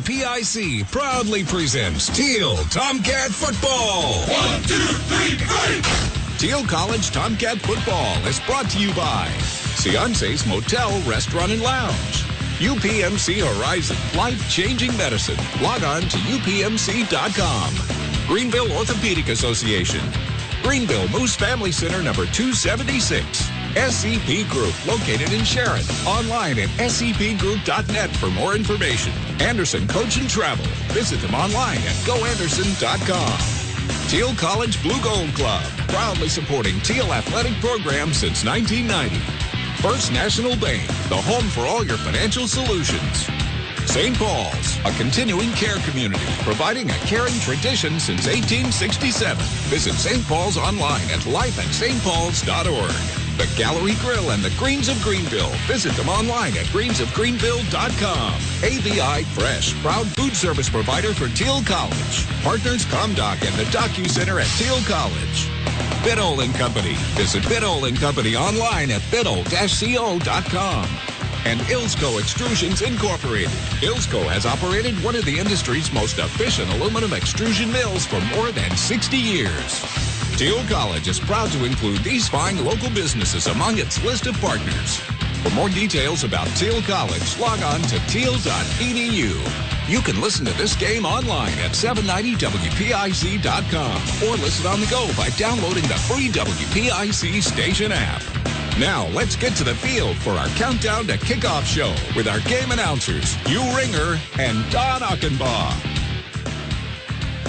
WPIC proudly presents Thiel Tomcat Football. 1, 2, 3, fight! Thiel College Tomcat Football is brought to you by Ciance's Motel, Restaurant, and Lounge. UPMC Horizon, life-changing medicine. Log on to upmc.com. Greenville Orthopedic Association. Greenville Moose Family Center, number 276. SCP Group, located in Sharon. Online at scpgroup.net for more information. Anderson Coach and Travel. Visit them online at goanderson.com. Thiel College Blue Gold Club, proudly supporting Thiel athletic programs since 1990. First National Bank, the home for all your financial solutions. St. Paul's, a continuing care community, providing a caring tradition since 1867. Visit St. Paul's online at lifeatstpauls.org. The Gallery Grill and the Greens of Greenville. Visit them online at greensofgreenville.com. AVI Fresh, proud food service provider for Thiel College. Partners Comdoc and the DocuCenter at Thiel College. Biddle & Company. Visit Biddle & Company online at biddle-co.com. And Ilsco Extrusions Incorporated. Ilsco has operated one of the industry's most efficient aluminum extrusion mills for more than 60 years. Thiel College is proud to include these fine local businesses among its list of partners. For more details about Thiel College, log on to thiel.edu. You can listen to this game online at 790WPIC.com or listen on the go by downloading the free WPIC station app. Now, let's get to the field for our countdown to kickoff show with our game announcers, Hugh Ringer and Don Achenbaugh.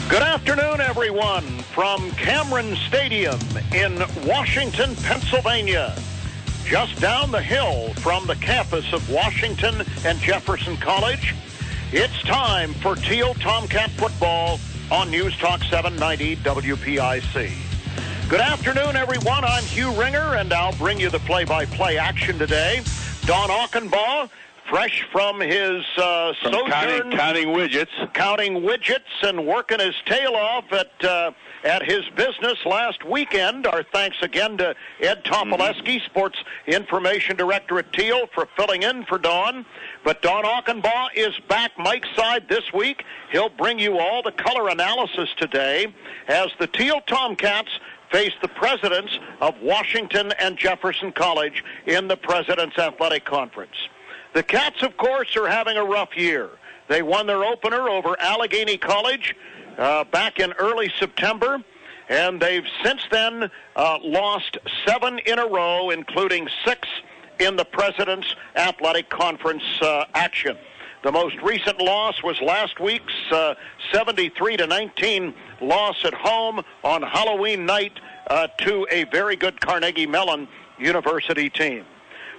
Good afternoon, everyone, from Cameron Stadium in Washington, Pennsylvania. Just down the hill from the campus of Washington and Jefferson College, it's time for Thiel Tomcat Football on News Talk 790 WPIC. Good afternoon, everyone. I'm Hugh Ringer, and I'll bring you the play-by-play action today. Don Achenbaugh, fresh from his sojourn. Counting widgets and working his tail off at his business last weekend. Our thanks again to Ed Topoleski, Sports Information Director at Thiel, for filling in for Don. But Don Achenbaugh is back Mike's side this week. He'll bring you all the color analysis today as the Thiel Tomcats face the presidents of Washington and Jefferson College in the President's Athletic Conference. The Cats, of course, are having a rough year. They won their opener over Allegheny College back in early September, and they've since then lost 7 in a row, including 6 in the President's Athletic Conference action. The most recent loss was last week's 73-19 loss at home on Halloween night to a very good Carnegie Mellon University team.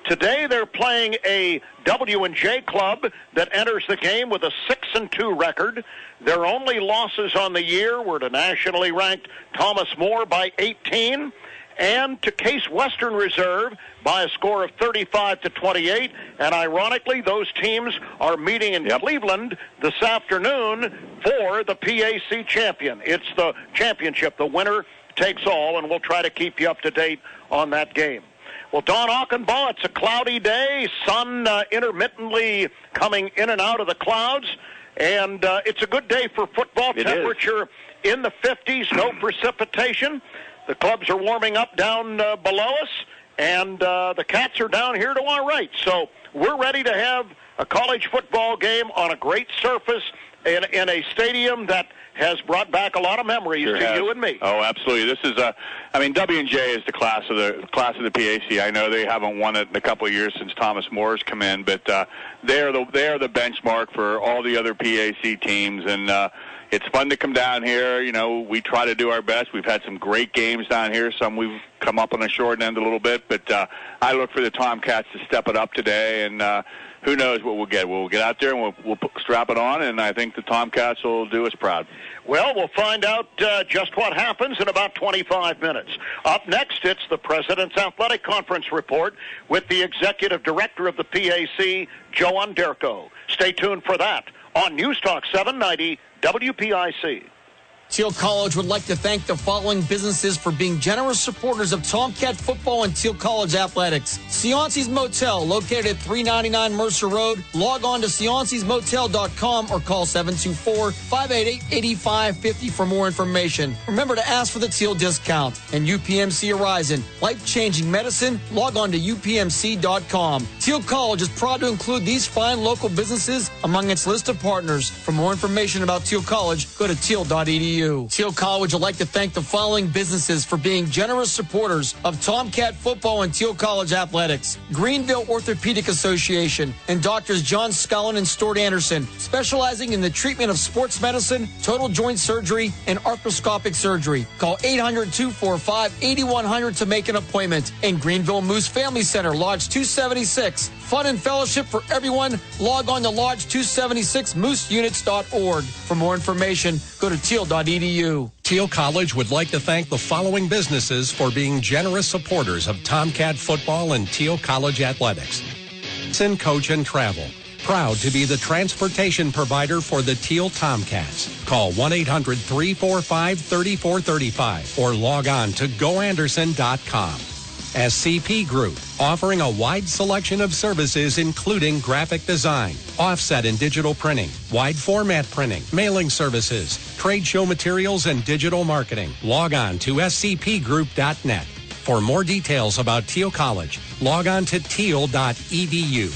Today they're playing a W&J club that enters the game with a 6-2 record. Their only losses on the year were to nationally ranked Thomas More by 18 and to Case Western Reserve by a score of 35-28. And ironically, those teams are meeting in Cleveland this afternoon for the PAC champion. It's the championship. The winner takes all, and we'll try to keep you up to date on that game. Well, Don Achenbaugh, it's a cloudy day, sun intermittently coming in and out of the clouds, and it's a good day for football. Temperature in the 50s, no precipitation. The clubs are warming up down below us, and the Cats are down here to our right. So we're ready to have a college football game on a great surface in a stadium that has brought back a lot of memories to you and me. Oh, absolutely. This is W&J is the class of the PAC. I know they haven't won it in a couple of years since Thomas Moore's come in, but they are the benchmark for all the other PAC teams, and it's fun to come down here. You know, we try to do our best. We've had some great games down here. Some we've come up on the short end a little bit, but I look for the Tomcats to step it up today, and who knows what we'll get. We'll get out there and we'll strap it on, and I think the Tomcats will do us proud. Well, we'll find out just what happens in about 25 minutes. Up next, it's the President's Athletic Conference report with the Executive Director of the PAC, Joe Underko. Stay tuned for that on News Talk 790 WPIC. Thiel College would like to thank the following businesses for being generous supporters of Tomcat football and Thiel College athletics. Sioncey's Motel, located at 399 Mercer Road. Log on to sioncey'smotel.com or call 724-588-8550 for more information. Remember to ask for the Thiel discount. And UPMC Horizon, life-changing medicine. Log on to upmc.com. Thiel College is proud to include these fine local businesses among its list of partners. For more information about Thiel College, go to thiel.edu. Thiel College would like to thank the following businesses for being generous supporters of Tomcat football and Thiel College athletics. Greenville Orthopedic Association and Doctors John Scullin and Stuart Anderson, specializing in the treatment of sports medicine, total joint surgery, and arthroscopic surgery. Call 800-245-8100 to make an appointment. And Greenville Moose Family Center, Lodge 276. Fun and fellowship for everyone. Log on to lodge276mooseunits.org. For more information, go to teal.edu. Thiel College would like to thank the following businesses for being generous supporters of Tomcat football and Thiel College athletics. Sin Coach and Travel, proud to be the transportation provider for the Thiel Tomcats. Call 1-800-345-3435 or log on to goanderson.com. SCP Group, offering a wide selection of services including graphic design, offset and digital printing, wide format printing, mailing services, trade show materials, and digital marketing. Log on to scpgroup.net. For more details about Thiel College, log on to teal.edu.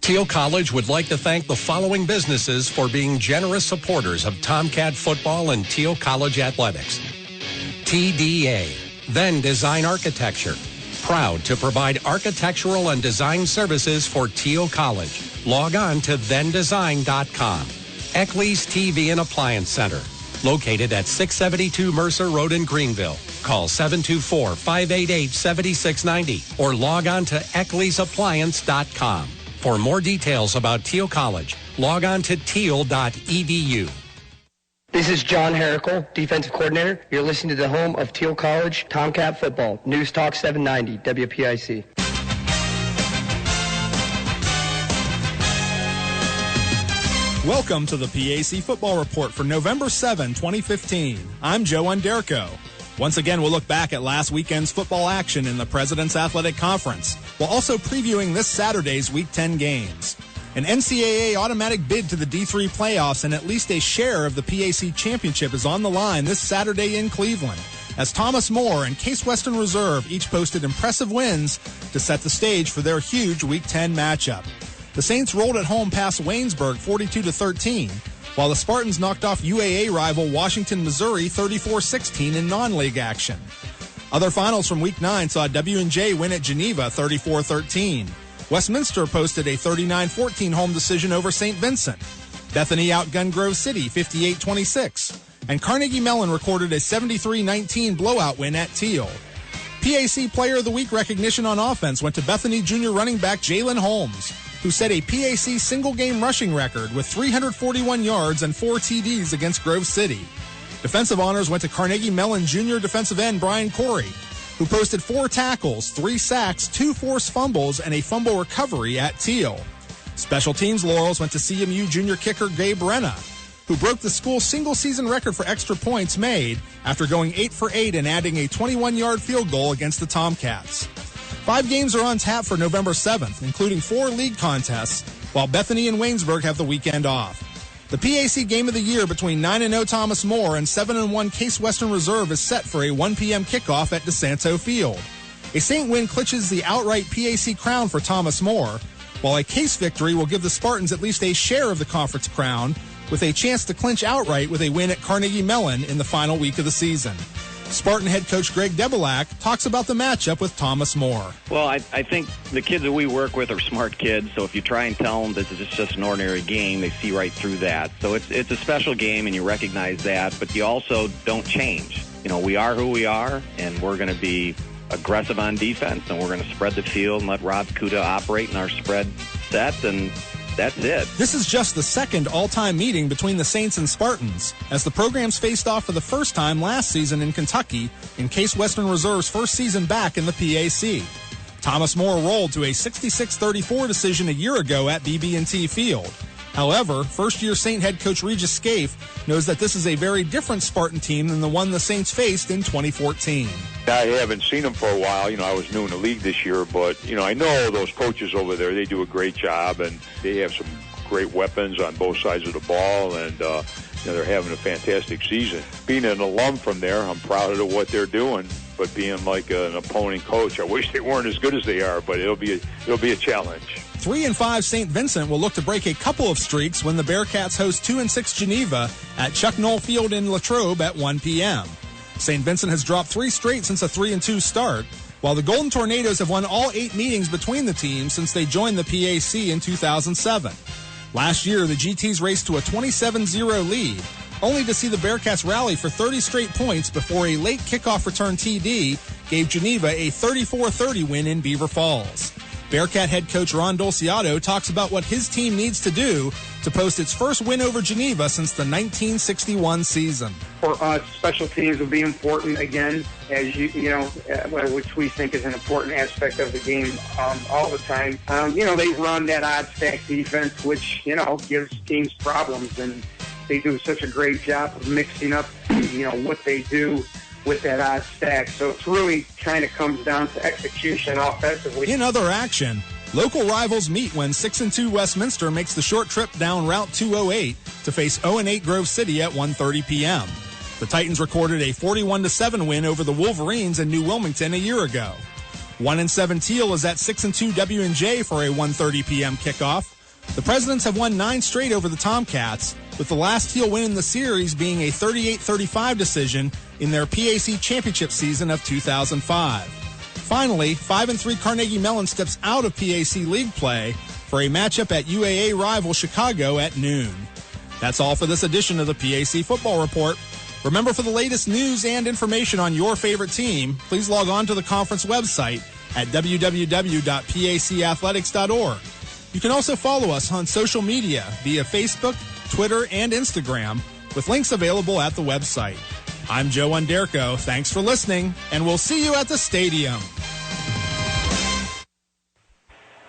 Thiel College would like to thank the following businesses for being generous supporters of Tomcat football and Thiel College athletics. TDA, Then Design Architecture, proud to provide architectural and design services for Thiel College. Log on to thendesign.com. Eckley's TV and Appliance Center, located at 672 Mercer Road in Greenville. Call 724-588-7690 or log on to eckleysappliance.com. For more details about Thiel College, log on to teal.edu. This is John Herrickle, defensive coordinator. You're listening to the home of Thiel College Tomcat football. News Talk 790 WPIC. Welcome to the PAC Football Report for November 7, 2015. I'm Joe Underko. Once again, we'll look back at last weekend's football action in the President's Athletic Conference, while also previewing this Saturday's Week 10 games. An NCAA automatic bid to the D3 playoffs and at least a share of the PAC championship is on the line this Saturday in Cleveland, as Thomas More and Case Western Reserve each posted impressive wins to set the stage for their huge Week 10 matchup. The Saints rolled at home past Waynesburg 42-13, while the Spartans knocked off UAA rival Washington, Missouri 34-16 in non-league action. Other finals from Week 9 saw W&J win at Geneva 34-13. Westminster posted a 39-14 home decision over St. Vincent. Bethany outgunned Grove City 58-26. And Carnegie Mellon recorded a 73-19 blowout win at Thiel. PAC Player of the Week recognition on offense went to Bethany junior running back Jalen Holmes, who set a PAC single-game rushing record with 341 yards and 4 TDs against Grove City. Defensive honors went to Carnegie Mellon junior defensive end Brian Corey, who posted 4 tackles, 3 sacks, 2 forced fumbles, and a fumble recovery at Thiel. Special teams laurels went to CMU junior kicker Gabe Renna, who broke the school single-season record for extra points made after going 8 for 8 and adding a 21-yard field goal against the Tomcats. 5 games are on tap for November 7th, including 4 league contests, while Bethany and Waynesburg have the weekend off. The PAC Game of the Year between 9-0 Thomas More and 7-1 Case Western Reserve is set for a 1 p.m. kickoff at DeSanto Field. A Saint win clinches the outright PAC crown for Thomas More, while a Case victory will give the Spartans at least a share of the conference crown, with a chance to clinch outright with a win at Carnegie Mellon in the final week of the season. Spartan head coach Greg Debelak talks about the matchup with Thomas More. Well, I think the kids that we work with are smart kids, so if you try and tell them that it's just an ordinary game, they see right through that. So it's a special game, and you recognize that, but you also don't change. You know, we are who we are, and we're going to be aggressive on defense, and we're going to spread the field and let Rob Kuda operate in our spread set, and that's it. This is just the second all-time meeting between the Saints and Spartans, as the programs faced off for the first time last season in Kentucky in Case Western Reserve's first season back in the PAC. Thomas More rolled to a 66-34 decision a year ago at BB&T Field. However, first-year Saint head coach Regis Scaife knows that this is a very different Spartan team than the one the Saints faced in 2014. I haven't seen them for a while. I was new in the league this year, but, I know those coaches over there, they do a great job, and they have some great weapons on both sides of the ball, and they're having a fantastic season. Being an alum from there, I'm proud of what they're doing, but being like an opponent coach, I wish they weren't as good as they are, but it'll be a challenge. 3-5 St. Vincent will look to break a couple of streaks when the Bearcats host 2-6 Geneva at Chuck Knoll Field in Latrobe at 1 p.m. St. Vincent has dropped 3 straight since a 3-2 start, while the Golden Tornadoes have won all 8 meetings between the teams since they joined the PAC in 2007. Last year, the GTs raced to a 27-0 lead, only to see the Bearcats rally for 30 straight points before a late kickoff return TD gave Geneva a 34-30 win in Beaver Falls. Bearcat head coach Ron Dolciato talks about what his team needs to do to post its first win over Geneva since the 1961 season. For us, special teams will be important again, as which we think is an important aspect of the game all the time. They run that odd stack defense, which gives teams problems, and they do such a great job of mixing up what they do with that odd stack. So it's really kind of comes down to execution offensively. In other action, local rivals meet when 6-2 Westminster makes the short trip down Route 208 to face 0-8 Grove City at 1:30 p.m. The Titans recorded a 41-7 win over the Wolverines in New Wilmington a year ago. 1-7 Thiel is at 6-2 W&J for a 1:30 p.m. kickoff. The Presidents have won 9 straight over the Tomcats, with the last Thiel win in the series being a 38-35 decision in their PAC championship season of 2005. Finally, 5-3 Carnegie Mellon steps out of PAC league play for a matchup at UAA rival Chicago at noon. That's all for this edition of the PAC Football Report. Remember, for the latest news and information on your favorite team, please log on to the conference website at www.pacathletics.org. You can also follow us on social media via Facebook, Twitter, and Instagram, with links available at the website. I'm Joe Underko. Thanks for listening, and we'll see you at the stadium.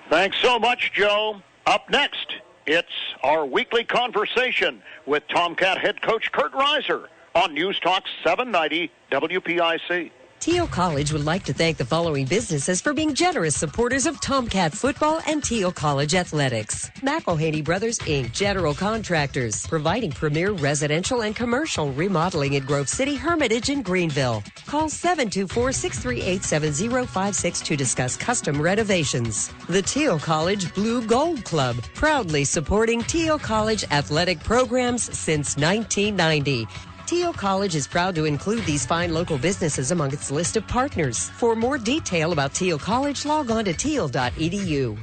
Thanks so much, Joe. Up next, it's our weekly conversation with Tomcat head coach Kurt Reiser on News Talk 790 WPIC. Thiel College would like to thank the following businesses for being generous supporters of Tomcat football and Thiel College athletics. McElhaney Brothers, Inc., general contractors, providing premier residential and commercial remodeling in Grove City, Hermitage, and Greenville. Call 724-638-7056 to discuss custom renovations. The Thiel College Blue Gold Club, proudly supporting Thiel College athletic programs since 1990. Thiel College is proud to include these fine local businesses among its list of partners. For more detail about Thiel College, log on to thiel.edu.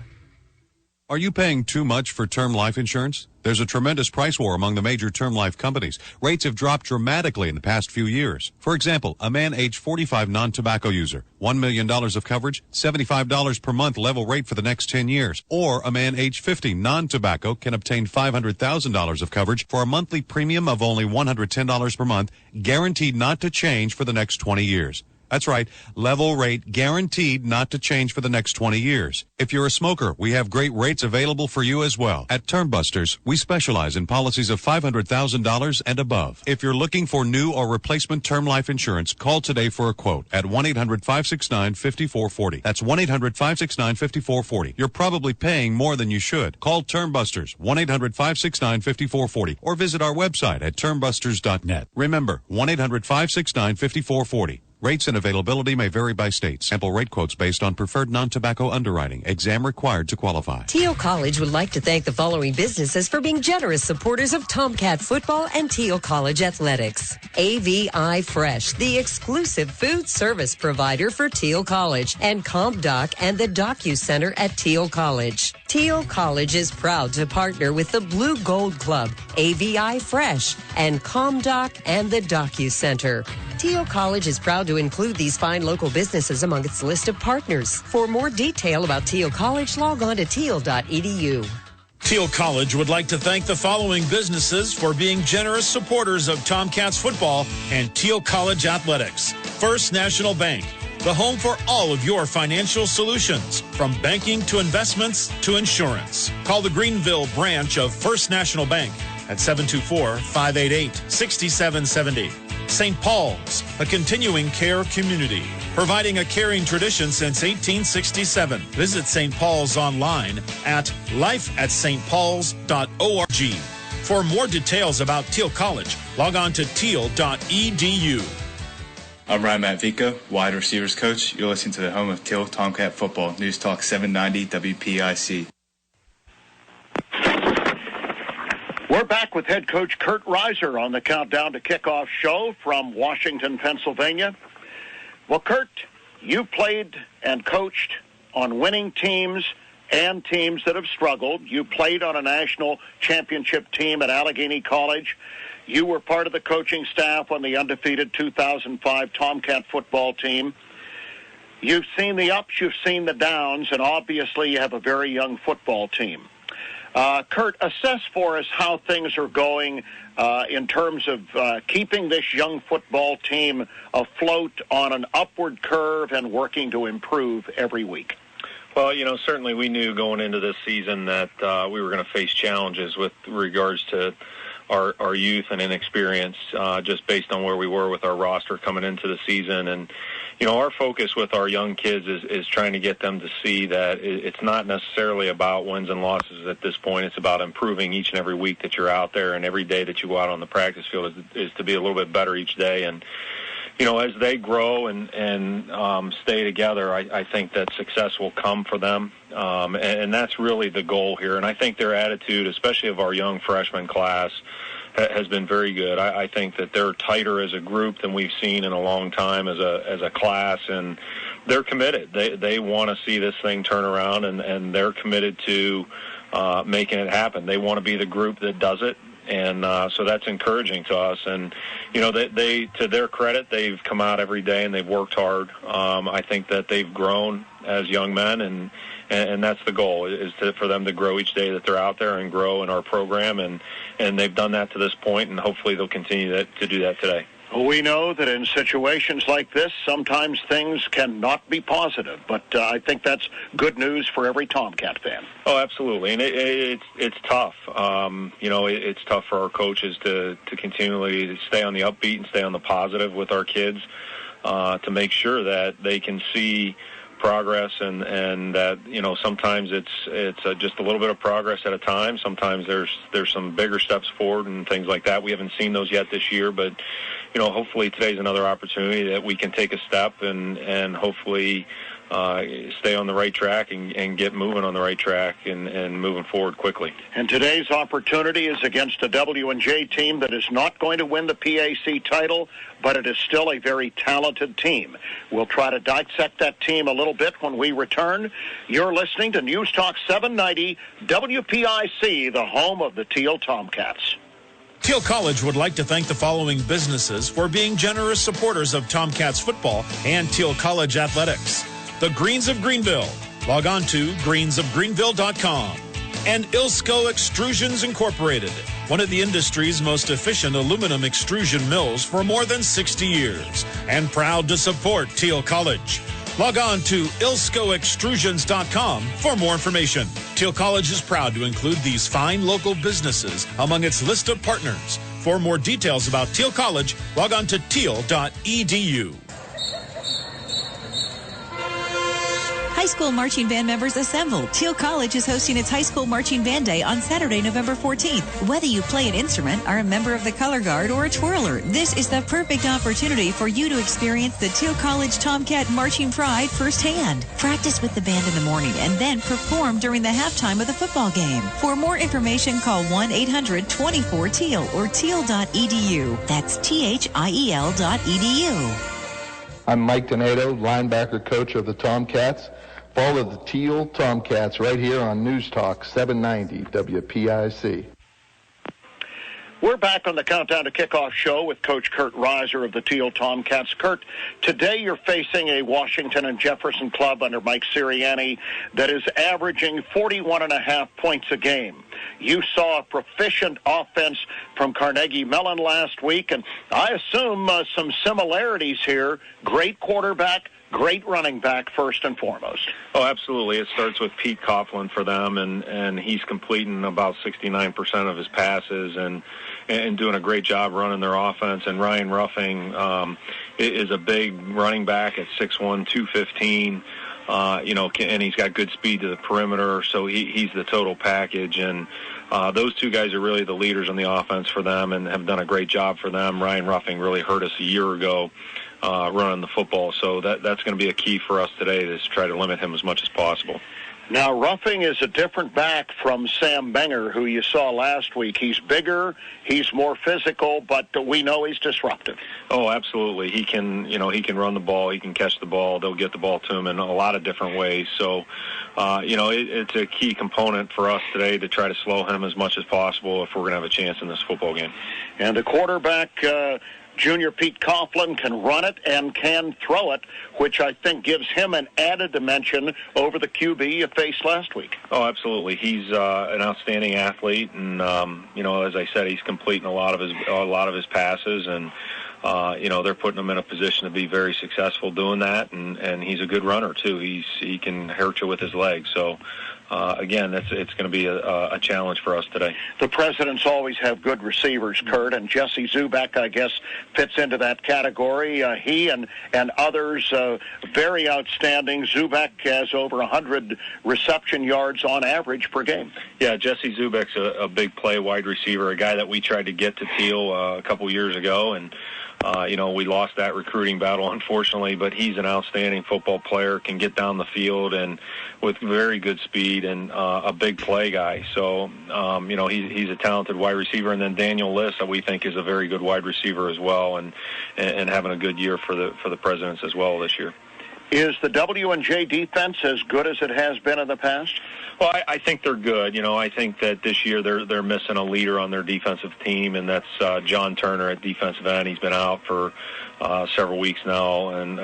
Are you paying too much for term life insurance? There's a tremendous price war among the major term life companies. Rates have dropped dramatically in the past few years. For example, a man age 45 non-tobacco user, $1 million of coverage, $75 per month level rate for the next 10 years. Or a man age 50 non-tobacco can obtain $500,000 of coverage for a monthly premium of only $110 per month, guaranteed not to change for the next 20 years. That's right, level rate guaranteed not to change for the next 20 years. If you're a smoker, we have great rates available for you as well. At Term Busters, we specialize in policies of $500,000 and above. If you're looking for new or replacement term life insurance, call today for a quote at 1-800-569-5440. That's 1-800-569-5440. You're probably paying more than you should. Call Term Busters, 1-800-569-5440, or visit our website at termbusters.net. Remember, 1-800-569-5440. Rates and availability may vary by state. Sample rate quotes based on preferred non-tobacco underwriting. Exam required to qualify. Thiel College would like to thank the following businesses for being generous supporters of Tomcat football and Thiel College athletics. AVI Fresh, the exclusive food service provider for Thiel College, and CompDoc and the DocuCenter at Thiel College. Thiel College is proud to partner with the Blue Gold Club, AVI Fresh, and CompDoc and the DocuCenter. Thiel College is proud to include these fine local businesses among its list of partners. For more detail about Thiel College, log on to thiel.edu. Thiel College would like to thank the following businesses for being generous supporters of Tomcats football and Thiel College athletics. First National Bank, the home for all of your financial solutions, from banking to investments to insurance. Call the Greenville branch of First National Bank at 724-588-6770. St. Paul's, a continuing care community, providing a caring tradition since 1867. Visit St. Paul's online at lifeatstpauls.org. For more details about Thiel College, log on to thiel.edu. I'm Ryan Matvica, wide receivers coach. You're listening to the home of Thiel Tomcat football, News Talk 790 WPIC. We're back with head coach Kurt Reiser on the Countdown to Kickoff show from Washington, Pennsylvania. Well, Kurt, you played and coached on winning teams and teams that have struggled. You played on a national championship team at Allegheny College. You were part of the coaching staff on the undefeated 2005 Tomcat football team. You've seen the ups, you've seen the downs, and obviously you have a very young football team. Kurt, assess for us how things are going in terms of keeping this young football team afloat on an upward curve and working to improve every week. Well, certainly we knew going into this season that we were going to face challenges with regards to our youth and inexperience, just based on where we were with our roster coming into the season. And, our focus with our young kids is trying to get them to see that it's not necessarily about wins and losses at this point. It's about improving each and every week that you're out there, and every day that you go out on the practice field is to be a little bit better each day. And, as they grow and stay together, I think that success will come for them. And that's really the goal here. And I think their attitude, especially of our young freshman class, has been very good. I think that they're tighter as a group than we've seen in a long time as a class, and they're committed. They want to see this thing turn around, and they're committed to making it happen. They want to be the group that does it. And so that's encouraging to us. And, they to their credit, they've come out every day and they've worked hard. I think that they've grown as young men, and that's the goal, is for them to grow each day that they're out there and grow in our program. And they've done that to this point, and hopefully they'll continue to do that today. We know that in situations like this, sometimes things cannot be positive, but I think that's good news for every Tomcat fan. Oh, absolutely, and it's tough. It's tough for our coaches to continually stay on the upbeat and stay on the positive with our kids, to make sure that they can see progress, and that sometimes it's just a little bit of progress at a time. Sometimes there's some bigger steps forward and things like that. We haven't seen those yet this year, but hopefully today's another opportunity that we can take a step and hopefully stay on the right track and get moving on the right track and moving forward quickly. And today's opportunity is against a W&J team that is not going to win the PAC title, but it is still a very talented team. We'll try to dissect that team a little bit when we return. You're listening to News Talk 790 WPIC, the home of the Thiel Tomcats. Thiel College would like to thank the following businesses for being generous supporters of Tomcats football and Thiel College athletics. The Greens of Greenville. Log on to greensofgreenville.com. And Ilsko Extrusions Incorporated, one of the industry's most efficient aluminum extrusion mills for more than 60 years, and proud to support Thiel College. Log on to ilskoextrusions.com for more information. Thiel College is proud to include these fine local businesses among its list of partners. For more details about Thiel College, log on to thiel.edu. High school marching band members assemble. Thiel College is hosting its high school marching band day on Saturday, November 14th. Whether you play an instrument, are a member of the color guard, or a twirler, this is the perfect opportunity for you to experience the Thiel College Tomcat marching pride firsthand. Practice with the band in the morning and then perform during the halftime of the football game. For more information, call 1-800-24-TEAL or teal.edu. That's THIEL.edu. I'm Mike Donato, linebacker coach of the Tomcats. Follow the Thiel Tomcats right here on News Talk 790 WPIC. We're back on the Countdown to Kickoff show with Coach Kurt Reiser of the Thiel Tomcats. Kurt, today you're facing a Washington and Jefferson club under Mike Sirianni that is averaging 41.5 points a game. You saw a proficient offense from Carnegie Mellon last week, and I assume some similarities here. Great quarterback, great running back first and foremost. Oh, absolutely. It starts with Pete Coughlin for them, and he's completing about 69% of his passes and doing a great job running their offense. And Ryan Ruffing is a big running back at 6'1", 215. And he's got good speed to the perimeter, so he's the total package. And those two guys are really the leaders on the offense for them and have done a great job for them. Ryan Ruffing really hurt us a year ago running the football, so that's going to be a key for us today, is to try to limit him as much as possible. Now, Ruffing is a different back from Sam Benger, who you saw last week. He's bigger, he's more physical, but we know he's disruptive. Oh, absolutely. He can run the ball, he can catch the ball. They'll get the ball to him in a lot of different ways. So, it's a key component for us today to try to slow him as much as possible if we're going to have a chance in this football game. And the quarterback, Junior Pete Coughlin, can run it and can throw it, which I think gives him an added dimension over the QB you faced last week. Oh, absolutely. He's an outstanding athlete, and as I said, he's completing a lot of his passes, and they're putting him in a position to be very successful doing that, and he's a good runner too. He can hurt you with his legs, so. Again, it's going to be a challenge for us today. The Presidents always have good receivers, Kurt, and Jesse Zubek, I guess, fits into that category. He and others, very outstanding. Zubek has over 100 reception yards on average per game. Yeah, Jesse Zubek's a big play wide receiver, a guy that we tried to get to Thiel a couple years ago, and we lost that recruiting battle, unfortunately, but he's an outstanding football player, can get down the field and with very good speed and a big play guy. So, he's a talented wide receiver. And then Daniel Liss, we think, is a very good wide receiver as well, and having a good year for the Presidents as well this year. Is the W&J defense as good as it has been in the past? Well, I think they're good. I think that this year they're missing a leader on their defensive team, and that's John Turner at defensive end. He's been out for several weeks now, and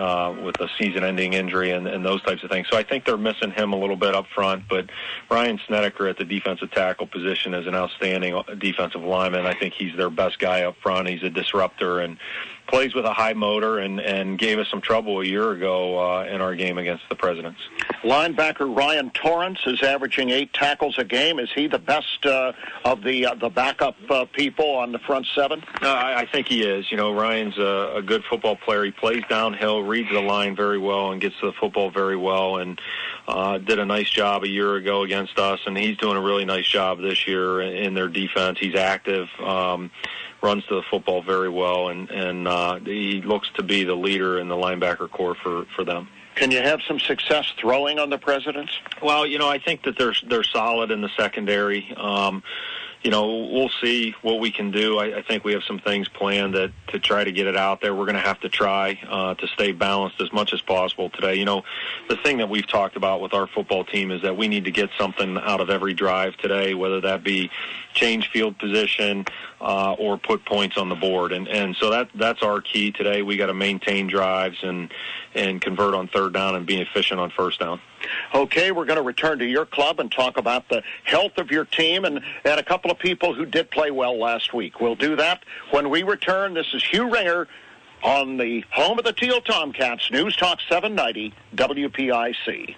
with a season-ending injury and those types of things. So I think they're missing him a little bit up front. But Ryan Snedeker at the defensive tackle position is an outstanding defensive lineman. I think he's their best guy up front. He's a disruptor and plays with a high motor and gave us some trouble a year ago in our game against the Presidents. Linebacker Ryan Torrance is averaging 8 tackles a game. Is he the best of the backup people on the front seven? I think he is. Ryan's a good football player. He plays downhill, reads the line very well, and gets to the football very well, and did a nice job a year ago against us, and he's doing a really nice job this year in their defense. He's active. Runs to the football very well, and he looks to be the leader in the linebacker corps for them. Can you have some success throwing on the Presidents? Well, I think that they're solid in the secondary. We'll see what we can do. I think we have some things planned to try to get it out there. We're going to have to try to stay balanced as much as possible today. The thing that we've talked about with our football team is that we need to get something out of every drive today, whether that be change field position or put points on the board. And so that's our key today. We got to maintain drives and convert on third down and be efficient on first down. Okay, we're going to return to your club and talk about the health of your team and a couple of people who did play well last week. We'll do that when we return. This is Hugh Ringer on the home of the Thiel Tomcats, News Talk 790 WPIC.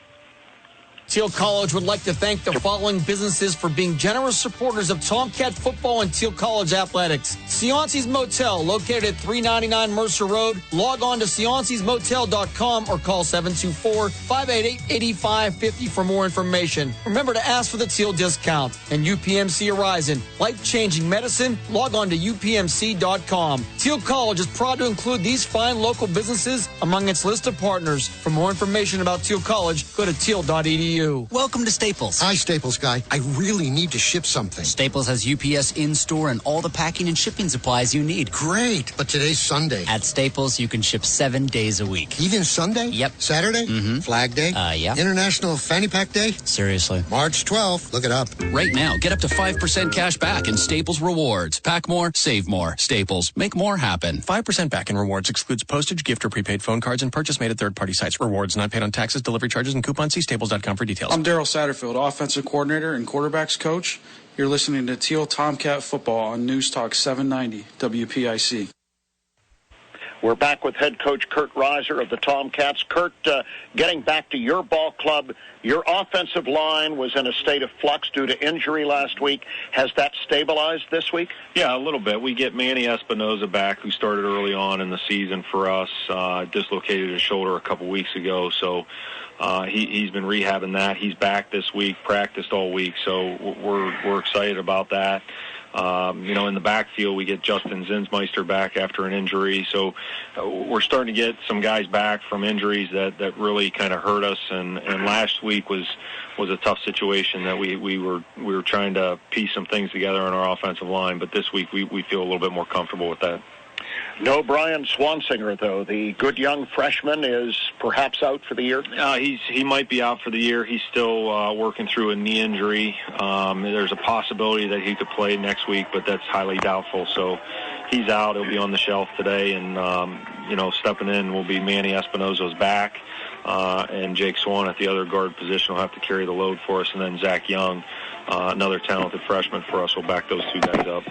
Thiel College would like to thank the following businesses for being generous supporters of Tomcat football and Thiel College athletics. Sionci's Motel, located at 399 Mercer Road. Log on to sioncysmotel.com or call 724-588-8550 for more information. Remember to ask for the Thiel discount. And UPMC Horizon, life-changing medicine. Log on to upmc.com. Thiel College is proud to include these fine local businesses among its list of partners. For more information about Thiel College, go to thiel.edu. Welcome to Staples. Hi, Staples guy. I really need to ship something. Staples has UPS in-store and all the packing and shipping supplies you need. Great, but today's Sunday. At Staples, you can ship 7 days a week. Even Sunday? Yep. Saturday? Mm-hmm. Flag Day? Yeah. International Fanny Pack Day? Seriously. March 12th. Look it up. Right now, get up to 5% cash back in Staples Rewards. Pack more, save more. Staples. Make more happen. 5% back in rewards excludes postage, gift, or prepaid phone cards and purchase made at third-party sites. Rewards not paid on taxes, delivery charges, and coupons. See staples.com for details. I'm Daryl Satterfield, offensive coordinator and quarterbacks coach. You're listening to Thiel Tomcat Football on News Talk 790 WPIC. We're back with head coach Kurt Reiser of the Tomcats. Kurt, getting back to your ball club, your offensive line was in a state of flux due to injury last week. Has that stabilized this week? Yeah, a little bit. We get Manny Espinoza back, who started early on in the season for us, dislocated his shoulder a couple weeks ago, so he's been rehabbing that. He's back this week, practiced all week, so we're excited about that. In the backfield, we get Justin Zinsmeister back after an injury. So we're starting to get some guys back from injuries that really kind of hurt us. And last week was a tough situation that we were trying to piece some things together on our offensive line. But this week we feel a little bit more comfortable with that. No Brian Swansinger, though. The good young freshman is perhaps out for the year? He might be out for the year. He's still working through a knee injury. There's a possibility that he could play next week, but that's highly doubtful. So he's out. He'll be on the shelf today, and, stepping in will be Manny Espinoza's back, and Jake Swan at the other guard position will have to carry the load for us, and then Zach Young, another talented freshman for us, will back those two guys up.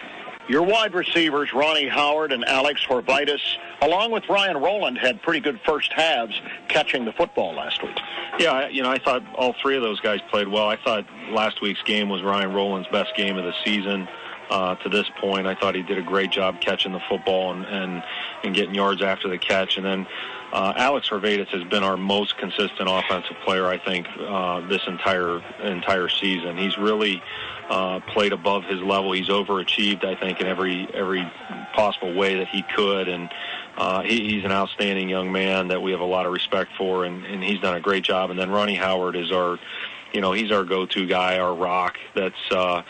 Your wide receivers, Ronnie Howard and Alex Horvitis, along with Ryan Rowland, had pretty good first halves catching the football last week. Yeah, I thought all three of those guys played well. I thought last week's game was Ryan Rowland's best game of the season to this point. I thought he did a great job catching the football and getting yards after the catch. And then Alex Horvitis has been our most consistent offensive player, I think, this entire season. He's really played above his level. He's overachieved, I think, in every possible way that he could, and he's an outstanding young man that we have a lot of respect for, and he's done a great job. And then Ronnie Howard is he's our go-to guy, our rock that's out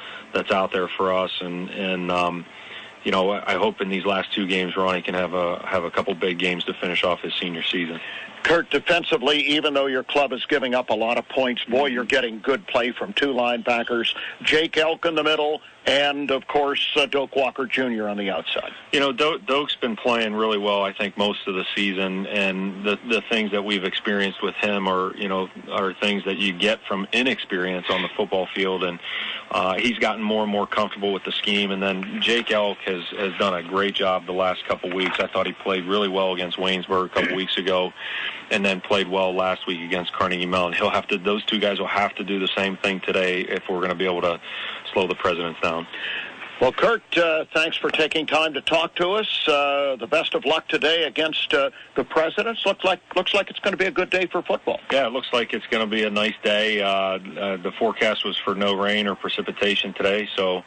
there for us, and I hope in these last two games Ronnie can have a couple big games to finish off his senior season. Kurt, defensively, even though your club is giving up a lot of points, boy, you're getting good play from two linebackers, Jake Elk in the middle, and, of course, Doak Walker Jr. on the outside. Doak's been playing really well, I think, most of the season, and the things that we've experienced with him are things that you get from inexperience on the football field, and he's gotten more and more comfortable with the scheme. And then Jake Elk has done a great job the last couple weeks. I thought he played really well against Waynesburg a couple weeks ago, and then played well last week against Carnegie Mellon. Those two guys will have to do the same thing today if we're going to be able to slow the Presidents down. Well, Kurt, thanks for taking time to talk to us. The best of luck today against the Presidents. Looks like it's going to be a good day for football. Yeah, it looks like it's going to be a nice day. The forecast was for no rain or precipitation today, so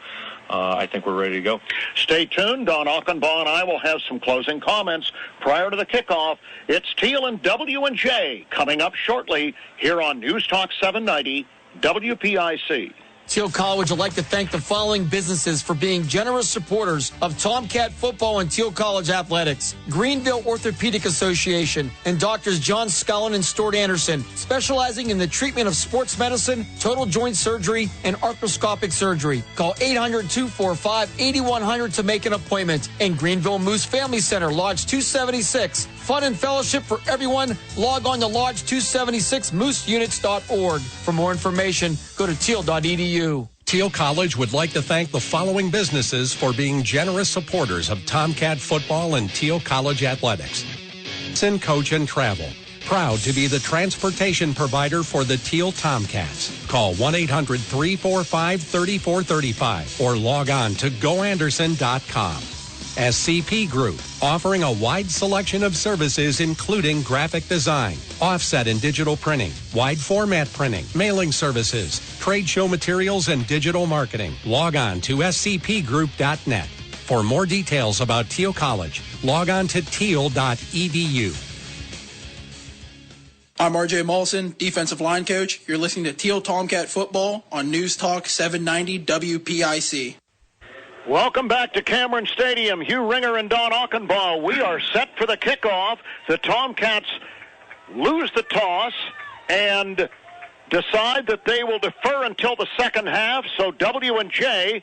I think we're ready to go. Stay tuned. Don Achenbaugh and I will have some closing comments prior to the kickoff. It's Thiel and W&J coming up shortly here on News Talk 790 WPIC. Thiel College would like to thank the following businesses for being generous supporters of Tomcat football and Thiel College athletics. Greenville Orthopedic Association and Doctors John Scullin and Stuart Anderson, specializing in the treatment of sports medicine, total joint surgery, and arthroscopic surgery. Call 800-245-8100 to make an appointment. And Greenville Moose Family Center, Lodge 276. Fun and fellowship for everyone. Log on to lodge276mooseunits.org. For more information, go to thiel.edu. Thiel College would like to thank the following businesses for being generous supporters of Tomcat football and Thiel College athletics. Sin Coach and Travel, proud to be the transportation provider for the Thiel Tomcats. Call 1-800-345-3435 or log on to goanderson.com. SCP Group, offering a wide selection of services including graphic design, offset and digital printing, wide format printing, mailing services, trade show materials, and digital marketing. Log on to scpgroup.net. For more details about Thiel College, log on to thiel.edu. I'm RJ Molson, defensive line coach. You're listening to Thiel Tomcat football on News Talk 790 WPIC. Welcome back to Cameron Stadium. Hugh Ringer and Don Achenbaugh. We are set for the kickoff. The Tomcats lose the toss and decide that they will defer until the second half. So W&J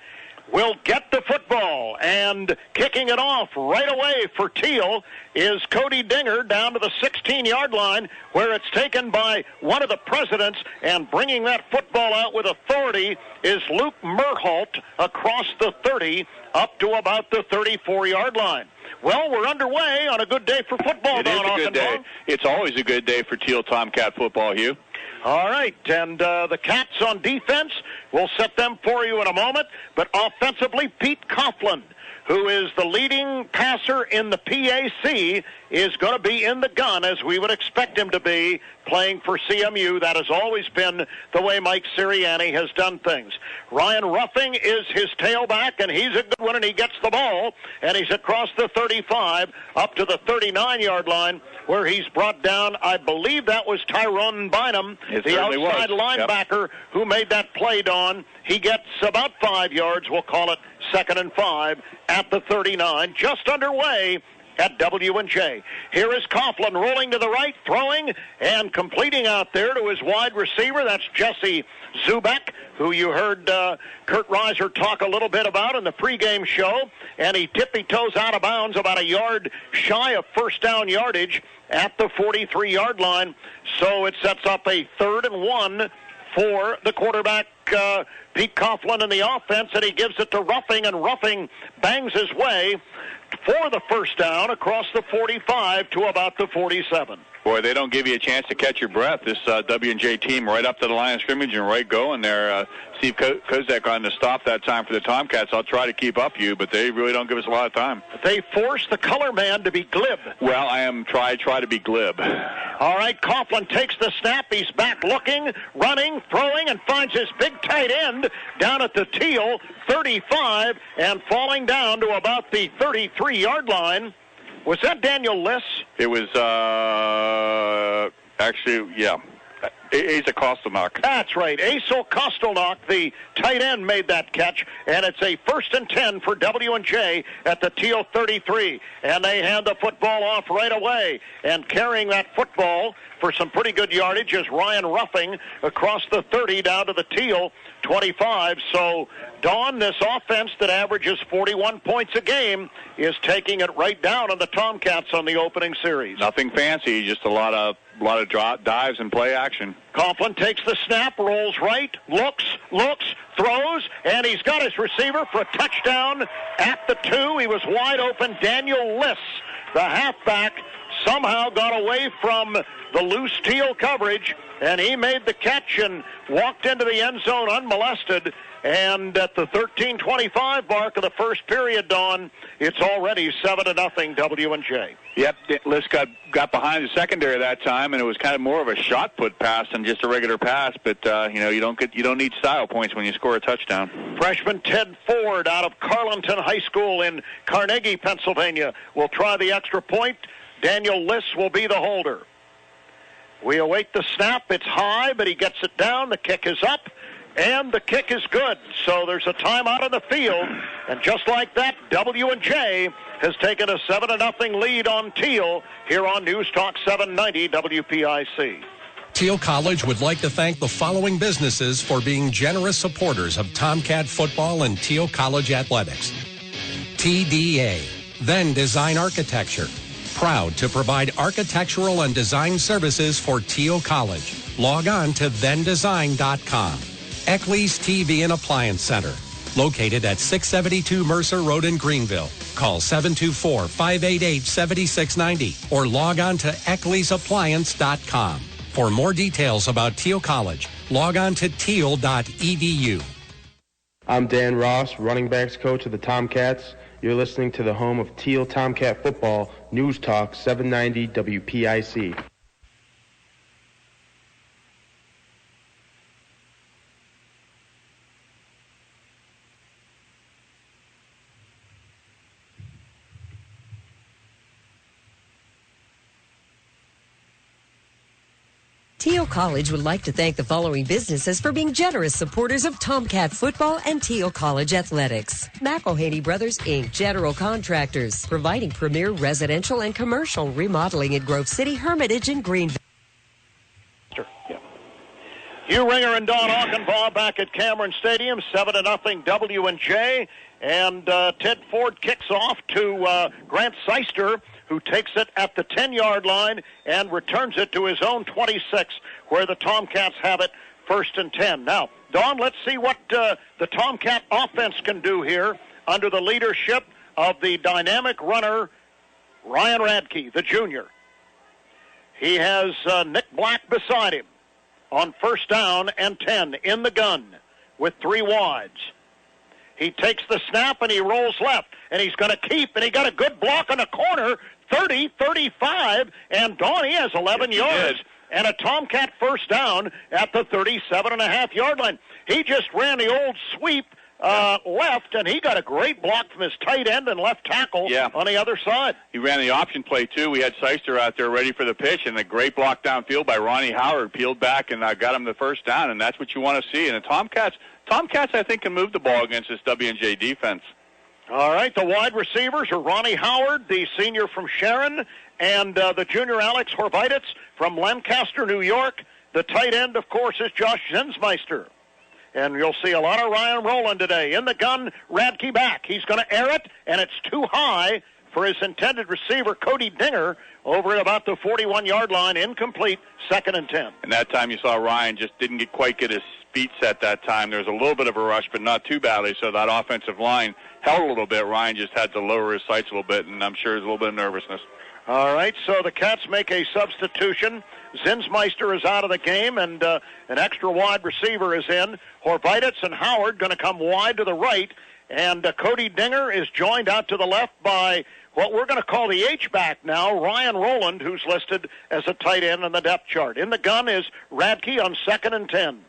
will get the football, and kicking it off right away for Thiel is Cody Dinger down to the 16-yard line, where it's taken by one of the presidents, and bringing that football out with authority is Luke Merholt across the 30 up to about the 34-yard line. Well, we're underway on a good day for football. It is a good day. It's always a good day for Thiel Tomcat football, Hugh. All right, and the Cats on defense, we'll set them for you in a moment. But offensively, Pete Coughlin, who is the leading passer in the PAC, is going to be in the gun, as we would expect him to be, playing for CMU. That has always been the way Mike Sirianni has done things. Ryan Ruffing is his tailback, and he's a good one, and he gets the ball, and he's across the 35 up to the 39-yard line, where he's brought down, I believe that was Tyrone Bynum, the outside linebacker who made that play, Don. He gets about 5 yards. We'll call it 2nd and 5 at the 39, just underway at W&J. Here is Coughlin rolling to the right, throwing and completing out there to his wide receiver. That's Jesse Zubek, who you heard Kurt Reiser talk a little bit about in the pregame show, and he tippy-toes out of bounds about a yard shy of first down yardage at the 43-yard line. So it sets up a 3rd and 1 for the quarterback, Pete Coughlin, in the offense, and he gives it to Ruffing, and Ruffing bangs his way for the first down across the 45 to about the 47. Boy, they don't give you a chance to catch your breath. This W&J team right up to the line of scrimmage and right going there. Steve Kozak on the stop that time for the Tomcats. I'll try to keep up you, but they really don't give us a lot of time. They force the color man to be glib. Well, I am try to be glib. All right, Coughlin takes the snap. He's back looking, running, throwing, and finds his big tight end down at the Thiel 35 and falling down to about the 33-yard line. Was that Daniel Liss? It was, actually, yeah. Asa Kostelnock. That's right. Asa Kostelnock, the tight end, made that catch, and it's a 1st and 10 for W&J at the Thiel 33. And they hand the football off right away. And carrying that football for some pretty good yardage is Ryan Ruffing across the 30 down to the Thiel 25. So, Don, this offense that averages 41 points a game is taking it right down on the Tomcats on the opening series. Nothing fancy, just a lot of dives and play action. Coughlin takes the snap, rolls right, looks, throws, and he's got his receiver for a touchdown at the 2. He was wide open. Daniel Liss, the halfback, somehow got away from the loose Thiel coverage, and he made the catch and walked into the end zone unmolested. And at the 13:25 mark of the first period, Don, it's already 7-0 W&J. Yep, Liss got behind the secondary that time, and it was kind of more of a shot put pass than just a regular pass. But you don't need style points when you score a touchdown. Freshman Ted Ford out of Carleton High School in Carnegie, Pennsylvania, will try the extra point. Daniel Liss will be the holder. We await the snap. It's high, but he gets it down. The kick is up, and the kick is good. So there's a timeout on the field, and just like that, W&J has taken a 7-0 lead on Thiel here on News Talk 790 WPIC. Thiel College would like to thank the following businesses for being generous supporters of Tomcat football and Thiel College athletics. TDA, Then Design Architecture, proud to provide architectural and design services for Thiel College. Log on to thendesign.com. Eckley's TV and Appliance Center, located at 672 Mercer Road in Greenville. Call 724-588-7690 or log on to eckley'sappliance.com. For more details about Thiel College, log on to thiel.edu. I'm Dan Ross, running backs coach of the Tomcats. You're listening to the home of Thiel Tomcat football, News Talk 790 WPIC. Thiel College would like to thank the following businesses for being generous supporters of Tomcat football and Thiel College athletics. McElhaney Brothers, Inc., general contractors, providing premier residential and commercial remodeling in Grove City, Hermitage, and Greenville. Hugh Ringer and Don Aukenbaugh back at Cameron Stadium, 7-0 W&J. And Ted Ford kicks off to Grant Seister, who takes it at the 10-yard line and returns it to his own 26, where the Tomcats have it 1st and 10. Now, Don, let's see what the Tomcat offense can do here under the leadership of the dynamic runner, Ryan Radke, the junior. He has Nick Black beside him on 1st down and 10 in the gun with 3 wides. He takes the snap and he rolls left, and he's going to keep, and he got a good block on the corner, 30, 35, and Don, he has 11 yards. And a Tomcat 1st down at the 37.5-yard line. He just ran the old sweep left, and he got a great block from his tight end and left tackle on the other side. He ran the option play, too. We had Seister out there ready for the pitch, and a great block downfield by Ronnie Howard. Peeled back and got him the 1st down, and that's what you want to see. And the Tomcats, I think, can move the ball against this W&J defense. All right, the wide receivers are Ronnie Howard, the senior from Sharon, and the junior Alex Horvititz from Lancaster, New York. The tight end, of course, is Josh Zinsmeister. And you'll see a lot of Ryan Rowland today. In the gun, Radke back. He's going to air it, and it's too high for his intended receiver, Cody Dinger, over at about the 41-yard line, incomplete, 2nd and 10. And that time you saw Ryan just didn't quite get his feet set that time. There was a little bit of a rush, but not too badly, so that offensive line held a little bit. Ryan just had to lower his sights a little bit, and I'm sure there's a little bit of nervousness. All right, so the Cats make a substitution. Zinsmeister is out of the game, and an extra wide receiver is in. Horvititz and Howard going to come wide to the right, and Cody Dinger is joined out to the left by what we're going to call the H-back now, Ryan Rowland, who's listed as a tight end on the depth chart. In the gun is Radke on 2nd and 10.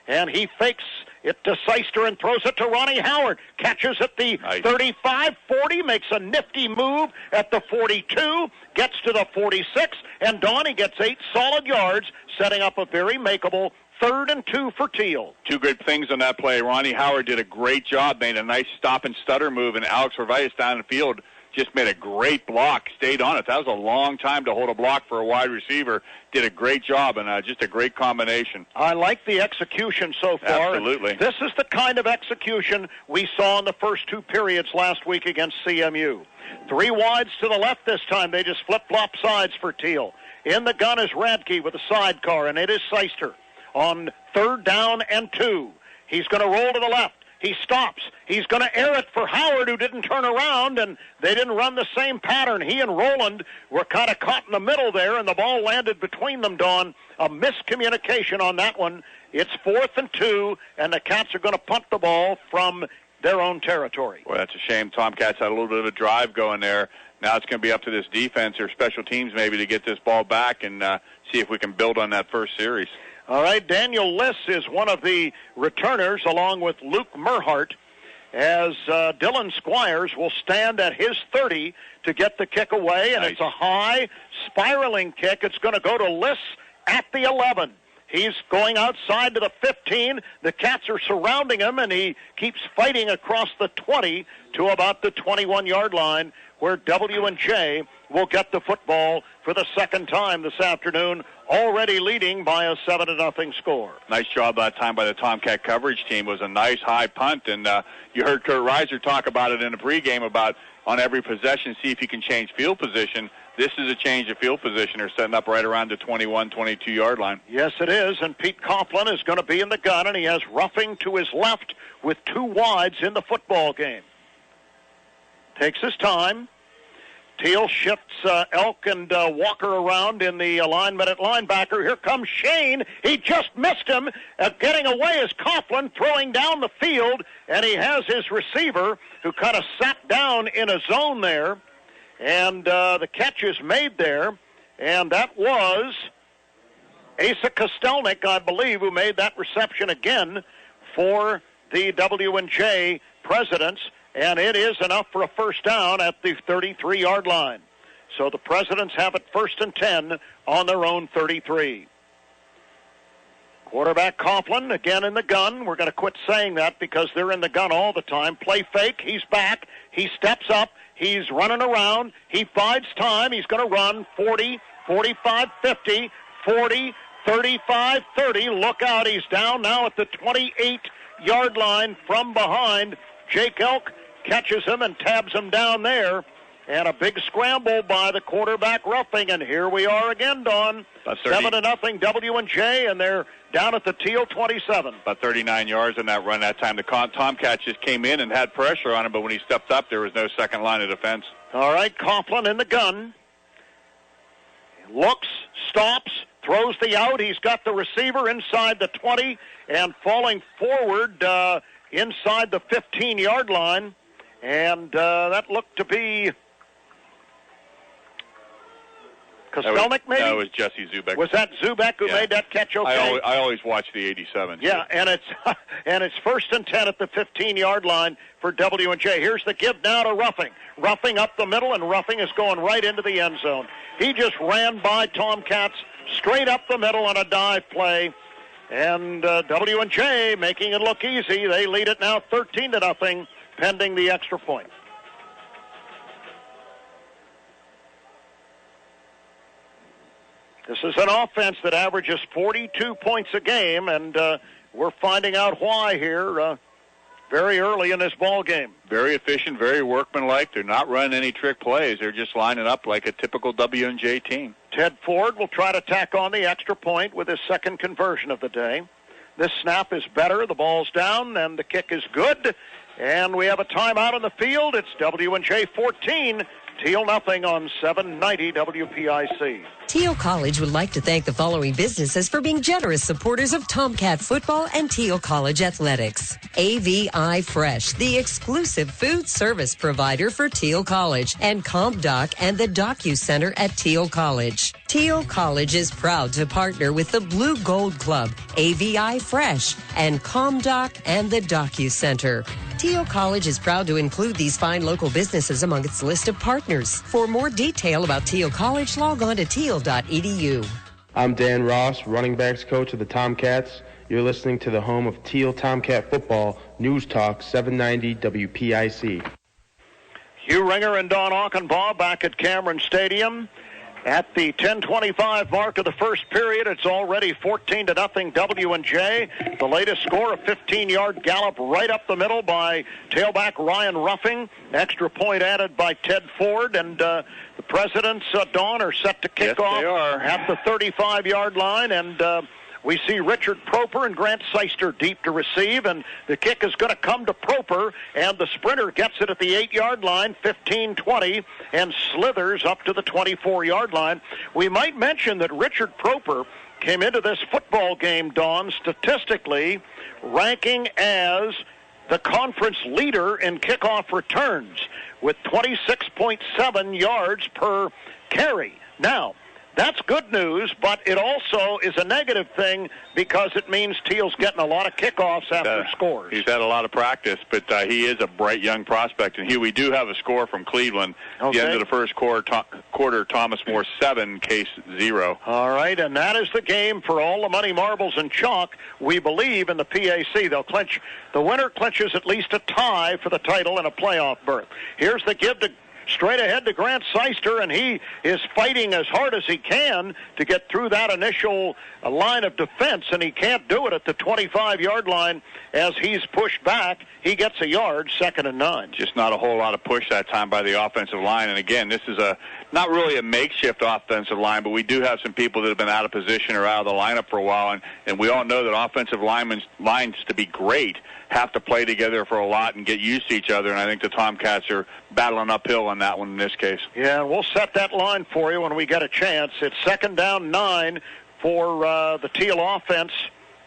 And he fakes it to Seister and throws it to Ronnie Howard. Catches at the 35, 40, makes a nifty move at the 42, gets to the 46, and Donnie gets 8 solid yards, setting up a very makeable 3rd and 2 for Thiel. 2 good things on that play. Ronnie Howard did a great job, made a nice stop and stutter move, and Alex Horvititz down the field just made a great block, stayed on it. That was a long time to hold a block for a wide receiver. Did a great job, and just a great combination. I like the execution so far. Absolutely. This is the kind of execution we saw in the first 2 periods last week against CMU. 3 wides to the left this time. They just flip-flop sides for Thiel. In the gun is Radke with a sidecar, and it is Seister on 3rd down and 2. He's going to roll to the left. He stops. He's going to air it for Howard, who didn't turn around, and they didn't run the same pattern. He and Rowland were kind of caught in the middle there, and the ball landed between them, Don. A miscommunication on that one. It's 4th and 2, and the Cats are going to punt the ball from their own territory. Well, that's a shame. Tomcats had a little bit of a drive going there. Now it's going to be up to this defense or special teams maybe to get this ball back and see if we can build on that first series. All right, Daniel Liss is one of the returners along with Luke Merhart, as Dylan Squires will stand at his 30 to get the kick away, and It's a high spiraling kick. It's going to go to Liss at the 11. He's going outside to the 15. The Cats are surrounding him, and he keeps fighting across the 20 to about the 21-yard line, where W&J will get the football for the 2nd time this afternoon, already leading by a 7-0 score. Nice job that time by the Tomcat coverage team. It was a nice high punt, and you heard Kurt Reiser talk about it in the pregame about on every possession, see if you can change field position. This is a change of field position. They're setting up right around the 21, 22-yard line. Yes, it is, and Pete Coughlin is going to be in the gun, and he has Ruffing to his left with 2 wides in the football game. Takes his time. Thiel shifts Elk and Walker around in the alignment at linebacker. Here comes Shane. He just missed him. Getting away is Coughlin, throwing down the field, and he has his receiver who kind of sat down in a zone there. And the catch is made there, and that was Asa Kostelnik, I believe, who made that reception again for the W&J Presidents. And it is enough for a 1st down at the 33-yard line. So the Presidents have it 1st and 10 on their own 33. Quarterback Coughlin, again in the gun. We're going to quit saying that because they're in the gun all the time. Play fake. He's back. He steps up. He's running around. He bides time. He's going to run 40, 45, 50, 40, 35-30. Look out, he's down now at the 28-yard line from behind. Jake Elk catches him and tabs him down there. And a big scramble by the quarterback roughing. And here we are again, Don. 7-0 W&J, and they're down at the Thiel 27. About 39 yards in that run that time. The Tomcats just came in and had pressure on him, but when he stepped up, there was no second line of defense. All right, Coughlin in the gun. Looks, stops, throws the out. He's got the receiver inside the 20 and falling forward inside the 15-yard line. And that looked to be Kostelnik, maybe? No, it was Jesse Zubek. Was that Zubek who made that catch okay? I always watch the 87. Yeah, and it's 1st and 10 at the 15-yard line for W&J. Here's the give now to Ruffing. Ruffing up the middle, and Ruffing is going right into the end zone. He just ran by Tomcats straight up the middle on a dive play. And W&J making it look easy. They lead it now 13-0, pending the extra point. This is an offense that averages 42 points a game, and we're finding out why here very early in this ball game. Very efficient, very workmanlike. They're not running any trick plays. They're just lining up like a typical W&J team. Ted Ford will try to tack on the extra point with his second conversion of the day. This snap is better. The ball's down, and the kick is good. And we have a timeout on the field. It's W&J 14, Thiel nothing on 790 WPIC. Thiel College would like to thank the following businesses for being generous supporters of Tomcat football and Thiel College athletics. AVI Fresh, the exclusive food service provider for Thiel College, and CompDoc and the DocuCenter at Thiel College. Thiel College is proud to partner with the Blue Gold Club, AVI Fresh, and CompDoc and the DocuCenter. Thiel College is proud to include these fine local businesses among its list of partners. For more detail about Thiel College, log on to thiel.edu. I'm Dan Ross, running backs coach of the Tomcats. You're listening to the home of Thiel Tomcat football, News Talk 790 WPIC. Hugh Ringer and Don Aukenbaugh back at Cameron Stadium. At the 10:25 mark of the first period, it's already 14-0 W&J. The latest score, a 15-yard gallop right up the middle by tailback Ryan Ruffing. Extra point added by Ted Ford, and the Presidents, Dawn, are set to kick off at the 35-yard line, and we see Richard Proper and Grant Seister deep to receive, and the kick is going to come to Proper, and the sprinter gets it at the 8-yard line, 15-20, and slithers up to the 24-yard line. We might mention that Richard Proper came into this football game, Dawn, statistically ranking as the conference leader in kickoff returns with 26.7 yards per carry. Now, that's good news, but it also is a negative thing because it means Thiel's getting a lot of kickoffs after scores. He's had a lot of practice, but he is a bright young prospect. And here we do have a score from Cleveland. Okay. The end of the first quarter, Thomas More 7, Case 0. All right, and that is the game for all the money, marbles, and chalk. We believe in the PAC. They'll clinch. The winner clinches at least a tie for the title and a playoff berth. Here's the give to straight ahead to Grant Seister, and he is fighting as hard as he can to get through that initial line of defense, and he can't do it at the 25-yard line as he's pushed back. He gets a yard, 2nd and 9. Just not a whole lot of push that time by the offensive line. And again, this is not really a makeshift offensive line, but we do have some people that have been out of position or out of the lineup for a while, and we all know that offensive lines, to be great, have to play together for a lot and get used to each other, and I think the Tomcats are battling uphill on that one in this case. Yeah, we'll set that line for you when we get a chance. It's 2nd down 9 for the Thiel offense.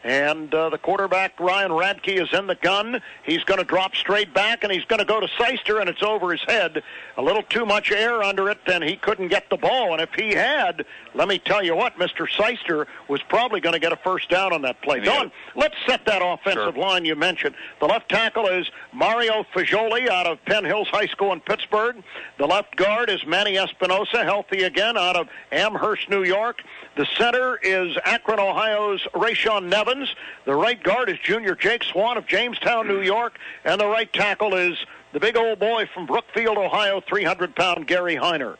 And the quarterback, Ryan Radke, is in the gun. He's going to drop straight back, and he's going to go to Seister, and it's over his head. A little too much air under it, and he couldn't get the ball. And if he had, let me tell you what, Mr. Seister was probably going to get a first down on that play. Don, let's set that offensive line you mentioned. The left tackle is Mario Fagioli out of Penn Hills High School in Pittsburgh. The left guard is Manny Espinosa, healthy again, out of Amherst, New York. The center is Akron, Ohio's Rayshawn Nevins. The right guard is junior Jake Swan of Jamestown, New York. And the right tackle is the big old boy from Brookfield, Ohio, 300-pound Gary Heiner.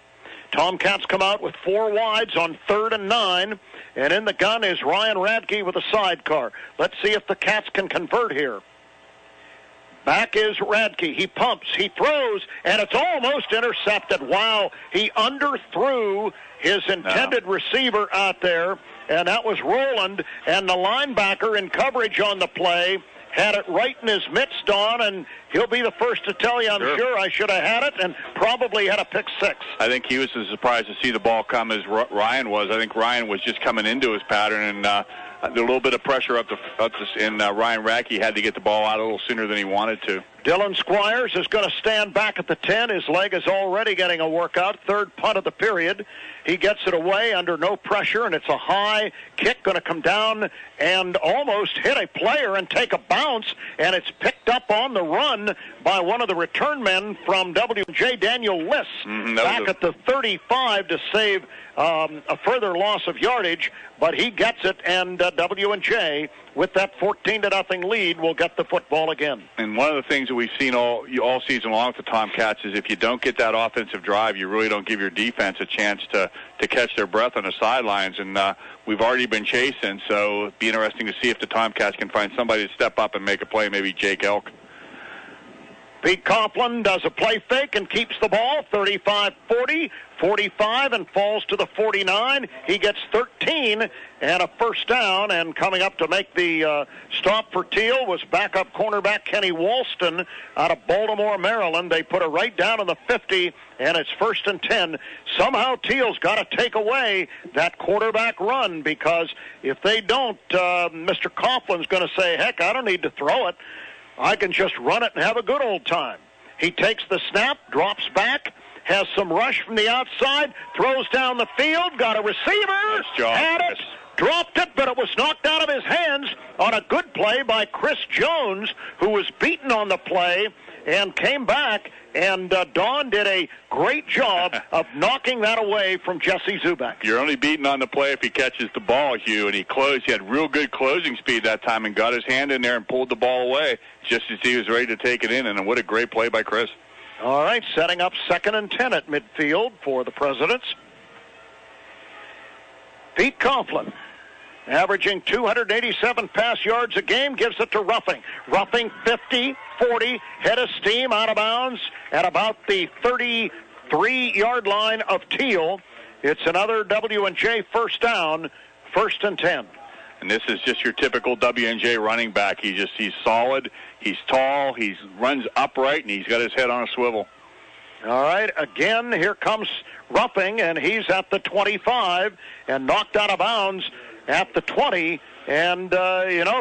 Tomcats come out with 4 wides on 3rd and 9. And in the gun is Ryan Radke with a sidecar. Let's see if the Cats can convert here. Back is Radke. He pumps, he throws, and it's almost intercepted. Wow, he underthrew his intended receiver out there, and that was Roland. And the linebacker in coverage on the play had it right in his midst, Don, and he'll be the first to tell you, I'm sure I should have had it, and probably had a pick 6. I think he was as surprised to see the ball come as Ryan was. I think Ryan was just coming into his pattern, and a little bit of pressure and Ryan Radke had to get the ball out a little sooner than he wanted to. Dylan Squires is going to stand back at the 10. His leg is already getting a workout. 3rd punt of the period. He gets it away under no pressure, and it's a high kick going to come down and almost hit a player and take a bounce, and it's picked up on the run by one of the return men from W&J, Daniel Liss, back at the 35 to save a further loss of yardage, but he gets it, and W&J, with that 14-0 lead, will get the football again. And one of the things that we've seen all season long with the Tomcats is if you don't get that offensive drive, you really don't give your defense a chance to catch their breath on the sidelines. And we've already been chasing, so it'd be interesting to see if the Tomcats can find somebody to step up and make a play, maybe Jake Elk. Pete Coughlin does a play fake and keeps the ball, 35-40, 45, and falls to the 49. He gets 13 and a first down, and coming up to make the stop for Thiel was backup cornerback Kenny Walston out of Baltimore, Maryland. They put it right down in the 50, and it's 1st and 10. Somehow Thiel's got to take away that quarterback run, because if they don't, Mr. Coughlin's going to say, heck, I don't need to throw it. I can just run it and have a good old time. He takes the snap, drops back, has some rush from the outside, throws down the field, got a receiver, had it, dropped it, but it was knocked out of his hands on a good play by Chris Jones, who was beaten on the play and came back, and Don did a great job of knocking that away from Jesse Zubak. You're only beaten on the play if he catches the ball, Hugh, and he closed. He had real good closing speed that time and got his hand in there and pulled the ball away just as he was ready to take it in, and what a great play by Chris. All right, setting up 2nd and 10 at midfield for the Presidents. Pete Coughlin, averaging 287 pass yards a game, gives it to Ruffing. Ruffing 50, 40, head of steam, out of bounds at about the 33-yard line of Thiel. It's another W&J first down, 1st and 10. And this is just your typical W&J running back. He's solid, he's tall, he runs upright, and he's got his head on a swivel. All right, again, here comes Ruffing, and he's at the 25 and knocked out of bounds at the 20. And,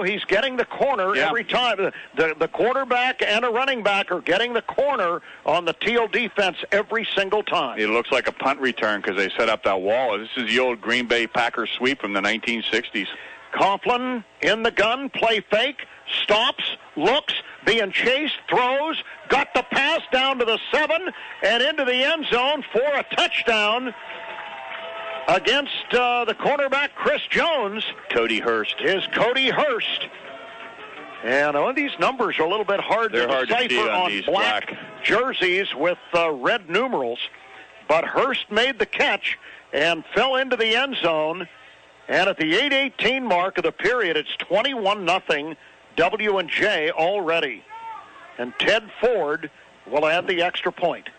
he's getting the corner every time. The quarterback and a running back are getting the corner on the Thiel defense every single time. It looks like a punt return because they set up that wall. This is the old Green Bay Packers sweep from the 1960s. Coughlin in the gun, play fake, stops, looks, being chased, throws, got the pass down to the 7 and into the end zone for a touchdown against the cornerback Chris Jones. Cody Hurst. Is Cody Hurst. And these numbers are a little bit hard to decipher on black jerseys with red numerals. But Hurst made the catch and fell into the end zone. And at the 8:18 mark of the period, it's 21-0 W&J already. And Ted Ford will add the extra point.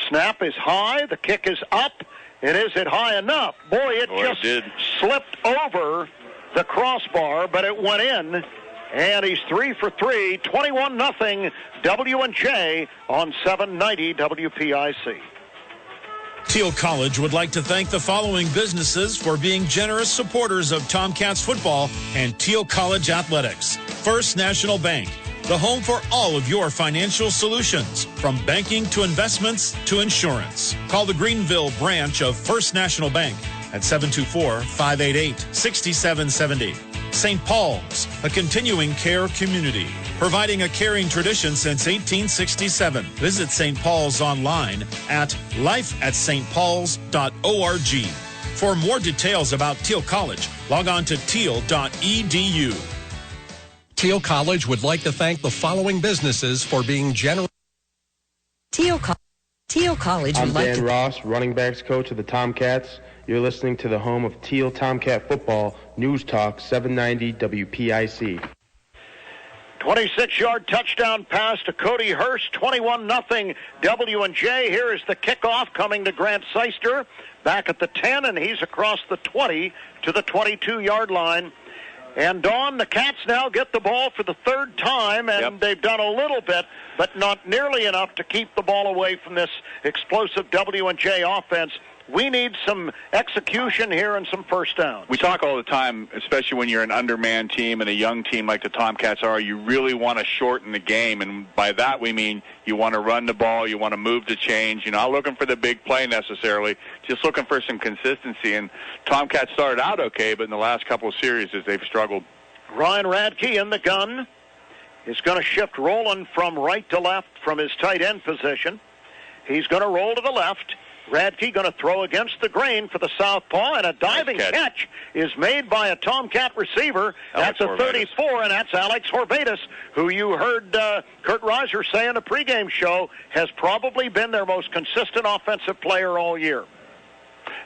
Snap is high. The kick is up. And is it high enough? Boy, it slipped over the crossbar, but it went in. And he's 3 for 3, 21-0 W&J on 790 WPIC. Thiel College would like to thank the following businesses for being generous supporters of Tomcats football and Thiel College athletics. First National Bank, the home for all of your financial solutions, from banking to investments to insurance. Call the Greenville branch of First National Bank at 724-588-6770. St. Paul's, a continuing care community, providing a caring tradition since 1867. Visit St. Paul's online at lifeatstpauls.org. For more details about Thiel College, log on to thiel.edu. Thiel College would like to thank the following businesses for being generous. Thiel College I'm would like Dan to... Ross, running backs coach of the Tomcats. You're listening to the home of Thiel Tomcat football, News Talk 790 WPIC. 26-yard touchdown pass to Cody Hurst, 21-0 W&J. Here is the kickoff coming to Grant Seister back at the 10, and he's across the 20 to the 22-yard line. And Dawn, the Cats now get the ball for the third time, and they've done a little bit, but not nearly enough to keep the ball away from this explosive W&J offense. We need some execution here and some first downs. We talk all the time, especially when you're an undermanned team and a young team like the Tomcats are, you really want to shorten the game. And by that we mean you want to run the ball, you want to move the chains. You're not looking for the big play necessarily, just looking for some consistency. And Tomcats started out okay, but in the last couple of series they've struggled. Ryan Radke in the gun is going to shift Roland from right to left from his tight end position. He's going to roll to the left. Radke going to throw against the grain for the southpaw, and a diving catch is made by a Tomcat receiver at the 34, and that's Alex Horvatus, who you heard Kurt Reiser say in the pregame show has probably been their most consistent offensive player all year.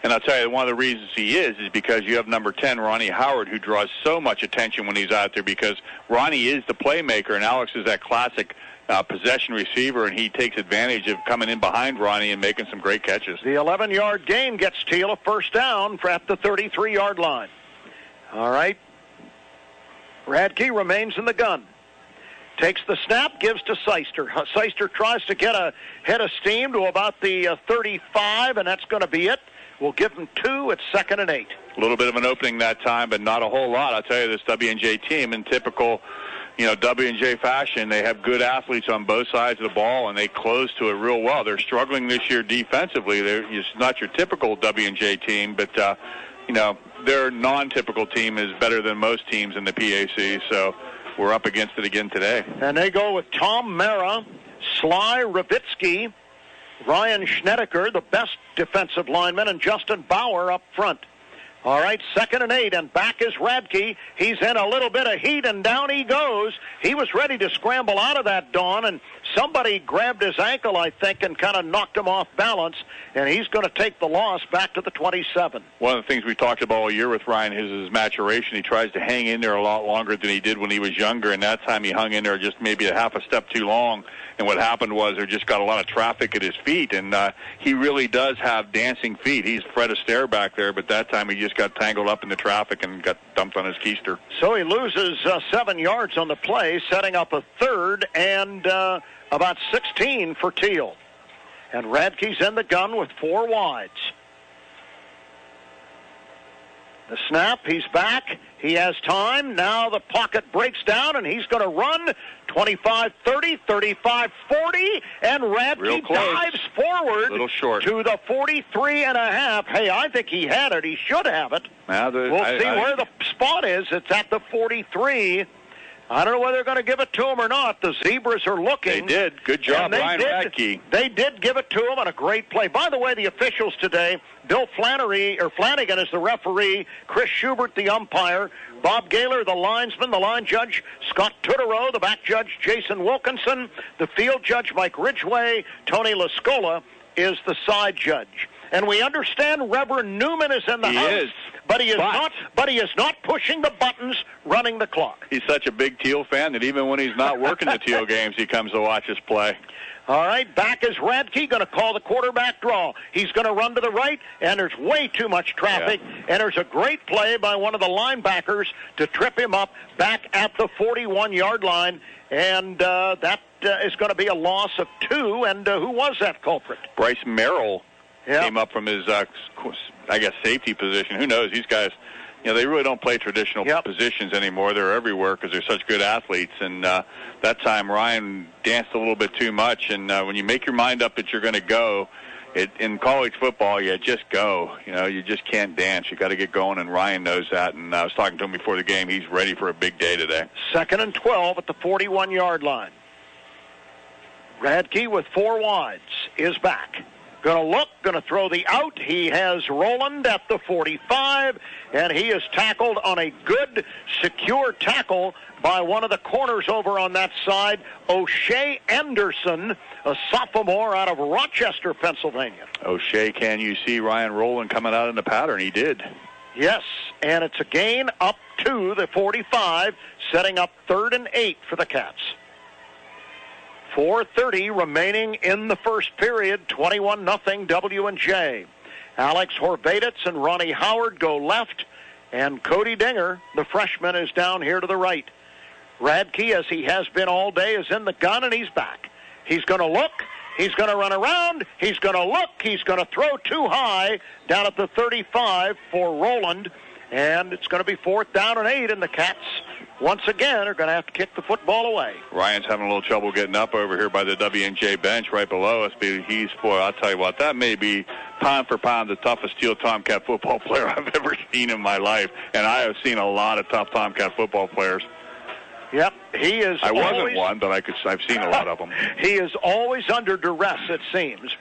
And I'll tell you, one of the reasons he is because you have number 10, Ronnie Howard, who draws so much attention when he's out there because Ronnie is the playmaker, and Alex is that classic possession receiver, and he takes advantage of coming in behind Ronnie and making some great catches. The 11-yard gain gets Thiel a first down at the 33-yard line. All right. Radke remains in the gun. Takes the snap, gives to Seister. Seister tries to get a head of steam to about the 35, and that's going to be it. We'll give him 2 at 2nd and 8. A little bit of an opening that time, but not a whole lot. I'll tell you, this W&J team in typical W&J fashion, they have good athletes on both sides of the ball, and they close to it real well. They're struggling this year defensively. It's not your typical W&J team, but, their non-typical team is better than most teams in the PAC, so we're up against it again today. And they go with Tom Mara, Sly Ravitsky, Ryan Schnedeker, the best defensive lineman, and Justin Bauer up front. All right, 2nd and 8, and back is Radke. He's in a little bit of heat, and down he goes. He was ready to scramble out of that, Dawn, and somebody grabbed his ankle, I think, and kind of knocked him off balance, and he's going to take the loss back to the 27. One of the things we talked about all year with Ryan is his maturation. He tries to hang in there a lot longer than he did when he was younger, and that time he hung in there just maybe a half a step too long, and what happened was there just got a lot of traffic at his feet, and he really does have dancing feet. He's Fred Astaire back there, but that time he just got tangled up in the traffic and got dumped on his keister. So he loses 7 yards on the play, setting up a 3rd and about 16 for Thiel. And Radke's in the gun with 4 wides. The snap, he's back. He has time. Now the pocket breaks down, and he's going to run 25-30, 35-40, and Radke dives forward to the 43.5. Hey, I think he had it. He should have it. We'll see where the spot is. It's at the 43. I don't know whether they're going to give it to him or not. The Zebras are looking. They did. Good job, Ryan Radke. They did give it to him, and a great play. By the way, the officials today, Bill Flanagan is the referee, Chris Schubert the umpire, Bob Gaylor the linesman, the line judge, Scott Tutterow, the back judge, Jason Wilkinson, the field judge, Mike Ridgway, Tony Lascola is the side judge. And we understand Reverend Newman is in the house. But he is not pushing the buttons, running the clock. He's such a big Thiel fan that even when he's not working the Thiel games, he comes to watch us play. All right, back is Radke, going to call the quarterback draw. He's going to run to the right, and there's way too much traffic. Yeah. And there's a great play by one of the linebackers to trip him up back at the 41-yard line. And that is going to be a loss of 2. And who was that culprit? Bryce Merrill. Came up from his, safety position. Who knows? These guys, they really don't play traditional positions anymore. They're everywhere because they're such good athletes. And that time, Ryan danced a little bit too much. And when you make your mind up that you're going to go, in college football, you just go. You just can't dance. You got to get going, and Ryan knows that. And I was talking to him before the game. He's ready for a big day today. 2nd and 12 at the 41-yard line. Radke with 4 wides is back. Going to look, going to throw the out. He has Roland at the 45, and he is tackled on a good, secure tackle by one of the corners over on that side, O'Shea Anderson, a sophomore out of Rochester, Pennsylvania. O'Shea, can you see Ryan Roland coming out in the pattern? He did. Yes, and it's a gain up to the 45, setting up 3rd and 8 for the Cats. 4:30 remaining in the first period, 21-0 W&J. Alex Horvaditz and Ronnie Howard go left, and Cody Dinger, the freshman, is down here to the right. Radke, as he has been all day, is in the gun, and he's back. He's going to look. He's going to run around. He's going to look. He's going to throw too high down at the 35 for Roland, and it's going to be 4th down and 8, and the Cats once again are going to have to kick the football away. Ryan's having a little trouble getting up over here by the W&J bench right below us. I'll tell you what, that may be pound for pound the toughest Thiel Tomcat football player I've ever seen in my life. And I have seen a lot of tough Tomcat football players. Yep, he is. I wasn't one, but I've seen a lot of them. He is always under duress, it seems,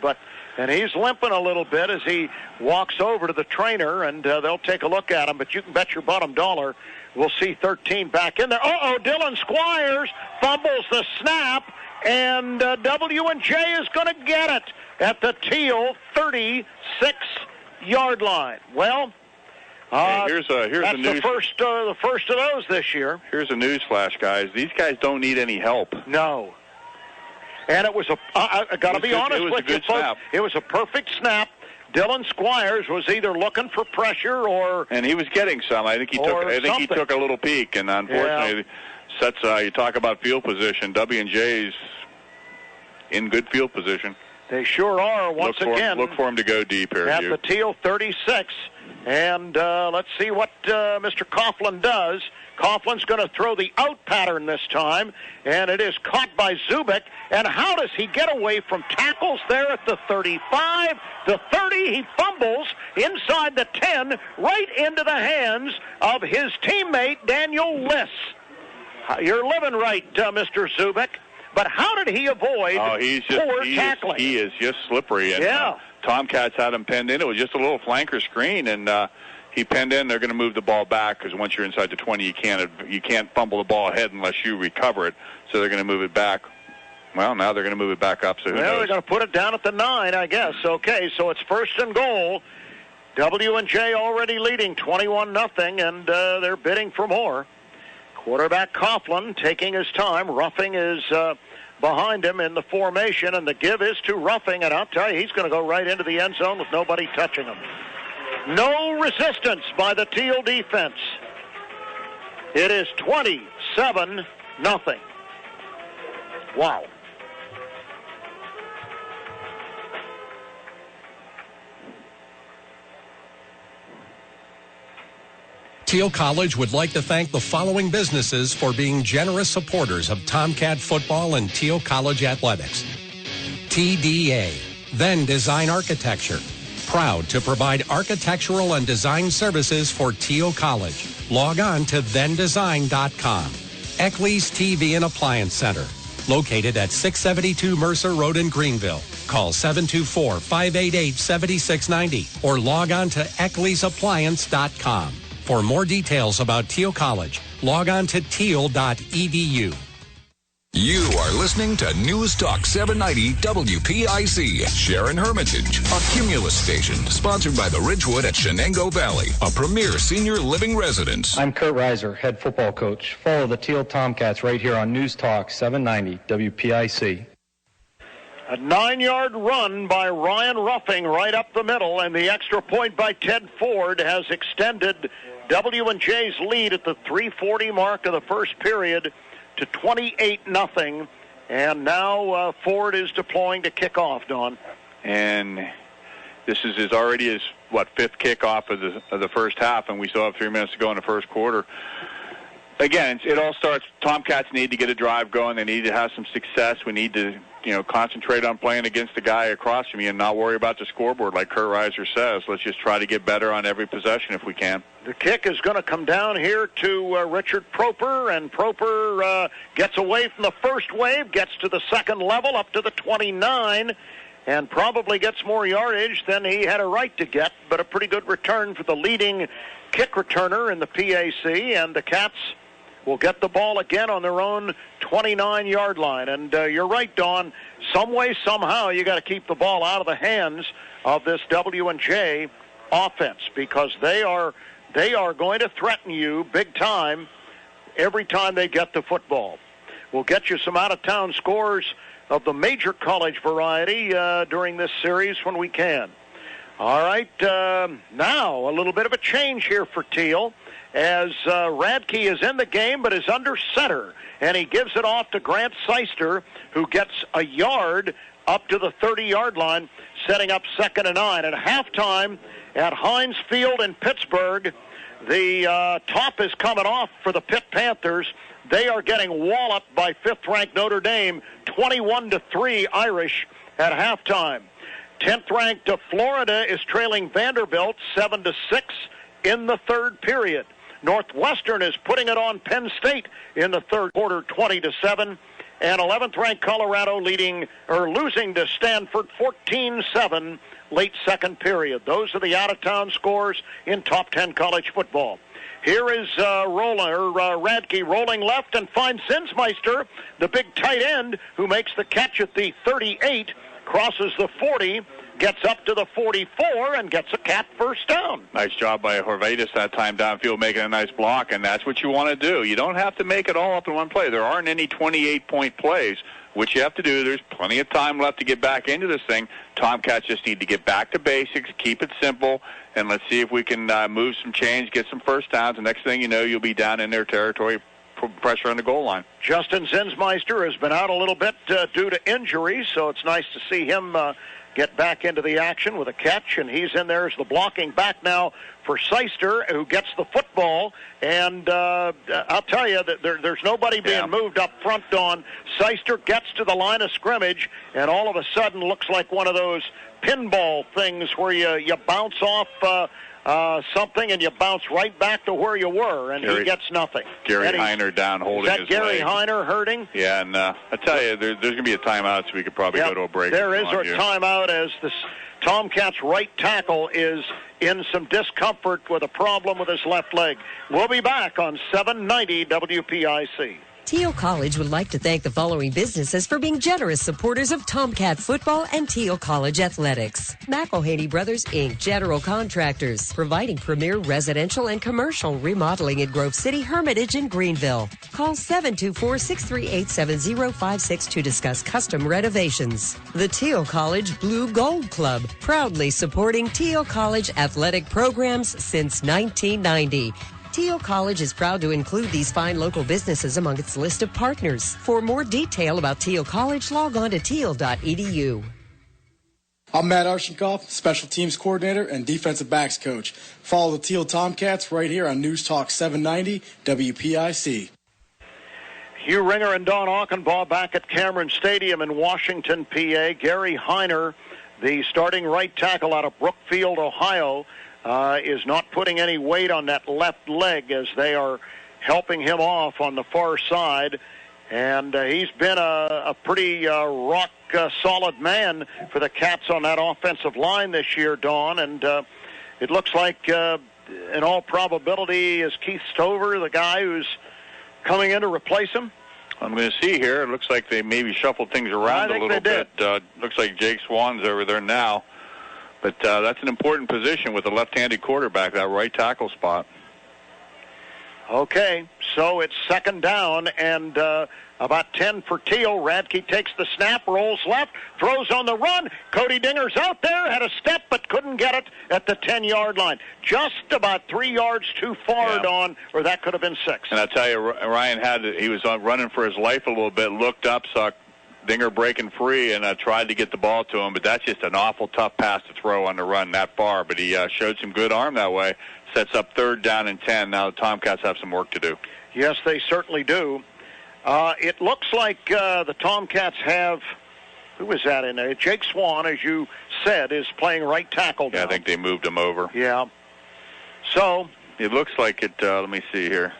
and he's limping a little bit as he walks over to the trainer, and they'll take a look at him. But you can bet your bottom dollar we'll see 13 back in there. Dylan Squires fumbles the snap, and W&J is going to get it at the Thiel 36-yard line. Well, here's that's the news. the first of those this year. Here's a news flash, guys. These guys don't need any help. No. And it was I got to be honest with you, folks, it was a perfect snap. Dylan Squires was either looking for pressure and he was getting some. I think he took a little peek, and unfortunately, you talk about field position. W&J's in good field position. They sure are. Once again, look for him to go deep here. At the Thiel 36, and let's see what Mr. Coughlin does. Coughlin's going to throw the out pattern this time, and it is caught by Zubik. And how does he get away from tackles there at the 35, the 30? He fumbles inside the 10, right into the hands of his teammate, Daniel Liss. You're living right, Mr. Zubik. But how did he avoid poor tackling? He is just slippery. And, Tomcats had him pinned in. It was just a little flanker screen, and he pinned in. They're going to move the ball back because once you're inside the 20, you can't fumble the ball ahead unless you recover it. So they're going to move it back. Well, now they're going to move it back up. So who knows? They're going to put it down at the 9, I guess. Okay, so it's 1st and goal. W&J already leading 21-0, and they're bidding for more. Quarterback Coughlin taking his time. Ruffing is behind him in the formation, and the give is to Ruffing, and I'll tell you, he's going to go right into the end zone with nobody touching him. No resistance by the Thiel defense. It is 27-0. Wow. Thiel College would like to thank the following businesses for being generous supporters of Tomcat football and Thiel College athletics. TDA, Then Design Architecture, proud to provide architectural and design services for Thiel College. Log on to thendesign.com. Eckley's TV and Appliance Center, located at 672 Mercer Road in Greenville. Call 724-588-7690 or log on to eckleysappliance.com. For more details about Thiel College, log on to thiel.edu. You are listening to News Talk 790 WPIC, Sharon Hermitage, a Cumulus station sponsored by the Ridgewood at Shenango Valley, a premier senior living residence. I'm Kurt Reiser, head football coach. Follow the Thiel Tomcats right here on News Talk 790 WPIC. A 9-yard run by Ryan Ruffing right up the middle, and the extra point by Ted Ford has extended W&J's lead at the 3:40 mark of the first period to 28-0. And now Ford is deploying to kick off, Don. And this is already his, fifth kickoff of the first half, and we still have 3 minutes to go in the first quarter. Again, it all starts, Tomcats need to get a drive going. They need to have some success. We need to, concentrate on playing against the guy across from you and not worry about the scoreboard like Kurt Reiser says. Let's just try to get better on every possession if we can. The kick is going to come down here to Richard Proper, and Proper gets away from the first wave, gets to the second level, up to the 29, and probably gets more yardage than he had a right to get, but a pretty good return for the leading kick returner in the PAC, and the Cats will get the ball again on their own 29-yard line. And you're right, Don, some way, somehow, you got to keep the ball out of the hands of this W&J offense, because they are going to threaten you big time every time they get the football. We'll get you some out-of-town scores of the major college variety during this series when we can. All right, now a little bit of a change here for Thiel, as Radke is in the game but is under center, and he gives it off to Grant Seister, who gets a yard up to the 30-yard line, setting up 2nd and 9. At halftime at Heinz Field in Pittsburgh, the top is coming off for the Pitt Panthers. They are getting walloped by 5th-ranked Notre Dame, 21-3 Irish at halftime. 10th-ranked Florida is trailing Vanderbilt 7-6 in the third period. Northwestern is putting it on Penn State in the third quarter, 20-7. And 11th-ranked Colorado losing to Stanford 14-7 late second period. Those are the out-of-town scores in top 10 college football. Here is Radke rolling left and finds Zinsmeister, the big tight end, who makes the catch at the 38, crosses the 40, gets up to the 44, and gets a Cat first down. Nice job by Horvatus that time downfield, making a nice block, and that's what you want to do. You don't have to make it all up in one play. There aren't any 28-point plays. What you have to do, there's plenty of time left to get back into this thing. Tomcats just need to get back to basics, keep it simple, and let's see if we can move some chains, get some first downs. The next thing you know, you'll be down in their territory, pressure on the goal line. Justin Zinsmeister has been out a little bit due to injury, so it's nice to see him get back into the action with a catch, and he's in there as the blocking back now for Seister, who gets the football. And I'll tell you that there's nobody being moved up front on. Seister gets to the line of scrimmage, and all of a sudden looks like one of those pinball things where you bounce off something and you bounce right back to where you were, and he gets nothing. Gary Heiner down holding his leg. Is that Gary Heiner hurting? Yeah, and I tell you, there's going to be a timeout, so we could probably go to a break. There is a timeout as the Tomcats' right tackle is in some discomfort with a problem with his left leg. We'll be back on 790 WPIC. Thiel College would like to thank the following businesses for being generous supporters of Tomcat football and Thiel College athletics. McElhaney Brothers, Inc., general contractors, providing premier residential and commercial remodeling in Grove City, Hermitage, and Greenville. Call 724-638-7056 to discuss custom renovations. The Thiel College Blue Gold Club, proudly supporting Thiel College athletic programs since 1990. Thiel College is proud to include these fine local businesses among its list of partners. For more detail about Thiel College, log on to thiel.edu. I'm Matt Arshenkoff, Special Teams Coordinator and Defensive Backs Coach. Follow the Thiel Tomcats right here on News Talk 790 WPIC. Hugh Ringer and Don Auchenbaugh back at Cameron Stadium in Washington, PA. Gary Heiner, the starting right tackle out of Brookfield, Ohio, is not putting any weight on that left leg as they are helping him off on the far side. And he's been a pretty rock-solid man for the Cats on that offensive line this year, Don. And it looks like, in all probability, is Keith Stover the guy who's coming in to replace him? I'm going to see here. It looks like they maybe shuffled things around a little bit. Looks like Jake Swan's over there now. But that's an important position with a left-handed quarterback, that right tackle spot. Okay, so it's second down and about 10 for Thiel. Radke takes the snap, rolls left, throws on the run. Cody Dinger's out there, had a step but couldn't get it at the 10-yard line. Just about 3 yards too far, Don, or that could have been 6. And I tell you, Ryan he was running for his life a little bit, looked up, saw Dinger breaking free, and tried to get the ball to him, but that's just an awful tough pass to throw on the run that far. But he showed some good arm that way. Sets up third down and 10. Now the Tomcats have some work to do. Yes, they certainly do. It looks like the Tomcats have, who is that in there? Jake Swan, as you said, is playing right tackle now. Yeah, I think they moved him over. Yeah. So it looks like it, let me see here.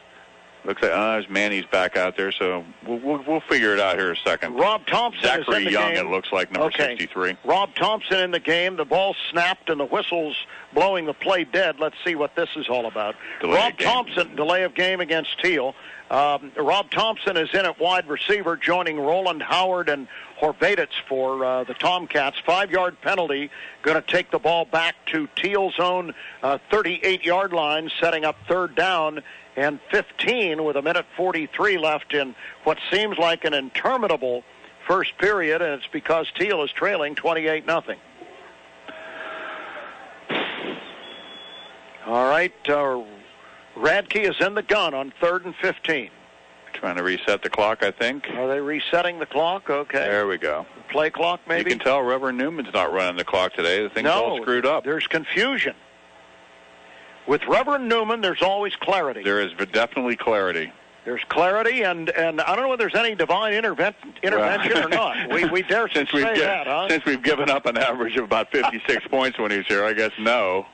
Looks like Manny's back out there, so we'll figure it out here in a second. Rob Thompson is in Zachary the Young, game. it looks like, number 63. Rob Thompson in the game. The ball snapped and the whistle's blowing the play dead. Let's see what this is all about. Rob Thompson, delay of game against Thiel. Rob Thompson is in at wide receiver, joining Roland Howard and Horvatitz for the Tomcats. 5-yard penalty, going to take the ball back to Thiel's own 38-yard line, setting up third down and 15 with 1:43 left in what seems like an interminable first period, and it's because Thiel is trailing 28-0. All right, Radke is in the gun on 3rd and 15. Trying to reset the clock, I think. Are they resetting the clock? Okay. There we go. Play clock, maybe? You can tell Reverend Newman's not running the clock today. The thing's all screwed up. There's confusion. With Reverend Newman, there's always clarity. There is definitely clarity. There's clarity, and I don't know whether there's any divine intervention or not. We dare to say that, huh? Since we've given up an average of about 56 points when he's here, I guess no.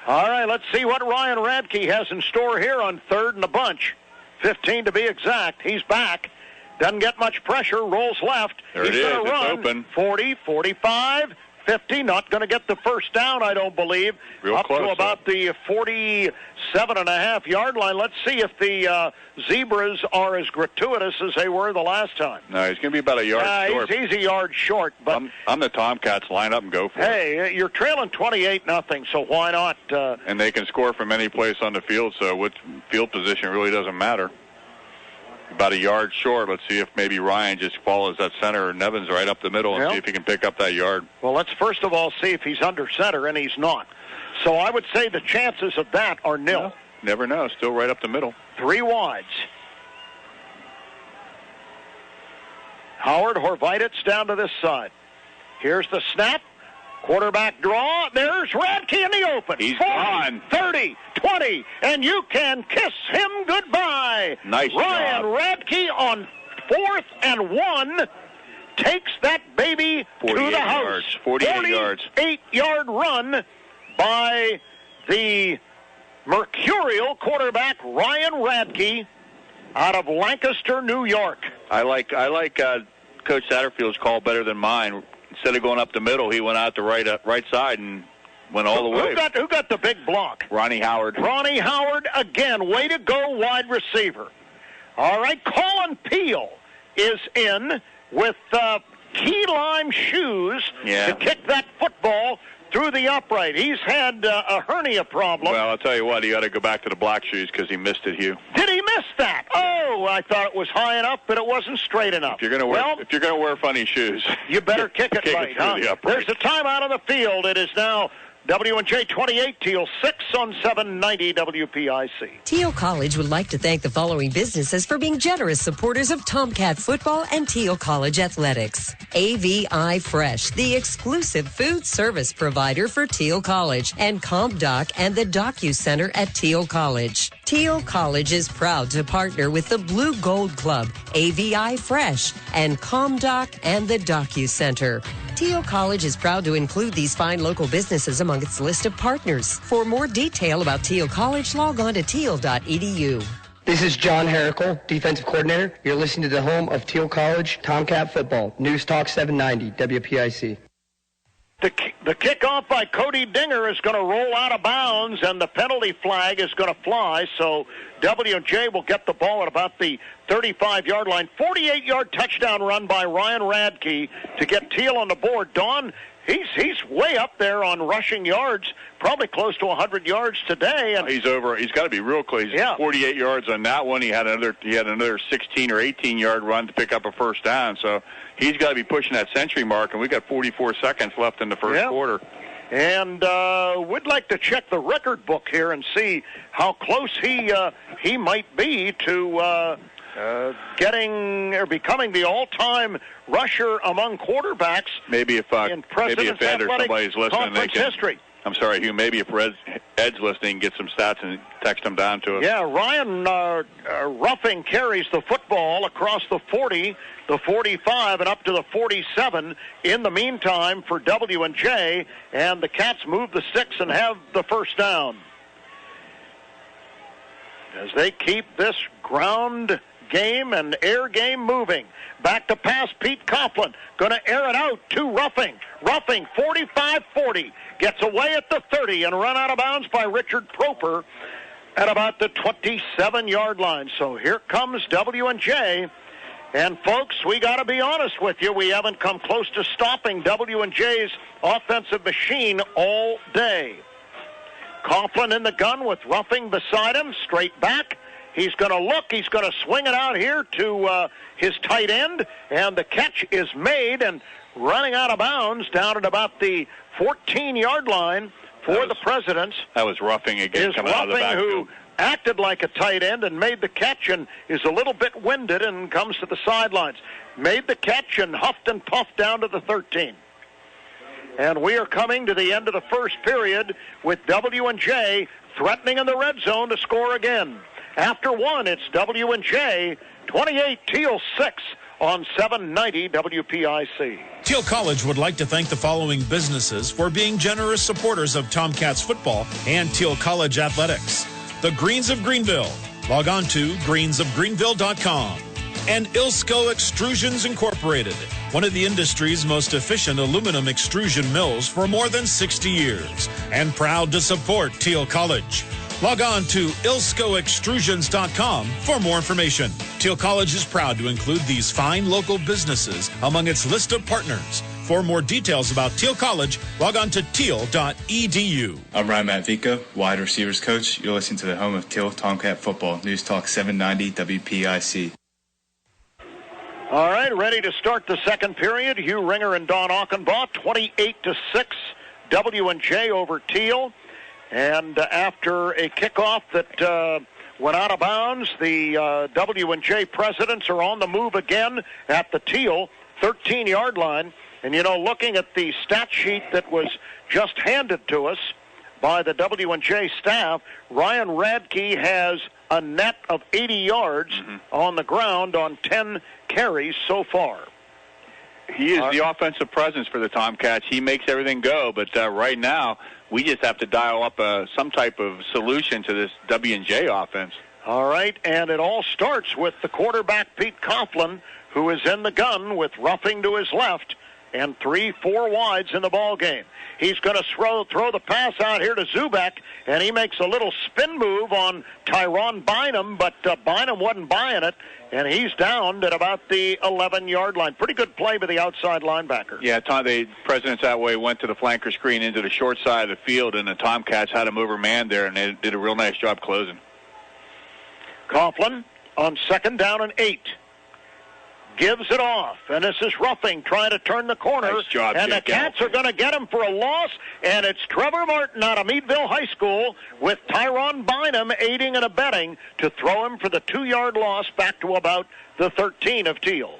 All right, let's see what Ryan Radke has in store here on 3rd and a bunch. 15 to be exact. He's back. Doesn't get much pressure. Rolls left. There He's it is. going to run. It's open. 40, 45, 50. Not going to get the first down, I don't believe. Real up close, to about the 47.5-yard line. Let's see if the Zebras are as gratuitous as they were the last time. No, he's going to be about a yard short. He's a yard short. But I'm the Tomcats. Line up and go for it. Hey, you're trailing 28-0, so why not? And they can score from any place on the field, so what field position really doesn't matter. About a yard short. Let's see if maybe Ryan just follows that center or Nevins right up the middle and see if he can pick up that yard. Well, let's first of all see if he's under center, and he's not. So I would say the chances of that are nil. No, never know. Still right up the middle. 3 wides. Howard, Horvatitz down to this side. Here's the snap. Quarterback draw. There's Radke in the open. He's 40, gone. 30, 20, and you can kiss him goodbye. Nice Ryan job. Radke on 4th and 1 takes that baby to the house. 48 yards. 48-yard run by the mercurial quarterback Ryan Radke out of Lancaster, New York. I like Coach Satterfield's call better than mine. Instead of going up the middle, he went out the right side and went all the way. Who got the big block? Ronnie Howard. Ronnie Howard again. Way to go, wide receiver. All right, Colin Thiel is in with key lime shoes to kick that football through the upright. He's had a hernia problem. Well, I'll tell you what, he got to go back to the black shoes because he missed it, Hugh. Did he miss that? Oh, I thought it was high enough, but it wasn't straight enough. If you're going to wear funny shoes, you better kick it right. The upright. There's a timeout on the field. It is now W&J 28, Thiel 6 on 790 WPIC. Thiel College would like to thank the following businesses for being generous supporters of Tomcat football and Thiel College athletics. AVI Fresh, the exclusive food service provider for Thiel College, and CompDoc and the DocuCenter at Thiel College. Thiel College is proud to partner with the Blue Gold Club, AVI Fresh, and CompDoc and the DocuCenter. Thiel College is proud to include these fine local businesses among its list of partners. For more detail about Thiel College, log on to thiel.edu. This is John Herrickle, defensive coordinator. You're listening to the home of Thiel College Tomcat football. News Talk 790 WPIC. The kickoff by Cody Dinger is going to roll out of bounds, and the penalty flag is going to fly, so W&J will get the ball at about the 35-yard line. 48-yard touchdown run by Ryan Radke to get Thiel on the board. Don, he's way up there on rushing yards, probably close to 100 yards today. And he's over. He's got to be real close. 48 yards on that one. He had another 16 or 18-yard run to pick up a first down. So he's got to be pushing that century mark, and we got 44 seconds left in the first quarter. And we'd like to check the record book here and see how close he might be to getting or becoming the all-time rusher among quarterbacks. Maybe if Ed or somebody's listening, they can. History. I'm sorry, Hugh. Maybe if Ed's listening, get some stats and text them down to us. Yeah, Ryan Ruffing carries the football across the 40, the 45, and up to the 47. In the meantime, for W&J, and the Cats move the 6 and have the first down. as they keep this ground game and air game moving. Back to pass, Pete Coughlin. Going to air it out to Ruffing. Ruffing, 45-40. Gets away at the 30 and run out of bounds by Richard Proper at about the 27-yard line. So here comes W&J. And, folks, we got to be honest with you. We haven't come close to stopping W&J's offensive machine all day. Coughlin in the gun with Ruffing beside him, straight back. He's going to look. He's going to swing it out here to his tight end, and the catch is made and running out of bounds down at about the 14-yard line for the Presidents. That was Ruffing again coming out of the backfield. Who acted like a tight end and made the catch and is a little bit winded and comes to the sidelines. Made the catch and huffed and puffed down to the 13. And we are coming to the end of the first period with W&J threatening in the red zone to score again. After one, it's W&J 28, Thiel 6 on 790 WPIC. Thiel College would like to thank the following businesses for being generous supporters of Tomcats football and Thiel College athletics. The Greens of Greenville. Log on to greensofgreenville.com. And Ilsko Extrusions Incorporated, one of the industry's most efficient aluminum extrusion mills for more than 60 years, and proud to support Thiel College. Log on to ilskoextrusions.com for more information. Thiel College is proud to include these fine local businesses among its list of partners. For more details about Thiel College, log on to thiel.edu. I'm Ryan Matvica, wide receivers coach. You're listening to the home of Thiel Tomcat football, News Talk 790 WPIC. All right, ready to start the second period. Hugh Ringer and Don Auchenbaugh, 28-6, W&J over Thiel. And after a kickoff that went out of bounds, the W&J Presidents are on the move again at the Thiel 13-yard line. And, you know, looking at the stat sheet that was just handed to us by the W&J staff, Ryan Radke has a net of 80 yards on the ground on 10 carries so far. He is the offensive presence for the Tomcats. He makes everything go, but right now we just have to dial up some type of solution to this W&J offense. All right, and it all starts with the quarterback, Pete Coughlin, who is in the gun with Ruffing to his left and 3-4 wides in the ball game. He's going to throw the pass out here to Zubek, and he makes a little spin move on Tyrone Bynum, but Bynum wasn't buying it, and he's down at about the 11-yard line. Pretty good play by the outside linebacker. Yeah, the Presidents that way went to the flanker screen into the short side of the field, and the Tomcats had to move her man there, and they did a real nice job closing. Coughlin on 2nd down and 8. Gives it off, and this is Ruffing trying to turn the corner. Nice job, and the Cats are going to get him for a loss, and it's Trevor Martin out of Meadville High School with Tyrone Bynum aiding and abetting to throw him for the 2-yard loss back to about the 13 of Thiel.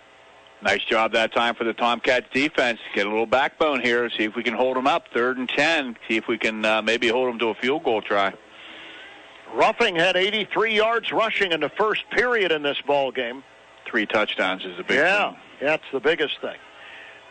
Nice job that time for the Tomcats defense. Get a little backbone here, see if we can hold them up. 3rd and 10, see if we can maybe hold them to a field goal try. Ruffing had 83 yards rushing in the first period in this ball game. 3 touchdowns is the big thing. Yeah, that's the biggest thing.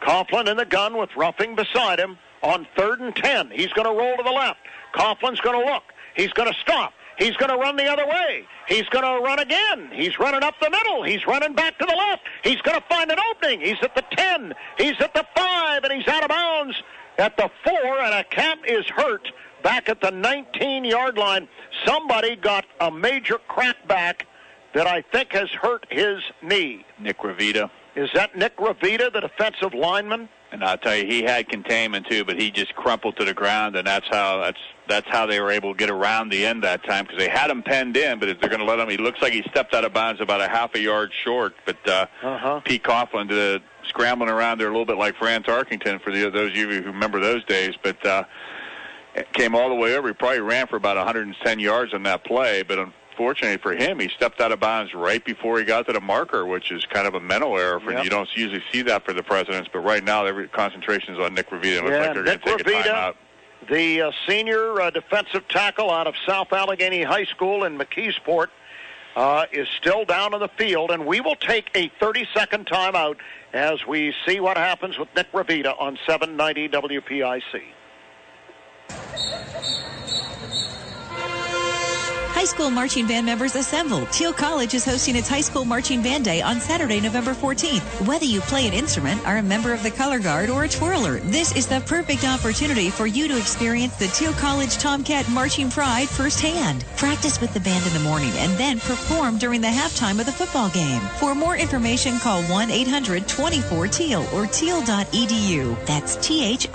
Coughlin in the gun with Ruffing beside him on 3rd and 10. He's going to roll to the left. Coughlin's going to look. He's going to stop. He's going to run the other way. He's going to run again. He's running up the middle. He's running back to the left. He's going to find an opening. He's at the 10. He's at the 5, and he's out of bounds at the 4, and a Cat is hurt back at the 19-yard line. Somebody got a major crackback that I think has hurt his knee. Nick Ravita. Is that Nick Ravita, the defensive lineman? And I'll tell you, he had containment too, but he just crumpled to the ground, and that's how they were able to get around the end that time, because they had him penned in, but if they're going to let him, he looks like he stepped out of bounds about a half a yard short. But Pete Coughlin did scrambling around there a little bit like Fran Tarkington for those of you who remember those days, but came all the way over. He probably ran for about 110 yards on that play, but fortunately for him, he stepped out of bounds right before he got to the marker, which is kind of a mental error. You don't usually see that for the Presidents, but right now every concentration is on Nick Ravita. It looks like they're going to take a timeout. The senior defensive tackle out of South Allegheny High School in McKeesport is still down on the field, and we will take a 30-second timeout as we see what happens with Nick Ravita on 790 WPIC. High school marching band members assemble. Thiel College is hosting its high school marching band day on Saturday, November 14th. Whether you play an instrument, are a member of the color guard, or a twirler, this is the perfect opportunity for you to experience the Thiel College Tomcat marching pride firsthand. Practice with the band in the morning and then perform during the halftime of the football game. For more information, call 1-800-24-TEAL or teal.edu. That's THIEL.edu.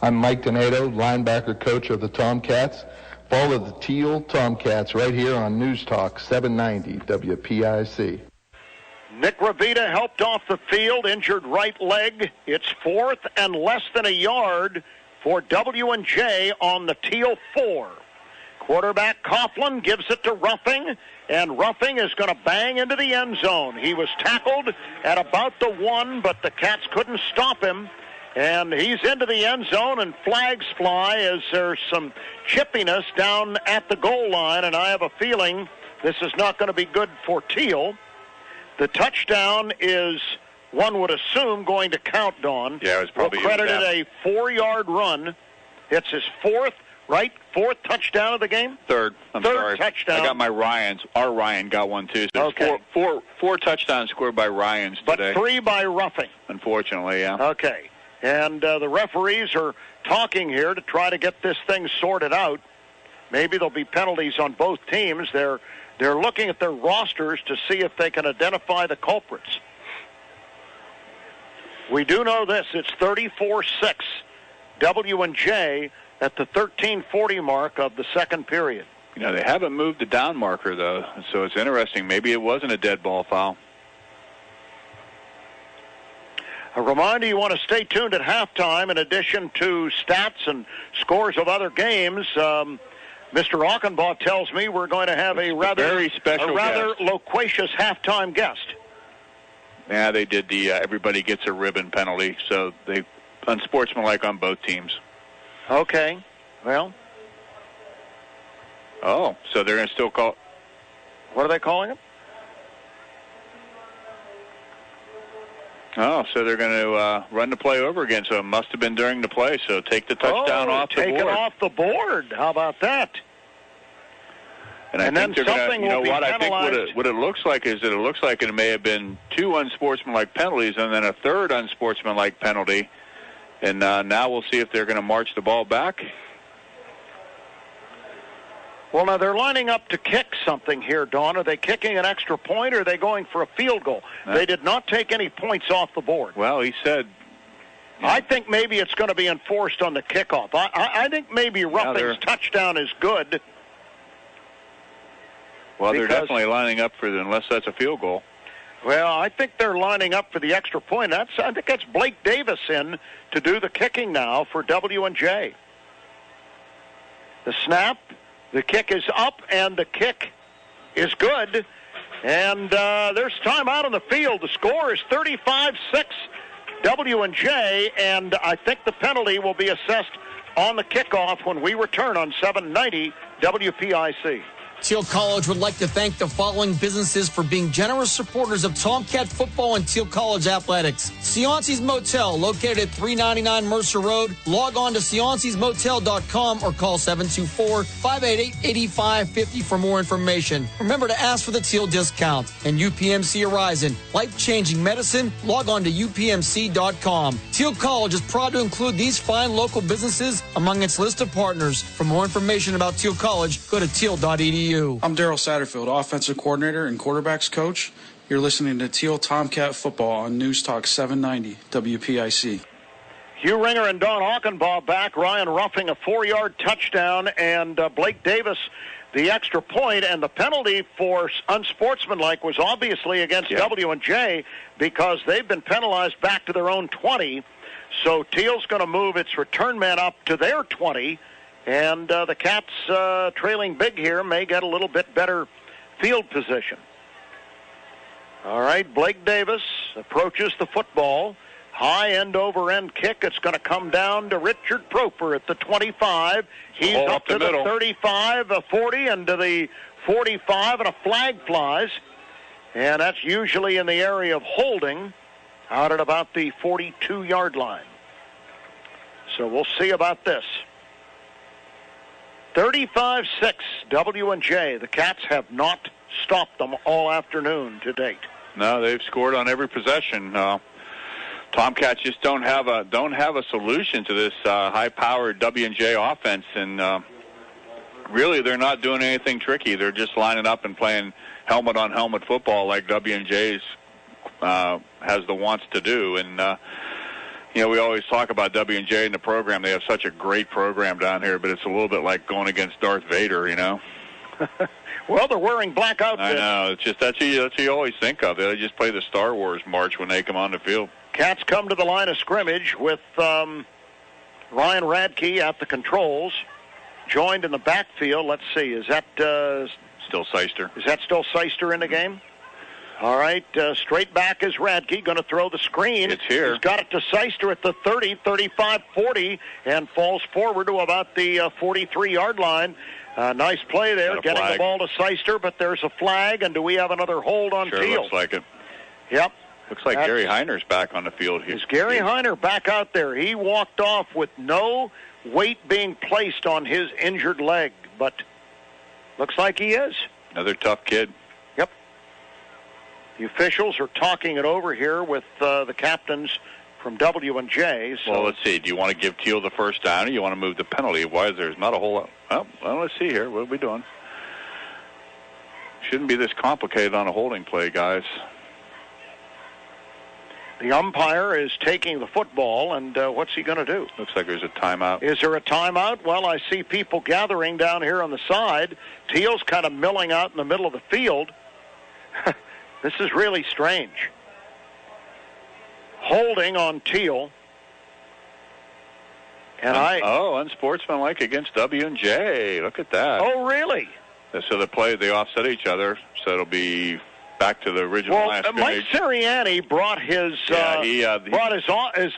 I'm Mike Donato, linebacker coach of the Tomcats. Follow the Thiel Tomcats right here on News Talk 790 WPIC. Nick Ravita helped off the field, injured right leg. It's 4th and less than a yard for W&J on the Thiel 4. Quarterback Coughlin gives it to Ruffing, and Ruffing is going to bang into the end zone. He was tackled at about the 1, but the Cats couldn't stop him. And he's into the end zone, and flags fly as there's some chippiness down at the goal line, and I have a feeling this is not going to be good for Thiel. The touchdown is, one would assume, going to count, Don. Yeah, it was probably credited a 4-yard run. It's his fourth touchdown of the game? Third touchdown. I got our Ryan got one too. So okay. Four touchdowns scored by Ryans today. But 3 by Ruffing. Unfortunately, yeah. Okay. And the referees are talking here to try to get this thing sorted out. Maybe there'll be penalties on both teams. They're looking at their rosters to see if they can identify the culprits. We do know this. It's 34-6. W&J at the 13:40 mark of the second period. You know, they haven't moved the down marker, though, so it's interesting. Maybe it wasn't a dead ball foul. A reminder, you want to stay tuned at halftime. In addition to stats and scores of other games, Mr. Achenbaugh tells me we're going to have a rather loquacious halftime guest. Yeah, they did the everybody gets a ribbon penalty, so they unsportsmanlike on both teams. Okay, well. Oh, so they're going to still call. What are they calling him? Oh, so they're going to run the play over again. So it must have been during the play. So take the touchdown off the board. Take it off the board. How about that? And I think they're going to, you know what? I think what it looks like is that it looks like it may have been 2 unsportsmanlike penalties and then a third unsportsmanlike penalty. And now we'll see if they're going to march the ball back. Well, now they're lining up to kick something here, Don. Are they kicking an extra point, or are they going for a field goal? They did not take any points off the board. Well, he said... I think maybe it's going to be enforced on the kickoff. I think maybe Ruffing's touchdown is good. Well, they're definitely lining up for unless that's a field goal. Well, I think they're lining up for the extra point. I think that's Blake Davis in to do the kicking now for W&J. The snap, the kick is up, and the kick is good. And there's time out on the field. The score is 35-6 W&J, and I think the penalty will be assessed on the kickoff when we return on 790 WPIC. Thiel College would like to thank the following businesses for being generous supporters of Tomcat football and Thiel College athletics. Sionci's Motel, located at 399 Mercer Road. Log on to sioncysmotel.com or call 724-588-8550 for more information. Remember to ask for the Thiel discount. And UPMC Horizon, life-changing medicine. Log on to upmc.com. Thiel College is proud to include these fine local businesses among its list of partners. For more information about Thiel College, go to teal.edu. I'm Daryl Satterfield, offensive coordinator and quarterbacks coach. You're listening to Thiel Tomcat football on News Talk 790 WPIC. Hugh Ringer and Don Achenbaugh back. Ryan Ruffing a 4-yard touchdown, and Blake Davis the extra point. And the penalty for unsportsmanlike was obviously against W&J because they've been penalized back to their own 20. So Thiel's going to move its return man up to their 20. And the Cats, trailing big here, may get a little bit better field position. All right, Blake Davis approaches the football. High end-over-end kick. It's going to come down to Richard Proper at the 25. He's up to the 35, 40, and to the 45, and a flag flies. And that's usually in the area of holding out at about the 42-yard line. So we'll see about this. 35-6, W&J. The Cats have not stopped them all afternoon to date. No, they've scored on every possession. Tomcats just don't have a solution to this high-powered W&J offense, and really they're not doing anything tricky. They're just lining up and playing helmet-on-helmet football like W&J's has the wants to do. And we always talk about W&J in the program. They have such a great program down here, but it's a little bit like going against Darth Vader, Well, they're wearing black outfits. I know. It's just that's what you always think of. They just play the Star Wars march when they come on the field. Cats come to the line of scrimmage with Ryan Radke at the controls, joined in the backfield. Let's see, is that still Seister? Is that still Seister in the game? All right, straight back is Radke, going to throw the screen. It's here. He's got it to Seister at the 30, 35, 40, and falls forward to about the 43-yard line. Nice play there, getting the ball to Seister, but there's a flag, and do we have another hold on Thiel? Sure looks like it. Yep. Looks like Gary Heiner's back on the field here. Is Gary Heiner back out there? He walked off with no weight being placed on his injured leg, but looks like he is. Another tough kid. Yep. The officials are talking it over here with the captains from W&J. So. Well, let's see. Do you want to give Thiel the first down, or you want to move the penalty? Why is there's not a whole lot? Well, let's see here. What are we doing? Shouldn't be this complicated on a holding play, guys. The umpire is taking the football, and what's he going to do? Looks like there's a timeout. Is there a timeout? Well, I see people gathering down here on the side. Thiel's kind of milling out in the middle of the field. This is really strange. Holding on Thiel. And unsportsmanlike against W&J. Look at that. Oh, really? So they offset each other, so it'll be back to the original last Mike Sirianni brought his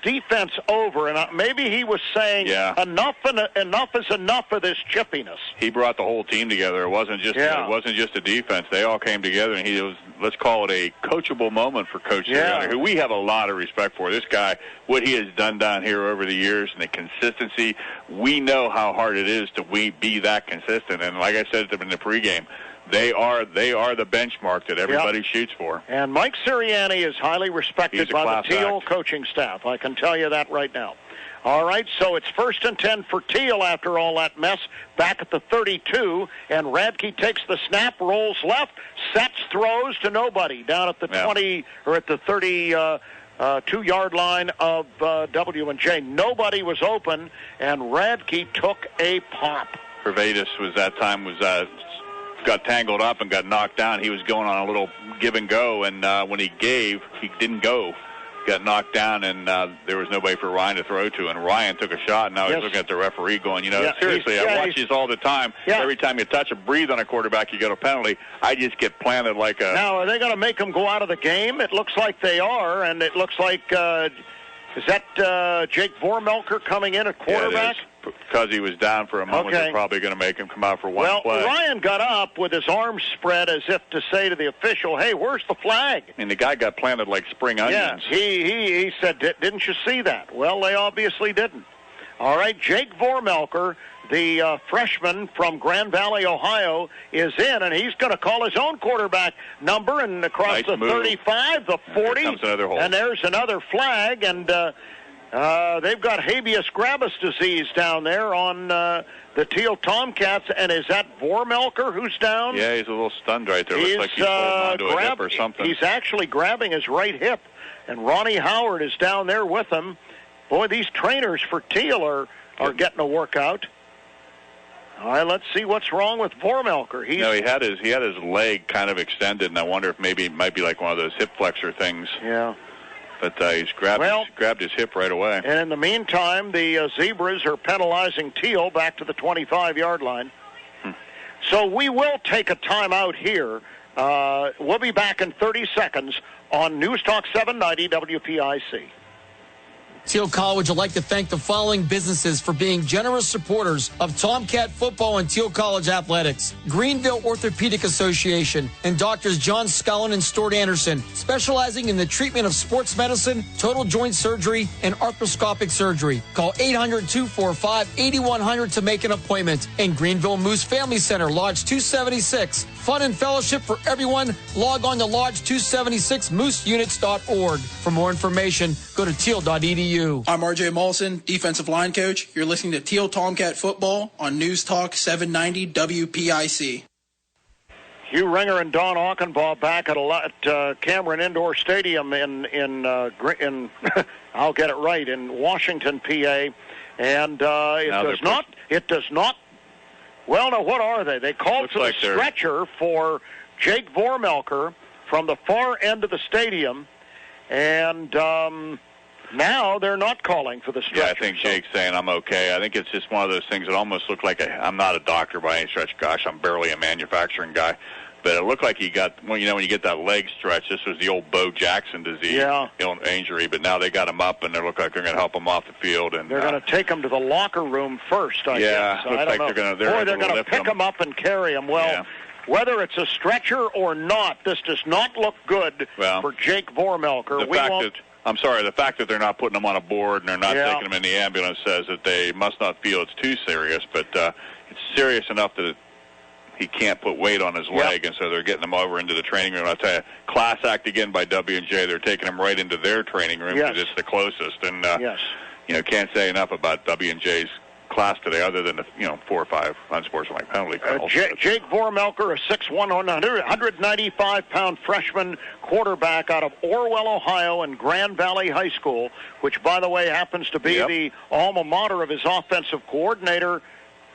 defense over, and maybe he was saying enough is enough of this chippiness. He brought the whole team together. It wasn't just a defense. They all came together, and let's call it a coachable moment for Coach Sirianni, who we have a lot of respect for. This guy, what he has done down here over the years, and the consistency, we know how hard it is to be that consistent. And like I said in the pregame, They are the benchmark that everybody shoots for. And Mike Sirianni is highly respected by the Thiel coaching staff. I can tell you that right now. All right, so it's 1st and 10 for Thiel after all that mess. Back at the 32, and Radke takes the snap, rolls left, sets, throws to nobody down at the 20 or at the 32-yard line of W&J. Nobody was open, and Radke took a pop. Pervadis got tangled up and got knocked down. He was going on a little give and go, and when he didn't go. Got knocked down, and there was nobody for Ryan to throw to. And Ryan took a shot, and now he's looking at the referee going, seriously, I watch these all the time. Every time you touch or breathe on a quarterback, you get a penalty. I just get planted like a... Now, are they going to make him go out of the game? It looks like they are, and it looks like... is that Jake Vormelker coming in at quarterback? Yeah, because he was down for a moment, they're probably going to make him come out for one play. Well, Ryan got up with his arms spread as if to say to the official, hey, where's the flag? And the guy got planted like spring onions. Yeah, he said, didn't you see that? Well, they obviously didn't. All right, Jake Vormelker, the freshman from Grand Valley, Ohio, is in, and he's going to call his own quarterback number, and across the 35, the 40, and there's another flag, and they've got habeas gravis disease down there on the Thiel Tomcats, and is that Vormelker who's down? Yeah, he's a little stunned right there. Looks like he's holding onto a hip or something. He's actually grabbing his right hip, and Ronnie Howard is down there with him. Boy, these trainers for Thiel are getting a workout. All right, let's see what's wrong with Vormelker. He had his leg kind of extended, and I wonder if maybe it might be like one of those hip flexor things. Yeah. But he's grabbed his hip right away. And in the meantime, the Zebras are penalizing Thiel back to the 25-yard line. So we will take a timeout here. We'll be back in 30 seconds on News Talk 790 WPIC. Thiel College would like to thank the following businesses for being generous supporters of Tomcat football and Thiel College athletics. Greenville Orthopedic Association and Doctors John Scullin and Stuart Anderson, specializing in the treatment of sports medicine, total joint surgery, and arthroscopic surgery. Call 800-245-8100 to make an appointment. And Greenville Moose Family Center, Lodge 276. Fun and fellowship for everyone. Log on to lodge276mooseunits.org. For more information, go to teal.edu. I'm RJ Molson, defensive line coach. You're listening to Thiel Tomcat Football on News Talk 790 WPIC. Hugh Ringer and Don Aukenbaugh back at Cameron Indoor Stadium in I'll get it right, in Washington, PA. And it does not. Well, now what are they? They called for the stretcher for Jake Vormelker from the far end of the stadium, and now they're not calling for the stretcher. Yeah, I think Jake's saying I'm okay. I think it's just one of those things that almost look like I'm not a doctor by any stretch. Gosh, I'm barely a manufacturing guy. But it looked like he got, when you get that leg stretch, this was the old Bo Jackson disease injury, but now they got him up, and they look like they're going to help him off the field. And they're going to take him to the locker room first, I guess. Looks like they're going to pick him up and carry him. Well, whether it's a stretcher or not, this does not look good for Jake Vormelker. The fact that they're not putting him on a board and they're not taking him in the ambulance says that they must not feel it's too serious, but it's serious enough that he can't put weight on his leg, and so they're getting him over into the training room. I'll tell you, class act again by W&J. They're taking him right into their training room because it's the closest. And, can't say enough about W&J's class today other than the 4 or 5 unsportsmanlike penalty calls. Jake Vormelker, a 6'1", 195-pound freshman quarterback out of Orwell, Ohio, and Grand Valley High School, which, by the way, happens to be the alma mater of his offensive coordinator,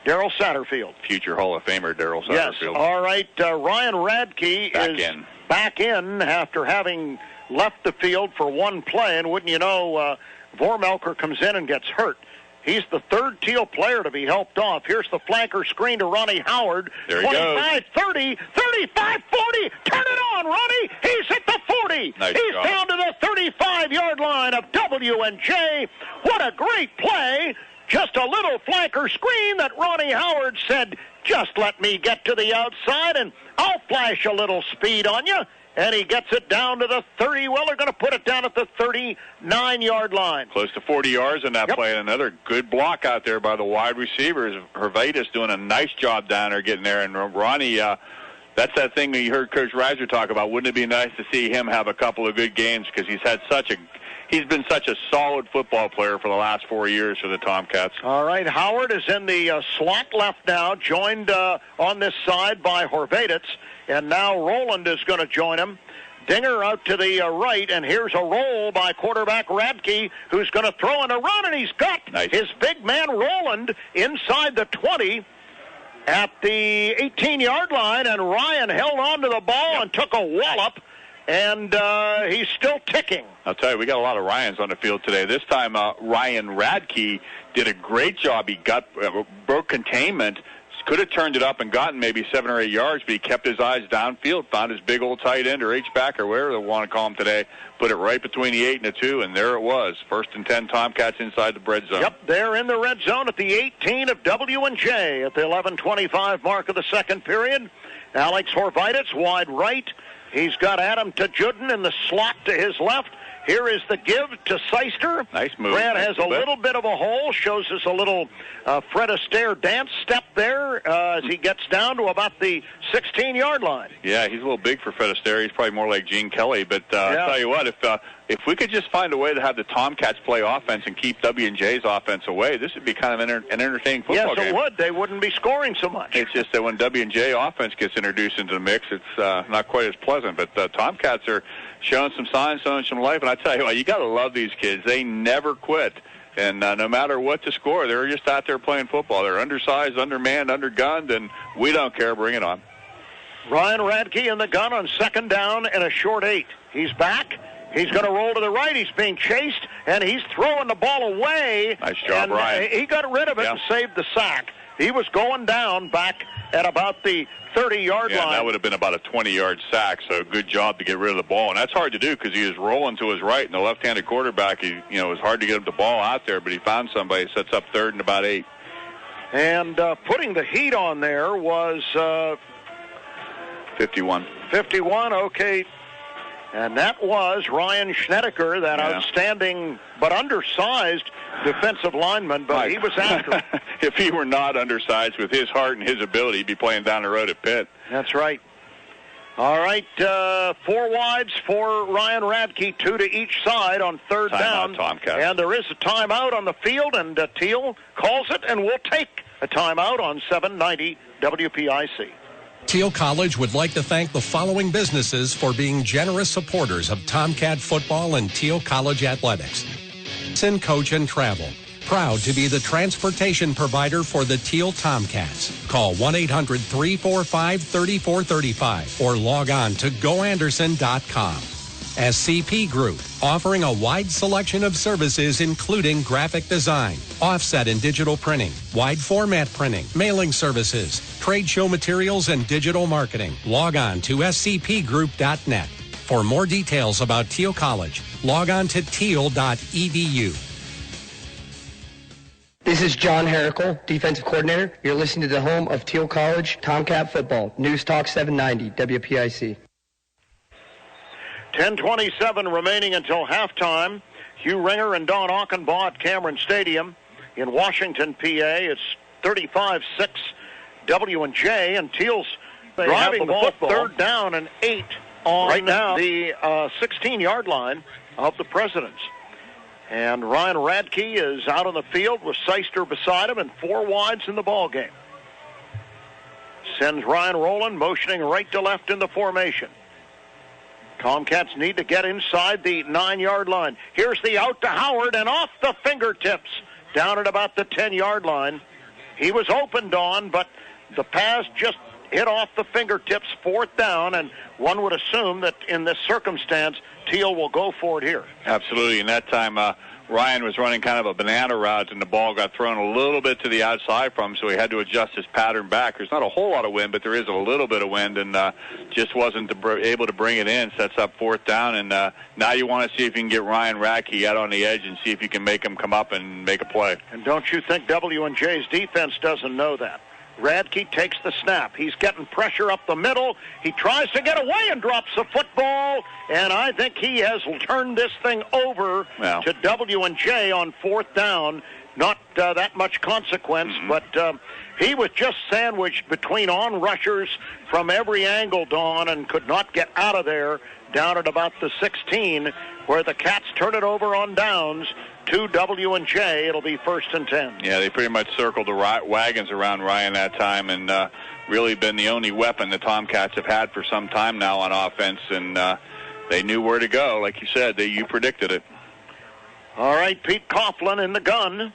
Darryl Satterfield. Future Hall of Famer Darryl Satterfield. Yes, all right. Ryan Radke is back in after having left the field for one play, and wouldn't you know, Vormelker comes in and gets hurt. He's the third Thiel player to be helped off. Here's the flanker screen to Ronnie Howard. There he 25, 30, 35, 40. Turn it on, Ronnie. He's at the 40. He's down to the 35-yard line of W&J. What a great play. Just a little flanker screen that Ronnie Howard said, just let me get to the outside and I'll flash a little speed on you. And he gets it down to the 30. Well, they're going to put it down at the 39-yard line. Close to 40 yards in that play. And another good block out there by the wide receivers. Hervatus doing a nice job down there getting there. And Ronnie, that's that thing that you heard Coach Reiser talk about. Wouldn't it be nice to see him have a couple of good games because he's been such a solid football player for the last 4 years for the Tomcats. All right, Howard is in the slot left now, joined on this side by Horvatic, and now Roland is going to join him. Dinger out to the right, and here's a roll by quarterback Radke, who's going to throw in a run, and he's got his big man Roland inside the 20 at the 18-yard line, and Ryan held on to the ball and took a wallop. And he's still ticking. I'll tell you, we got a lot of Ryans on the field today. This time, Ryan Radke did a great job. He broke containment, could have turned it up and gotten maybe 7 or 8 yards, but he kept his eyes downfield, found his big old tight end or H-back or whatever they want to call him today, put it right between the 8 and the 2, and there it was. 1st and 10 Tomcats inside the red zone. Yep, they're in the red zone at the 18 of W&J at the 11:25 mark of the second period. Alex Horvatic wide right. He's got Adam Tajudin in the slot to his left. Here is the give to Seister. Nice move. Brad has a little bit of a hole, shows us a little Fred Astaire dance step there as he gets down to about the 16-yard line. Yeah, he's a little big for Fred Astaire. He's probably more like Gene Kelly. But I'll tell you what, if we could just find a way to have the Tomcats play offense and keep W&J's offense away, this would be kind of an entertaining football game. Yes, it would. They wouldn't be scoring so much. It's just that when W&J offense gets introduced into the mix, it's not quite as pleasant. But the Tomcats are showing some signs, showing some life. And I tell you what, you got to love these kids. They never quit. And no matter what the score, they're just out there playing football. They're undersized, undermanned, undergunned, and we don't care. Bring it on. Ryan Radke in the gun on 2nd down and a short 8. He's back. He's going to roll to the right. He's being chased, and he's throwing the ball away. Nice job, and, Ryan. He got rid of it and saved the sack. He was going down back at about the 30-yard line. That would have been about a 20-yard sack, so good job to get rid of the ball. And that's hard to do because he was rolling to his right, and the left-handed quarterback, it was hard to get the ball out there, but he found somebody, sets up third and about 8. And putting the heat on there was 51. 51, okay. And that was Ryan Schnedeker, that outstanding but undersized defensive lineman, but he was after him. If he were not undersized with his heart and his ability, he'd be playing down the road at Pitt. That's right. All right, 4 wides for Ryan Radke, 2 to each side on third down. Tomcat. And there is a timeout on the field, and Thiel calls it, and we'll take a timeout on 790 WPIC. Thiel College would like to thank the following businesses for being generous supporters of Tomcat football and Thiel College athletics. Coach and Travel, proud to be the transportation provider for the Thiel Tomcats. Call 1-800-345-3435 or log on to goanderson.com. SCP Group, offering a wide selection of services including graphic design, offset and digital printing, wide format printing, mailing services, trade show materials, and digital marketing. Log on to scpgroup.net. For more details about Thiel College, log on to thiel.edu. This is John Herrickle, defensive coordinator. You're listening to the home of Thiel College Tomcat football. News Talk 790 WPIC. 10:27 remaining until halftime. Hugh Ringer and Don Auchenbaugh at Cameron Stadium in Washington, PA. It's 35-6 W&J, and Thiel's driving the football. Third down and 8 on right now the 16-yard line of the Presidents. And Ryan Radke is out on the field with Seister beside him and 4 wides in the ball game. Sends Ryan Rowland motioning right to left in the formation. Tomcats need to get inside the 9-yard line. Here's the out to Howard and off the fingertips down at about the 10-yard line. He was opened on, but the pass just hit off the fingertips, 4th down, and one would assume that in this circumstance, Thiel will go for it here. Absolutely, and that time Ryan was running kind of a banana route, and the ball got thrown a little bit to the outside from him, so he had to adjust his pattern back. There's not a whole lot of wind, but there is a little bit of wind, and just wasn't able to bring it in. Sets up 4th down, and now you want to see if you can get Ryan Radke out on the edge and see if you can make him come up and make a play. And don't you think W&J's defense doesn't know that? Radke takes the snap. He's getting pressure up the middle. He tries to get away and drops the football, and I think he has turned this thing over to W&J on 4th down. Not that much consequence, but he was just sandwiched between on-rushers from every angle, Don, and could not get out of there down at about the 16, where the Cats turn it over on downs to W&J. It'll be 1st and 10. Yeah, they pretty much circled the wagons around Ryan that time, and really been the only weapon the Tomcats have had for some time now on offense, and they knew where to go. Like you said, you predicted it. All right, Pete Coughlin in the gun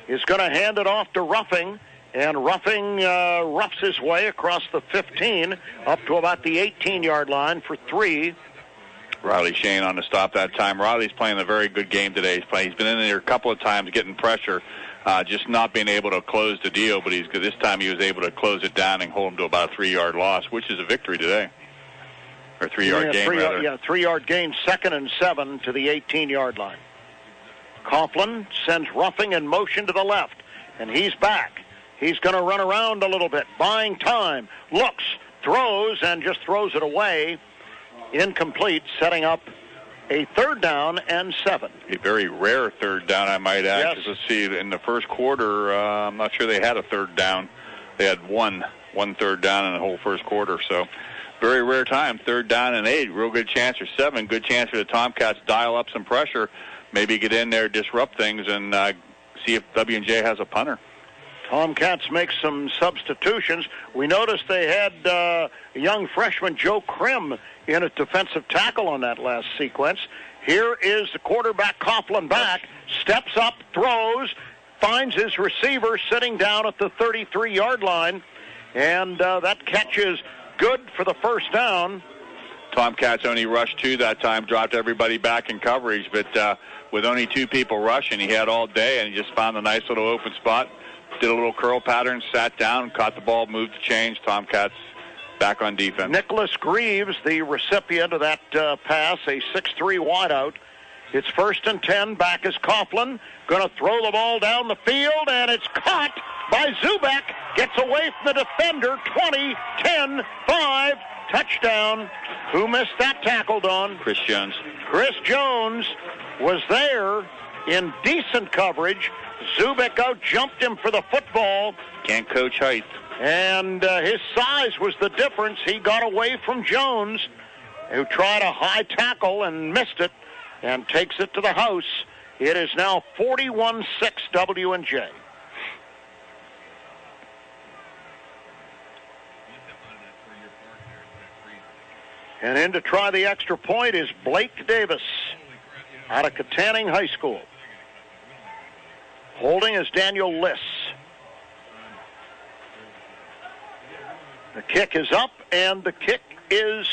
is going to hand it off to Ruffing, and Ruffing roughs his way across the 15 up to about the 18-yard line for 3. Riley Shane on the stop that time. Riley's playing a very good game today. He's been in there a couple of times getting pressure, just not being able to close the deal, but this time he was able to close it down and hold him to about a 3-yard loss, which is a victory today. Or 3-yard gain, rather. 3-yard gain, 2nd and 7 to the 18-yard line. Coughlin sends Ruffing in motion to the left, and he's back. He's going to run around a little bit, buying time, looks, throws, and just throws it away. Incomplete, setting up a 3rd down and 7. A very rare 3rd down, I might add. Yes. Let's see, in the first quarter, I'm not sure they had a 3rd down. They had one 3rd down in the whole first quarter, so very rare time. 3rd down and 8, real good chance, or 7, good chance for the Tomcats to dial up some pressure, maybe get in there, disrupt things, and see if W&J has a punter. Tomcats make some substitutions. We noticed they had a young freshman, Joe Krim, in a defensive tackle on that last sequence. Here is the quarterback, Coughlin, back, steps up, throws, finds his receiver sitting down at the 33-yard line, and that catch is good for the 1st down. Tomcats only rushed 2 that time, dropped everybody back in coverage, but with only 2 people rushing, he had all day, and he just found a nice little open spot, did a little curl pattern, sat down, caught the ball, moved the change. Tomcats back on defense. Nicholas Greaves, the recipient of that pass, a 6'3" wideout. It's 1st and 10. Back is Coughlin. Going to throw the ball down the field, and it's caught by Zubek. Gets away from the defender. 20, 10, 5. Touchdown. Who missed that tackle, Don? Chris Jones. Chris Jones was there in decent coverage. Zubek out-jumped him for the football. Can't coach height. And his size was the difference. He got away from Jones, who tried a high tackle and missed it, and takes it to the house. It is now 41-6 W&J. And in to try the extra point is Blake Davis out of Katanning High School. Holding is Daniel Liss. The kick is up, and the kick is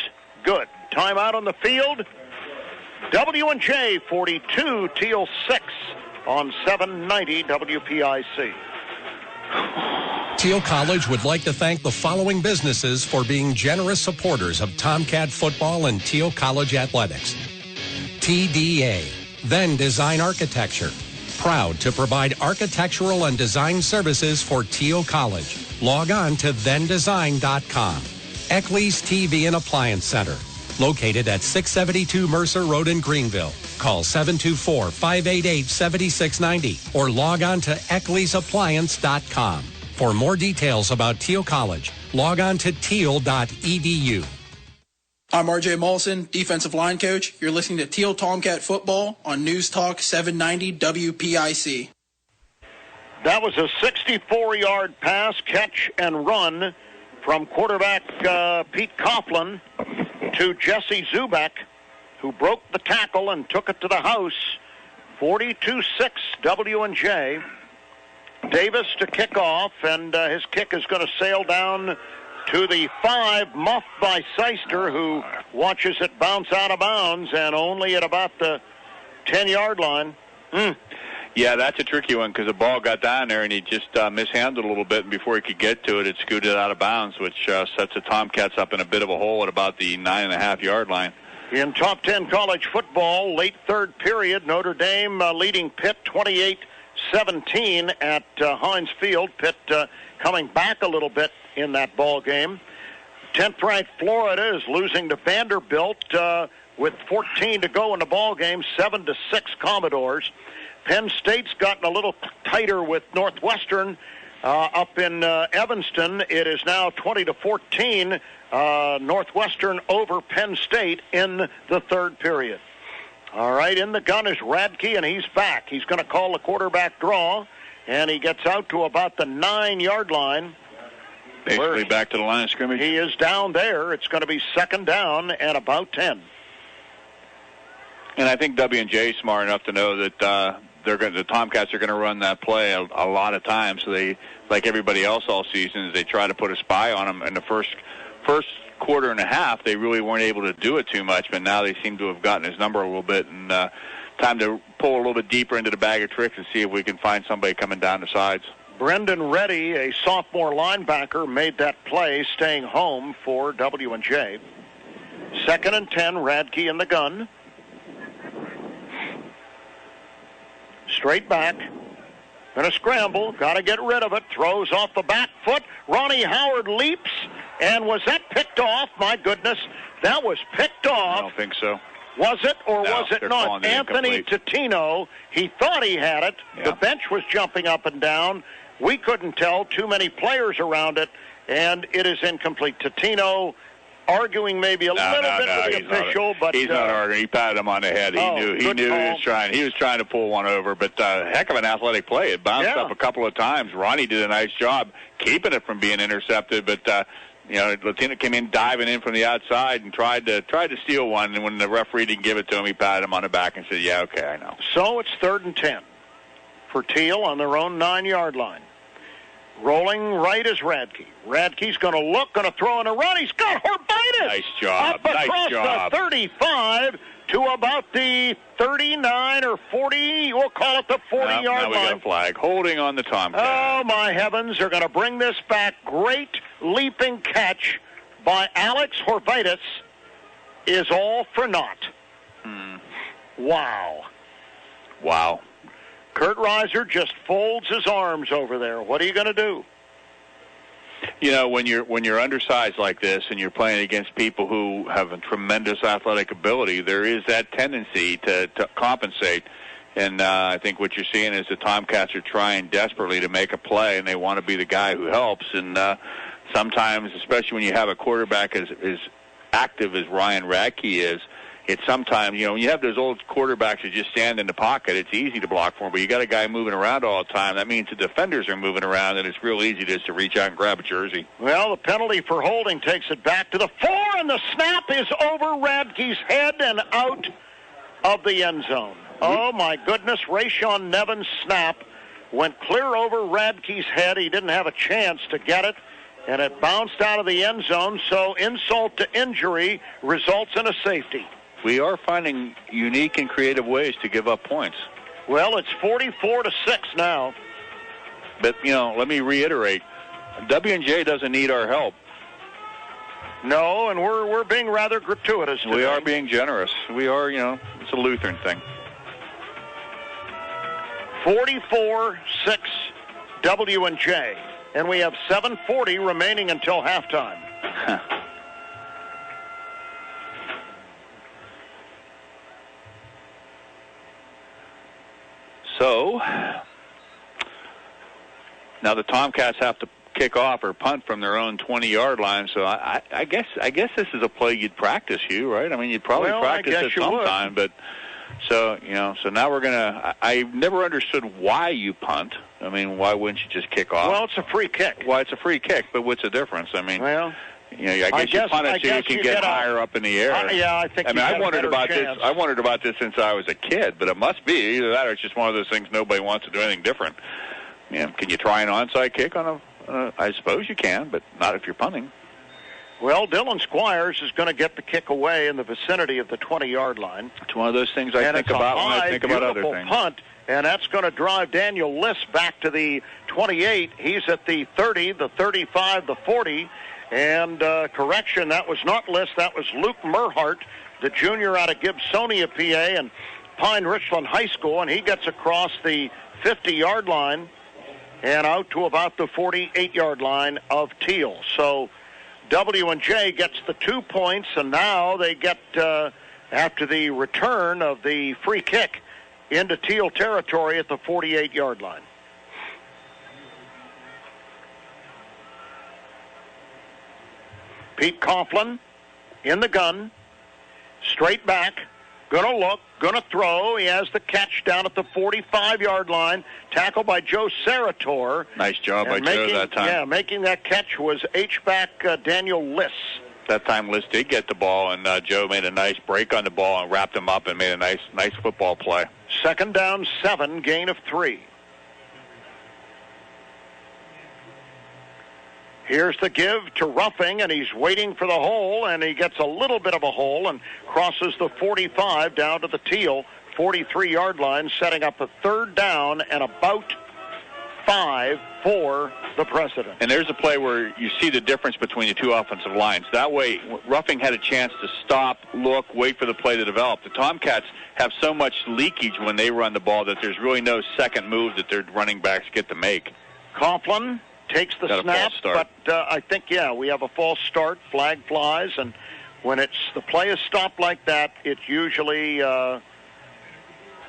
good. Timeout on the field. W&J 42, Thiel 6 on 790 WPIC. Thiel College would like to thank the following businesses for being generous supporters of Tomcat football and Thiel College athletics. TDA, Then Design Architecture, proud to provide architectural and design services for Thiel College. Log on to thendesign.com. Eckley's TV and Appliance Center, located at 672 Mercer Road in Greenville. Call 724-588-7690 or log on to eckleysappliance.com. For more details about Thiel College, log on to thiel.edu. I'm RJ Molson, defensive line coach. You're listening to Thiel Tomcat football on News Talk 790 WPIC. That was a 64-yard pass, catch, and run from quarterback Pete Coughlin to Jesse Zubek, who broke the tackle and took it to the house. 42-6 W&J. Davis to kick off, and his kick is going to sail down to the 5, muffed by Seister, who watches it bounce out of bounds, and only at about the 10-yard line. Yeah, that's a tricky one because the ball got down there and he just mishandled a little bit, and before he could get to it, it scooted out of bounds, which sets the Tomcats up in a bit of a hole at about the 9.5-yard line. In top 10 college football, late third period, Notre Dame leading Pitt 28-17 at Heinz Field. Pitt coming back a little bit in that ball game. 10th-ranked Florida is losing to Vanderbilt with 14 to go in the ball game, 7-6 Commodores. Penn State's gotten a little tighter with Northwestern up in Evanston. It is now 20-14, Northwestern over Penn State in the third period. All right, in the gun is Radke, and he's back. He's going to call the quarterback draw, and he gets out to about the 9-yard line. Basically back to the line of scrimmage. He is down there. It's going to be second down and about 10. And I think W&J is smart enough to know that the Tomcats are going to run that play a lot of times. So they, like everybody else all season, is they try to put a spy on them. In the first quarter and a half, they really weren't able to do it too much, but now they seem to have gotten his number a little bit. And time to pull a little bit deeper into the bag of tricks and see if we can find somebody coming down the sides. Brendan Reddy, a sophomore linebacker, made that play, staying home for W&J. 2nd and 10, Radke in the gun. Straight back. Gonna scramble. Gotta get rid of it. Throws off the back foot. Ronnie Howard leaps. And was that picked off? My goodness. That was picked off. I don't think so. Was it or No, was it not? Anthony Totino, he thought he had it. Yeah. The bench was jumping up and down. We couldn't tell. Too many players around it. And it is incomplete. Totino arguing maybe a little bit with the official, but he's not arguing. He patted him on the head. He knew he was trying. He was trying to pull one over, but heck of an athletic play. It bounced up a couple of times. Ronnie did a nice job keeping it from being intercepted, but Latino came in diving in from the outside and tried to steal one. And when the referee didn't give it to him, he patted him on the back and said, "Yeah, okay, I know." So it's 3rd and 10 for Thiel on their own 9-yard line. Rolling right is Radke. Radke's going to look, going to throw in a run. He's got Horvitis. Nice job. Up across the 35 to about the 39 or 40. We'll call it the 40-yard line. Now we got a flag. Holding on the Tomcat. Oh, my heavens. They're going to bring this back. Great leaping catch by Alex Horvitis is all for naught. Wow. Kurt Reiser just folds his arms over there. What are you going to do? You know, when you're undersized like this and you're playing against people who have a tremendous athletic ability, there is that tendency to compensate. And I think what you're seeing is the Tomcats are trying desperately to make a play, and they want to be the guy who helps. And sometimes, especially when you have a quarterback as active as Ryan Radke is, it's sometimes, you know, when you have those old quarterbacks that just stand in the pocket, it's easy to block for them. But you got a guy moving around all the time. That means the defenders are moving around, and it's real easy just to reach out and grab a jersey. Well, the penalty for holding takes it back to the 4, and the snap is over Radke's head and out of the end zone. Oh, my goodness. Rayshon Nevin's snap went clear over Radke's head. He didn't have a chance to get it, and it bounced out of the end zone. So insult to injury results in a safety. We are finding unique and creative ways to give up points. Well, it's 44-6 now. But, you know, let me reiterate, W&J doesn't need our help. No, and we're being rather gratuitous today. We are being generous. We are, you know, it's a Lutheran thing. 44-6 W&J. And we have 7:40 remaining until halftime. So, now the Tomcats have to kick off or punt from their own 20-yard line. So I guess this is a play you'd practice, Hugh, right? I mean, you'd probably practice it sometime. But so now we're gonna. I never understood why you punt. I mean, why wouldn't you just kick off? Well, it's a free kick. Well, it's a free kick, but what's the difference? I mean, well. You know, I guess you punt it so you can get higher up in the air. I think. I mean, I wondered about this. I wondered about this since I was a kid, but it must be either that or it's just one of those things nobody wants to do anything different. You know, can you try an onside kick on a? I suppose you can, but not if you're punting. Well, Dylan Squires is going to get the kick away in the vicinity of the 20-yard line. It's one of those things I think about when I think about other things. Punt, and that's going to drive Daniel Liss back to the 28. He's at the 30, the 35, the 40. And correction, that was not Liss, that was Luke Merhart, the junior out of Gibsonia, PA, and Pine Richland High School, and he gets across the 50-yard line and out to about the 48-yard line of Thiel. So W&J gets the 2 points, and now they get, after the return of the free kick, into Thiel territory at the 48-yard line. Pete Coughlin in the gun, straight back, going to look, going to throw. He has the catch down at the 45-yard line, tackled by Joe Sarator. Nice job by Joe that time. Yeah, making that catch was H-back Daniel Liss. That time Liss did get the ball, and Joe made a nice break on the ball and wrapped him up and made a nice football play. 2nd down, 7, gain of 3. Here's the give to Ruffing, and he's waiting for the hole, and he gets a little bit of a hole and crosses the 45 down to the Thiel 43-yard line, setting up a 3rd down and about 5 for the President. And there's a play where you see the difference between the two offensive lines. That way, Ruffing had a chance to stop, look, wait for the play to develop. The Tomcats have so much leakage when they run the ball that there's really no second move that their running backs get to make. Coughlin takes the snap, but I think, we have a false start. Flag flies, and when the play is stopped like that, it's usually a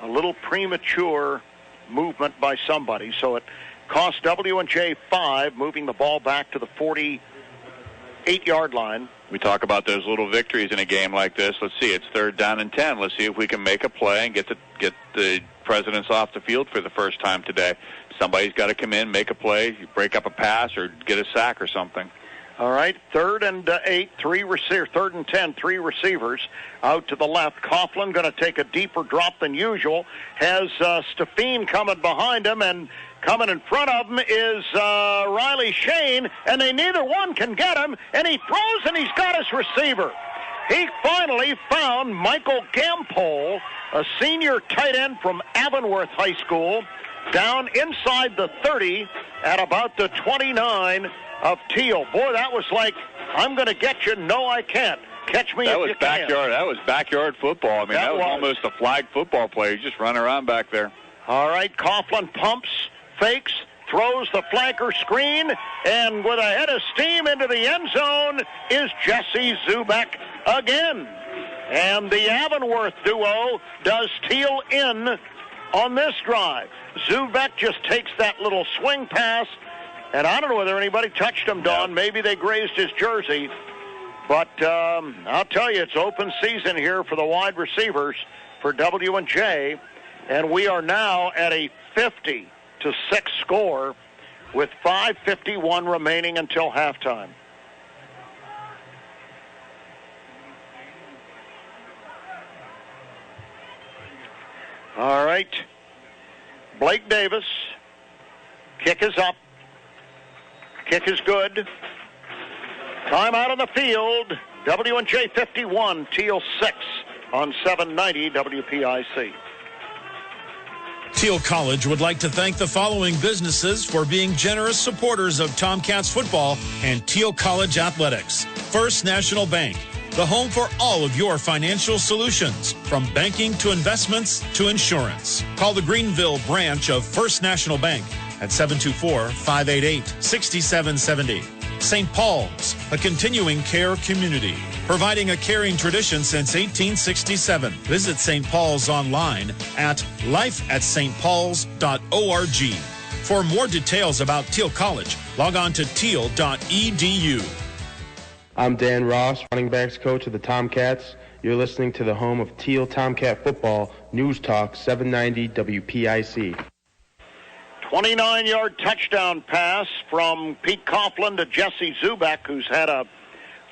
little premature movement by somebody. So it cost W&J 5, moving the ball back to the 48-yard line. We talk about those little victories in a game like this. Let's see, it's 3rd down and 10. Let's see if we can make a play and get the Presidents off the field for the first time today. Somebody's got to come in, make a play, break up a pass, or get a sack or something. All right, 3rd and 8, 3 receivers. 3rd and 10, 3 receivers out to the left. Coughlin going to take a deeper drop than usual. Has Stefan coming behind him, and Coming in front of him is Riley Shane, and they neither one can get him, and he throws, and he's got his receiver. He finally found Michael Gampole, a senior tight end from Avonworth High School, down inside the 30 at about the 29 of Thiel. Boy, that was like, I'm going to get you. No, I can't. Catch me if you can. That was backyard football. I mean, that was almost a flag football play. He's just running around back there. All right, Coughlin pumps, fakes, throws the flanker screen, and with a head of steam into the end zone is Jesse Zubek again. And the Avonworth duo does Thiel in on this drive. Zubek just takes that little swing pass, and I don't know whether anybody touched him, Don. Maybe they grazed his jersey. But I'll tell you, it's open season here for the wide receivers for W&J, and we are now at a 50-6 score with 5:51 remaining until halftime. All right. Blake Davis. Kick is up. Kick is good. Timeout on the field. W&J 51, Thiel 6 on 790 WPIC. Thiel College would like to thank the following businesses for being generous supporters of Tomcats football and Thiel College athletics. First National Bank, the home for all of your financial solutions, from banking to investments to insurance. Call the Greenville branch of First National Bank at 724-588-6770. St. Paul's, a continuing care community, providing a caring tradition since 1867. Visit St. Paul's online at lifeatstpauls.org. For more details about Thiel College, log on to thiel.edu. I'm Dan Ross, running backs coach of the Tomcats. You're listening to the home of Thiel Tomcat football, News Talk 790 WPIC. 29-yard touchdown pass from Pete Coughlin to Jesse Zubek, who's had a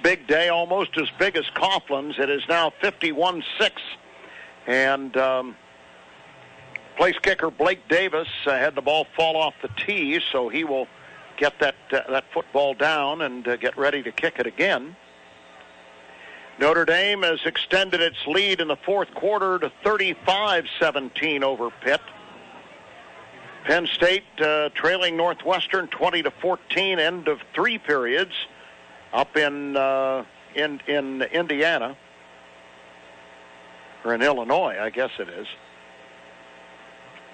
big day, almost as big as Coughlin's. It is now 51-6. And place kicker Blake Davis had the ball fall off the tee, so he will get that football down and get ready to kick it again. Notre Dame has extended its lead in the fourth quarter to 35-17 over Pitt. Penn State trailing Northwestern 20-14, end of three periods up in Indiana, or in Illinois, I guess it is.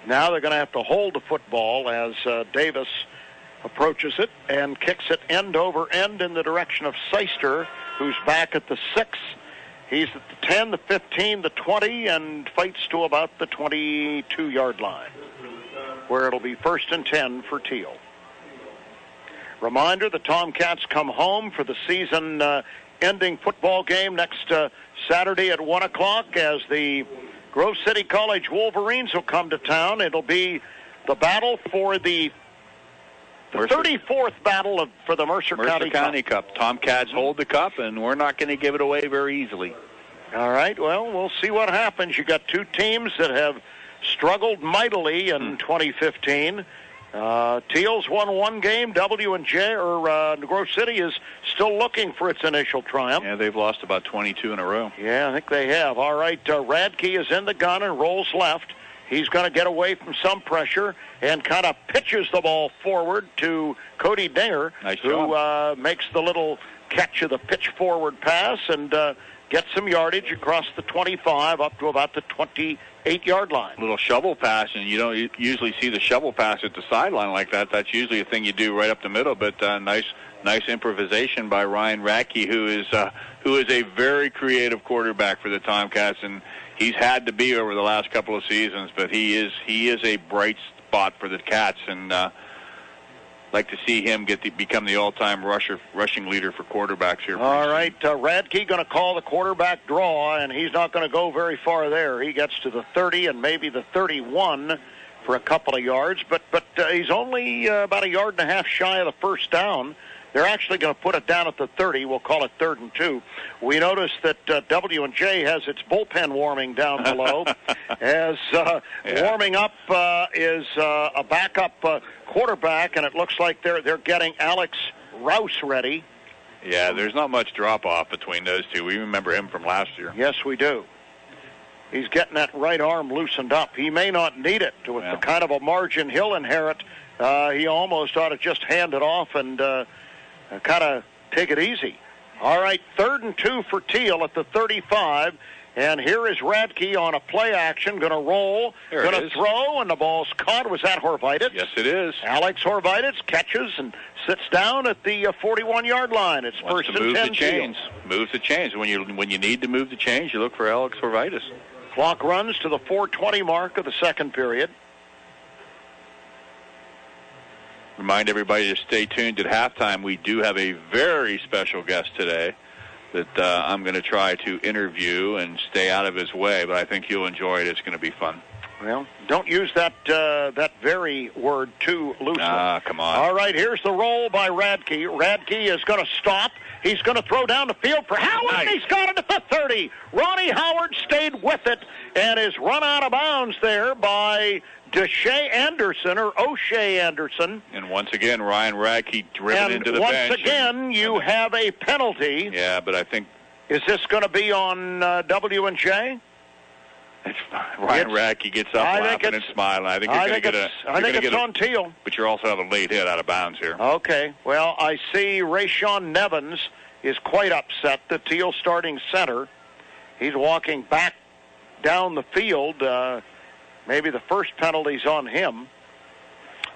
Now they're going to have to hold the football as Davis approaches it and kicks it end over end in the direction of Seister, who's back at the 6. He's at the 10, the 15, the 20, and fights to about the 22-yard line, where it'll be 1st and 10 for Thiel. Reminder, the Tomcats come home for the season-ending football game next Saturday at 1 o'clock as the Grove City College Wolverines will come to town. It'll be the battle for the 34th battle for the Mercer County Cup. Tomcats hold the cup, and we're not going to give it away very easily. All right, well, we'll see what happens. You got two teams that have struggled mightily in 2015. Thiel's won one game. W&J, or Grove City, is still looking for its initial triumph. Yeah, they've lost about 22 in a row. Yeah, I think they have. All right, Radke is in the gun and rolls left. He's going to get away from some pressure and kind of pitches the ball forward to Cody Dinger, who makes the little catch of the pitch forward pass and gets some yardage across the 25 up to about the 28-yard line. Little shovel pass, and you don't usually see the shovel pass at the sideline like that. That's usually a thing you do right up the middle, but nice improvisation by Ryan Radke, who is a very creative quarterback for the Tomcats, and he's had to be over the last couple of seasons, but he is a bright spot for the Cats, and like to see him become the all-time rushing leader for quarterbacks here. All right, Radke going to call the quarterback draw, and he's not going to go very far there. He gets to the 30 and maybe the 31 for a couple of yards, but he's only about a yard and a half shy of the first down They're actually going to put it down at the 30. We'll call it 3rd and 2. We notice that W&J has its bullpen warming down below. As warming up is a backup quarterback, and it looks like they're getting Alex Rouse ready. Yeah, there's not much drop-off between those two. We remember him from last year. Yes, we do. He's getting that right arm loosened up. He may not need it with the kind of a margin he'll inherit. He almost ought to just hand it off and kind of take it easy. All right, 3rd and 2 for Thiel at the 35. And here is Radke on a play action, going to roll, going to throw, and the ball's caught. Was that Horvititz? Yes, it is. Alex Horvititz catches and sits down at the 41-yard line. It's first and 10. Move the chains. Move the chains. When you need to move the chains, you look for Alex Horvititz. Clock runs to the 4:20 mark of the second period. Remind everybody to stay tuned at halftime. We do have a very special guest today that I'm going to try to interview and stay out of his way, but I think you'll enjoy it. It's going to be fun. Well, don't use that very word too loosely. Come on. All right, here's the roll by Radke. Radke is going to stop. He's going to throw down the field for Howard, and he's got it at the 30. Ronnie Howard stayed with it and is run out of bounds there by O'Shea Anderson. And once again, Ryan Radke driven into the bench. Once again, you have a penalty. Yeah, but I think... Is this going to be on W&J? Ryan Radke gets up laughing and smiling. I think you're going to get I think it's on Thiel. But you're also have a late hit out of bounds here. Okay. Well, I see Rayshawn Nevins is quite upset, the Thiel starting center. He's walking back down the field. Maybe the first penalty's on him.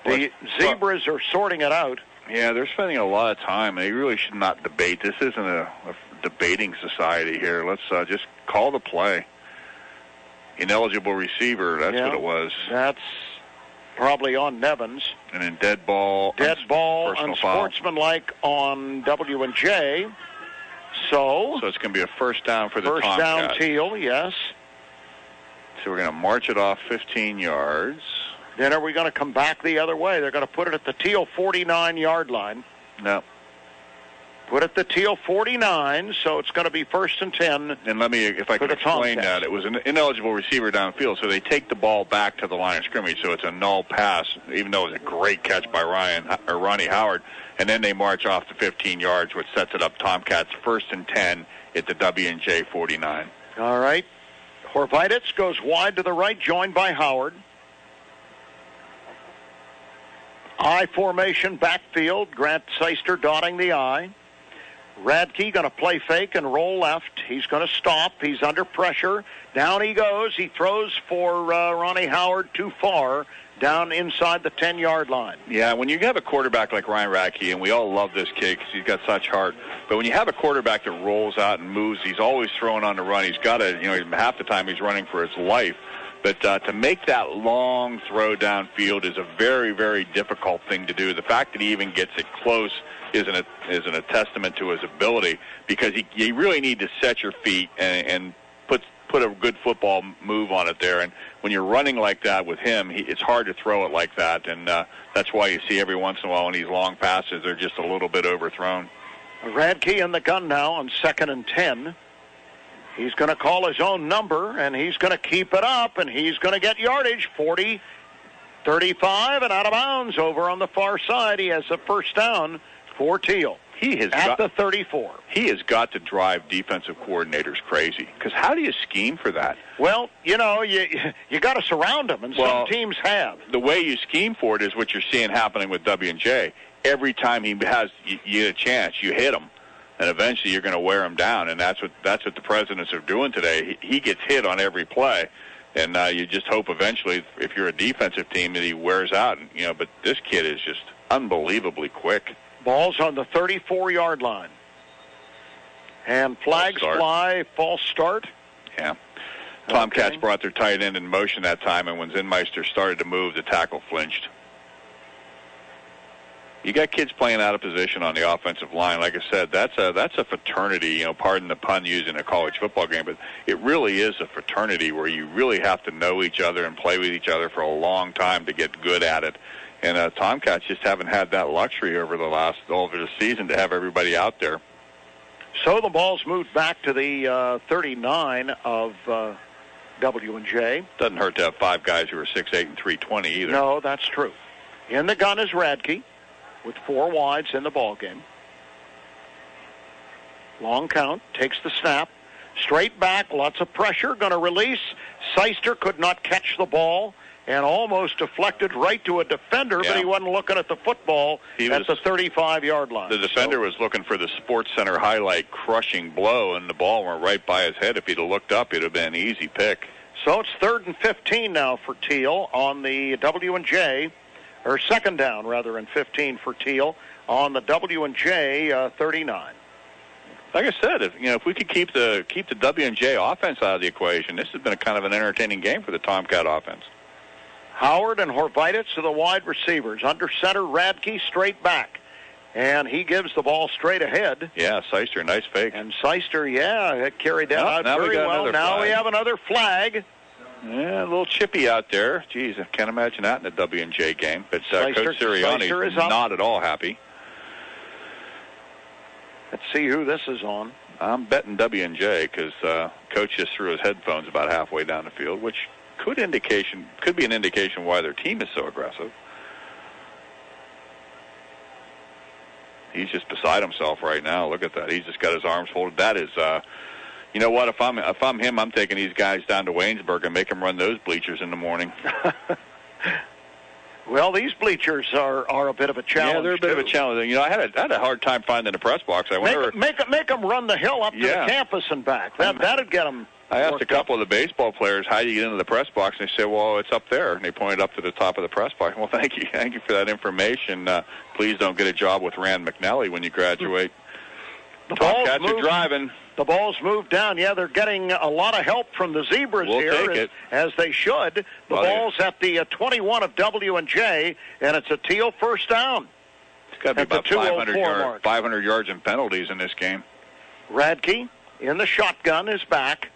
The Zebras are sorting it out. Yeah, they're spending a lot of time. They really should not debate. This isn't a debating society here. Let's just call the play. Ineligible receiver, that's what it was. That's probably on Nevins. And then dead ball, unsportsmanlike on W&J. So it's going to be a first down for the Tomcats. First down Thiel, yes. So we're going to march it off 15 yards. Then are we going to come back the other way? They're going to put it at the Thiel 49-yard line. No. Put it at the Thiel 49, so it's going to be first and 10. And let me, if I could explain that, it was an ineligible receiver downfield, so they take the ball back to the line of scrimmage, so it's a null pass, even though it was a great catch by Ronnie Howard. And then they march off to 15 yards, which sets it up Tomcats first and 10 at the W&J 49. All right. Horvititz goes wide to the right, joined by Howard. I formation backfield. Grant Seister dotting the I. Radke going to play fake and roll left. He's going to stop. He's under pressure. Down he goes. He throws for Ronnie Howard too far, down inside the 10-yard line. Yeah, when you have a quarterback like Ryan Radke, and we all love this kid because he's got such heart, but when you have a quarterback that rolls out and moves, he's always throwing on the run. He's got to, half the time he's running for his life. But to make that long throw downfield is a very, very difficult thing to do. The fact that he even gets it close isn't a testament to his ability, because you really need to set your feet and put a good football move on it there. And when you're running like that with him, it's hard to throw it like that. And that's why you see every once in a while when these long passes, they're just a little bit overthrown. Radke in the gun now on 2nd and 10. He's going to call his own number, and he's going to keep it up, and he's going to get yardage, 40, 35, and out of bounds over on the far side. He has a first down for Thiel. The 34. He has got to drive defensive coordinators crazy, because how do you scheme for that? Well, you got to surround him, and some teams have. The way you scheme for it is what you're seeing happening with W&J. Every time he has you get a chance, you hit him, and eventually you're going to wear him down, and that's what the Presidents are doing today. He gets hit on every play, and you just hope eventually, if you're a defensive team, that he wears out. But this kid is just unbelievably quick. Ball's on the 34-yard line. And flags fly, false start. Yeah. Tomcats brought their tight end in motion that time, and when Zinmeister started to move, the tackle flinched. You got kids playing out of position on the offensive line. Like I said, that's a fraternity, pardon the pun used in a college football game, but it really is a fraternity where you really have to know each other and play with each other for a long time to get good at it. And Tomcats just haven't had that luxury over the season to have everybody out there. So the ball's moved back to the 39 of W&J. Doesn't hurt to have 5 guys who are 6'8" and 320 either. No, that's true. In the gun is Radke with 4 wides in the ball game. Long count, takes the snap, straight back, lots of pressure, going to release. Seister could not catch the ball and almost deflected right to a defender, but he wasn't looking at the football at the 35-yard line. The defender was looking for the Sports Center highlight crushing blow, and the ball went right by his head. If he'd have looked up, it'd have been an easy pick. So it's 3rd and 15 now for Thiel on the W&J, or 2nd down, rather, and 15 for Thiel on the W&J 39. Like I said, if we could keep the W&J offense out of the equation, this has been a kind of an entertaining game for the Tomcat offense. Howard and Horvititz are the wide receivers. Under center, Radke straight back. And he gives the ball straight ahead. Yeah, Seister, nice fake. And Seister, carried that out very well. Now we have another flag. Yeah, a little chippy out there. Geez, I can't imagine that in the W&J game. But Coach Sirianni is not at all happy. Let's see who this is on. I'm betting W&J because Coach just threw his headphones about halfway down the field, which could be an indication why their team is so aggressive. He's just beside himself right now. Look at that. He's just got his arms folded. That is, you know what? If I'm him, I'm taking these guys down to Waynesburg and make them run those bleachers in the morning. Well, these bleachers are a bit of a challenge. Yeah, they're a bit of a challenge. You know, I had a hard time finding the press box. Make them run the hill up to the campus and back. That'd get them. I asked a couple of the baseball players, how do you get into the press box? And they said, well, it's up there. And they pointed up to the top of the press box. Well, thank you. Thank you for that information. Please don't get a job with Rand McNally when you graduate. The Tomcats are driving. The ball's moved down. Yeah, they're getting a lot of help from the Zebras here, as they should. The ball's at the 21 of W&J, and it's a Thiel first down. It's got to be about 500 yards and penalties in this game. Radke in the shotgun is back.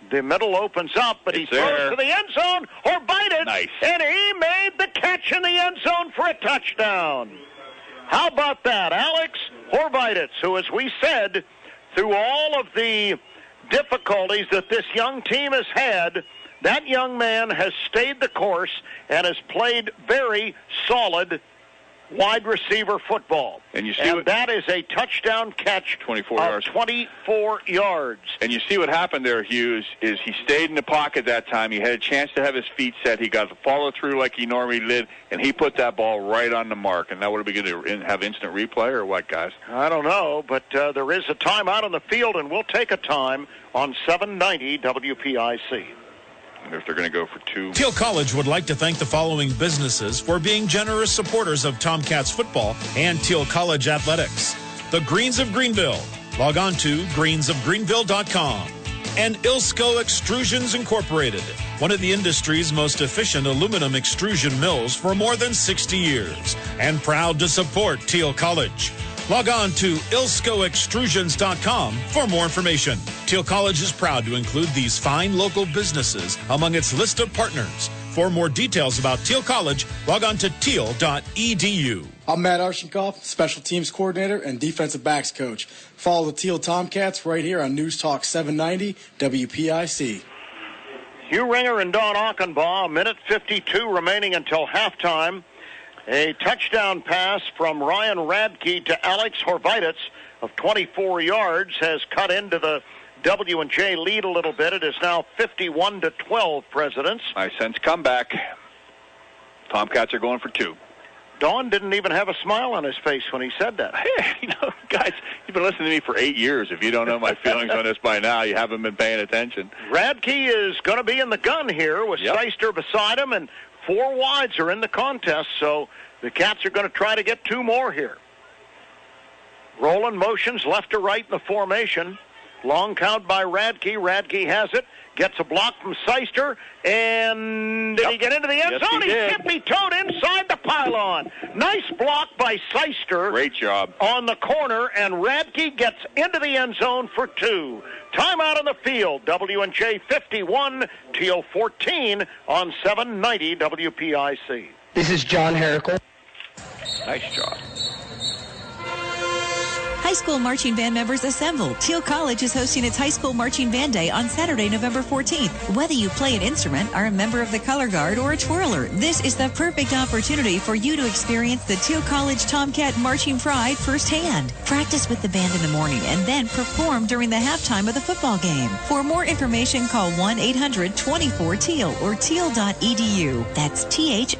The middle opens up, but he throws to the end zone. Horvititz, and he made the catch in the end zone for a touchdown. How about that? Alex Horvititz, who, as we said, through all of the difficulties that this young team has had, that young man has stayed the course and has played very solid wide receiver football. And you see that is a touchdown catch 24 yards. 24 yards. And you see what happened there, Hughes, is he stayed in the pocket that time. He had a chance to have his feet set. He got the follow through like he normally did, and he put that ball right on the mark. And now what are we going to have instant replay or what, guys? I don't know, but there is a timeout on the field, and we'll take a time on 790 WPIC. If they're going to go for 2. Thiel College would like to thank the following businesses for being generous supporters of Tomcats football and Thiel College athletics. The Greens of Greenville. Log on to greensofgreenville.com. And Ilsko Extrusions Incorporated, one of the industry's most efficient aluminum extrusion mills for more than 60 years, and proud to support Thiel College. Log on to IlskoExtrusions.com for more information. Thiel College is proud to include these fine local businesses among its list of partners. For more details about Thiel College, log on to thiel.edu. I'm Matt Arshenkoff, Special Teams Coordinator and Defensive Backs Coach. Follow the Thiel Tomcats right here on News Talk 790 WPIC. Hugh Ringer and Don Achenbaugh, 1:52 remaining until halftime. A touchdown pass from Ryan Radke to Alex Horvititz of 24 yards has cut into the W&J lead a little bit. It is now 51-12, Presidents. I sense comeback. Tomcats are going for 2. Don didn't even have a smile on his face when he said that. Hey, you know, guys, you've been listening to me for 8 years. If you don't know my feelings on this by now, you haven't been paying attention. Radke is going to be in the gun here with Seister beside him, and 4 wides are in the contest, so the Cats are going to try to get 2 more here. Rolling motions left to right in the formation. Long count by Radke. Radke has it. Gets a block from Seister. And did he get into the end zone? He tippy-toed inside the pylon. Nice block by Seister. Great job. On the corner, and Radke gets into the end zone for 2. Timeout on the field. W&J 51, Thiel 14 on 790 WPIC. This is John Herrickle. Nice job. High school marching band members assemble. Thiel College is hosting its High School Marching Band Day on Saturday, November 14th. Whether you play an instrument, are a member of the color guard, or a twirler, this is the perfect opportunity for you to experience the Thiel College Tomcat marching pride firsthand. Practice with the band in the morning and then perform during the halftime of the football game. For more information, call 1-800-24-TEAL or teal.edu. That's THIEL.edu.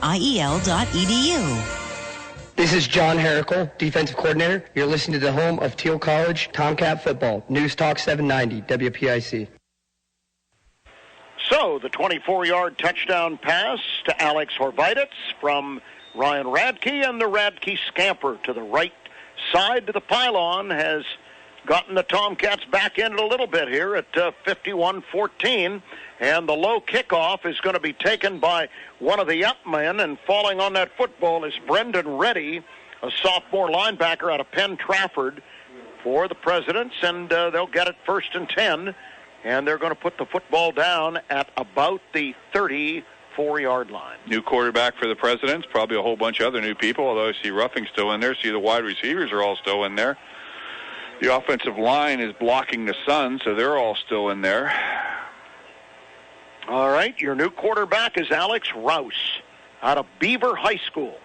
This is John Herrickle, defensive coordinator. You're listening to the home of Thiel College Tomcat football. News Talk 790 WPIC. So the 24-yard touchdown pass to Alex Horvititz from Ryan Radke, and the Radke scamper to the right side to the pylon has gotten the Tomcats back in it a little bit here at 51-14. And the low kickoff is going to be taken by one of the up men, and falling on that football is Brendan Reddy, a sophomore linebacker out of Penn Trafford for the Presidents, and they'll get it 1st and 10, and they're going to put the football down at about the 34-yard line. New quarterback for the Presidents, probably a whole bunch of other new people, although I see Ruffing still in there, see the wide receivers are all still in there. The offensive line is blocking the Suns, so they're all still in there. All right, your new quarterback is Alex Rouse out of Beaver High School.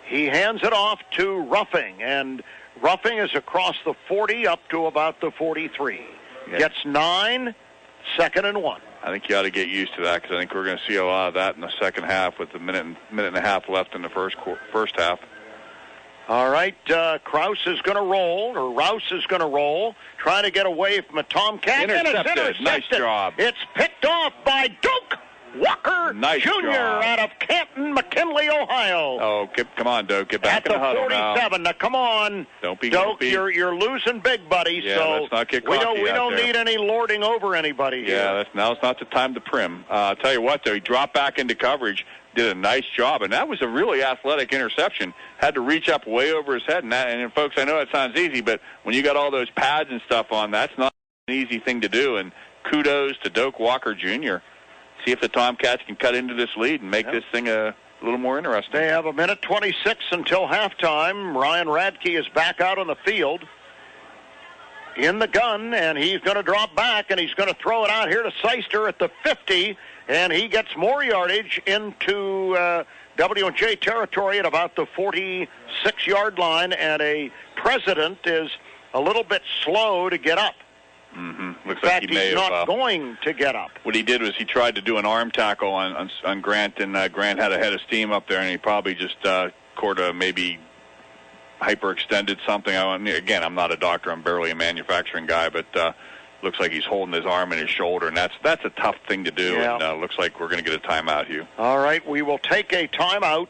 He hands it off to Ruffing, and Ruffing is across the 40 up to about the 43. Yeah. Gets 9, 2nd and 1. I think you ought to get used to that, because I think we're going to see a lot of that in the second half with a minute and a half left in the first half. All right, Rouse is going to roll, trying to get away from a Tomcat. Intercepted. Nice job. It's picked off by Duke Walker Jr. out of Canton, McKinley, Ohio. Oh, come on, Doak. Get back at in the huddle 47. Now, come on. Don't be Doak, you're losing big, buddy. Yeah, so let's not get cocky we don't there. need any lording over anybody here. Yeah, now's not the time to prim. I'll tell you what, though, he dropped back into coverage, did a nice job, and that was a really athletic interception. Had to reach up way over his head, and folks, I know it sounds easy, but when you got all those pads and stuff on, that's not an easy thing to do, and kudos to Doak Walker Jr. See if the Tomcats can cut into this lead and make this thing a little more interesting. They have a minute 26 until halftime. Ryan Radke is back out on the field in the gun, and he's going to drop back, and he's going to throw it out here to Seister at the 50, and he gets more yardage into W&J territory at about the 46-yard line, and a President is a little bit slow to get up. Mm-hmm. In fact, he's not going to get up. What he did was he tried to do an arm tackle on Grant, and Grant had a head of steam up there, and he probably just maybe hyperextended something. Again, I'm not a doctor. I'm barely a manufacturing guy, but looks like he's holding his arm and his shoulder, and that's a tough thing to do, and looks like we're going to get a timeout, Hugh. All right, we will take a timeout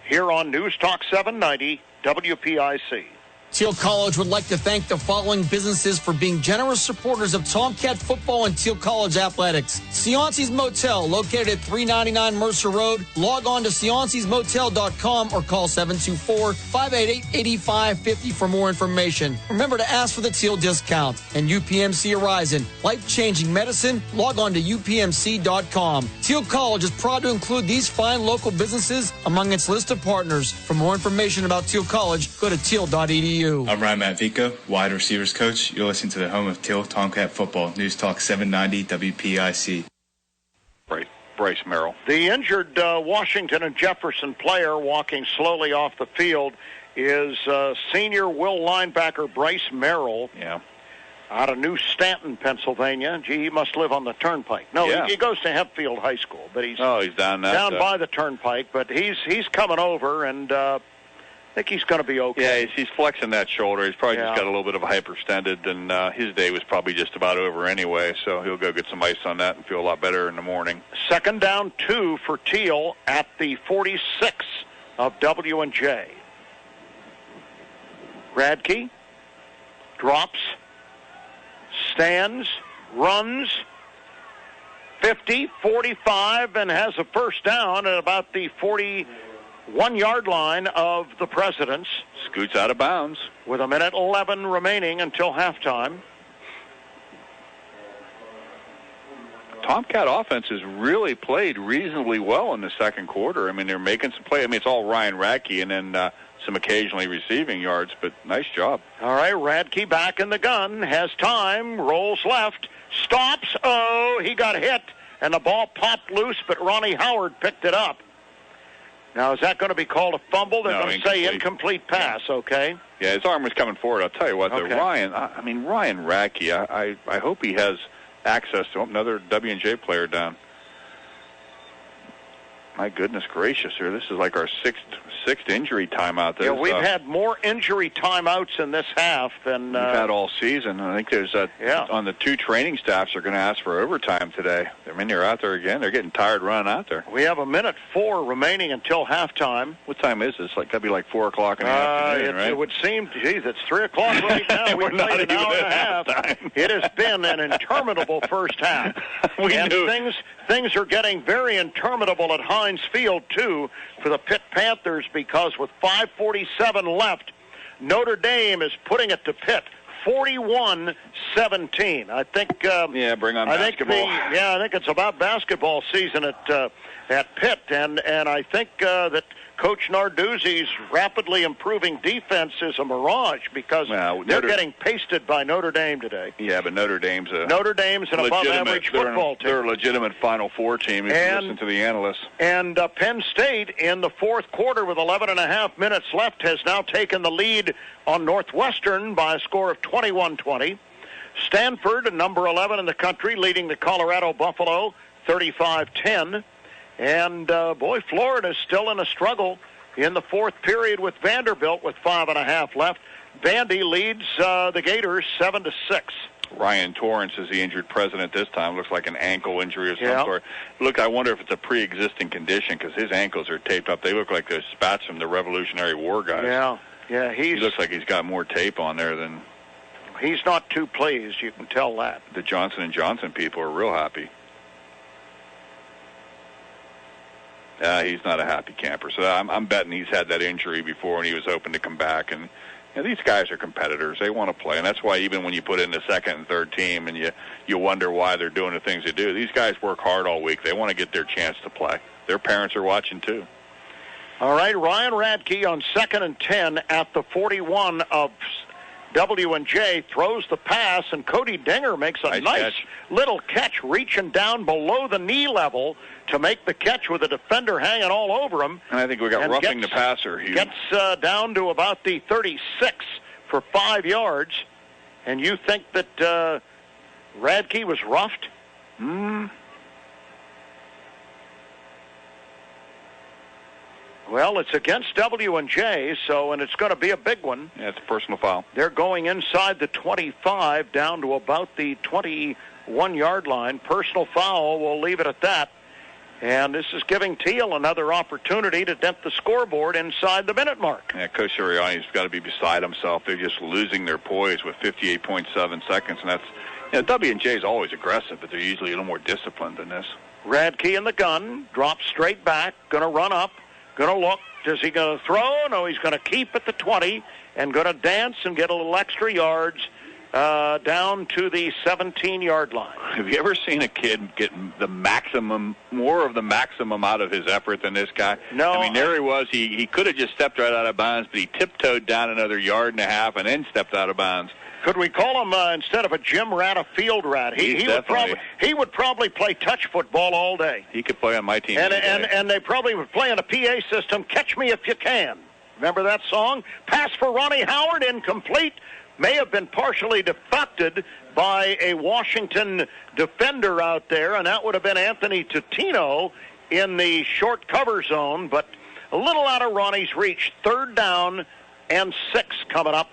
here on News Talk 790 WPIC. Thiel College would like to thank the following businesses for being generous supporters of Tomcat football and Thiel College athletics. Sionci's Motel, located at 399 Mercer Road. Log on to sioncesmotel.com or call 724-588-8550 for more information. Remember to ask for the Thiel discount. And UPMC Horizon, life-changing medicine. Log on to upmc.com. Thiel College is proud to include these fine local businesses among its list of partners. For more information about Thiel College, go to teal.edu. I'm Ryan Matvica, wide receivers coach. You're listening to the home of Thiel Tomcat football. News Talk 790 WPIC. Bryce Merrill. The injured Washington and Jefferson player walking slowly off the field is senior Will linebacker Bryce Merrill. Yeah. Out of New Stanton, Pennsylvania. Gee, he must live on the Turnpike. No, he goes to Hempfield High School, but he's down by the Turnpike. But he's coming over, and I think he's going to be okay. Yeah, he's flexing that shoulder. He's probably just got a little bit of a hyperextended, and his day was probably just about over anyway, so he'll go get some ice on that and feel a lot better in the morning. 2nd down 2 for Thiel at the 46 of W&J. Radke drops, stands, runs, 50, 45, and has a first down at about the 41-yard line of the Presidents. Scoots out of bounds. With a minute 11 remaining until halftime. Tomcat offense has really played reasonably well in the second quarter. I mean, they're making some play. I mean, it's all Ryan Radke and then some occasionally receiving yards, but nice job. All right, Radke back in the gun, has time, rolls left, stops. Oh, he got hit, and the ball popped loose, but Ronnie Howard picked it up. Now, is that going to be called a fumble? They're going to say incomplete pass, okay? Yeah, his arm was coming forward. I'll tell you what, Okay. Ryan Radke, I hope he has access to another W&J player down. My goodness gracious, here. This is like our sixth injury timeout. Yeah, we've had more injury timeouts in this half than we've had all season. I think there's on the two training staffs are going to ask for overtime today. I mean, they're out there again. They're getting tired running out there. We have 1:04 remaining until halftime. What time is this? Got to be like 4 o'clock in the afternoon, right? It would seem, geez, it's 3 o'clock right now. We've played an hour and a half. It has been an interminable first half. Things are getting very interminable at Heinz Field, too, for the Pitt Panthers, because with 5:47 left, Notre Dame is putting it to Pitt 41-17. I think. Bring on basketball. I think it's about basketball season at Pitt, and I think that Coach Narduzzi's rapidly improving defense is a mirage because they're getting pasted by Notre Dame today. Yeah, but Notre Dame's an above-average football team. They're a legitimate Final Four team if you listen to the analysts. And Penn State in the fourth quarter with 11.5 minutes left has now taken the lead on Northwestern by a score of 21-20. Stanford, number 11 in the country, leading the Colorado Buffalo 35-10. And, Florida's still in a struggle in the fourth period with Vanderbilt with 5.5 left. Vandy leads the Gators 7-6. Ryan Torrance is the injured president this time. Looks like an ankle injury of some sort. Look, I wonder if it's a pre-existing condition because his ankles are taped up. They look like those spats from the Revolutionary War guys. Yeah. He looks like he's got more tape on there than... He's not too pleased, you can tell that. The Johnson & Johnson people are real happy. He's not a happy camper. So I'm betting he's had that injury before and he was hoping to come back. And these guys are competitors. They want to play. And that's why even when you put in the second and third team and you wonder why they're doing the things they do, these guys work hard all week. They want to get their chance to play. Their parents are watching too. All right, Ryan Radke on 2nd and 10 at the 41 of W&J throws the pass, and Cody Dinger makes a nice little catch reaching down below the knee level to make the catch with a defender hanging all over him. And I think we got roughing the passer. Gets down to about the 36 for 5 yards. And you think that Radke was roughed? Well, it's against W&J, and it's going to be a big one. Yeah, it's a personal foul. They're going inside the 25 down to about the 21-yard line. Personal foul, we'll leave it at that. And this is giving Thiel another opportunity to dent the scoreboard inside the minute mark. Yeah, Coach Sirianni's got to be beside himself. They're just losing their poise with 58.7 seconds, and that's, W&J is always aggressive, but they're usually a little more disciplined than this. Radke in the gun, drops straight back, going to run up. Going to look. Is he going to throw? No, he's going to keep at the 20 and going to dance and get a little extra yards down to the 17-yard line. Have you ever seen a kid get more of the maximum out of his effort than this guy? No. I mean, there he was. He could have just stepped right out of bounds, but he tiptoed down another yard and a half and then stepped out of bounds. Could we call him instead of a gym rat, a field rat? He would probably play touch football all day. He could play on my team. And they probably would play in a PA system. Catch me if you can. Remember that song? Pass for Ronnie Howard, incomplete. May have been partially deflected by a Washington defender out there, and that would have been Anthony Tutino in the short cover zone, but a little out of Ronnie's reach. 3rd down and 6 coming up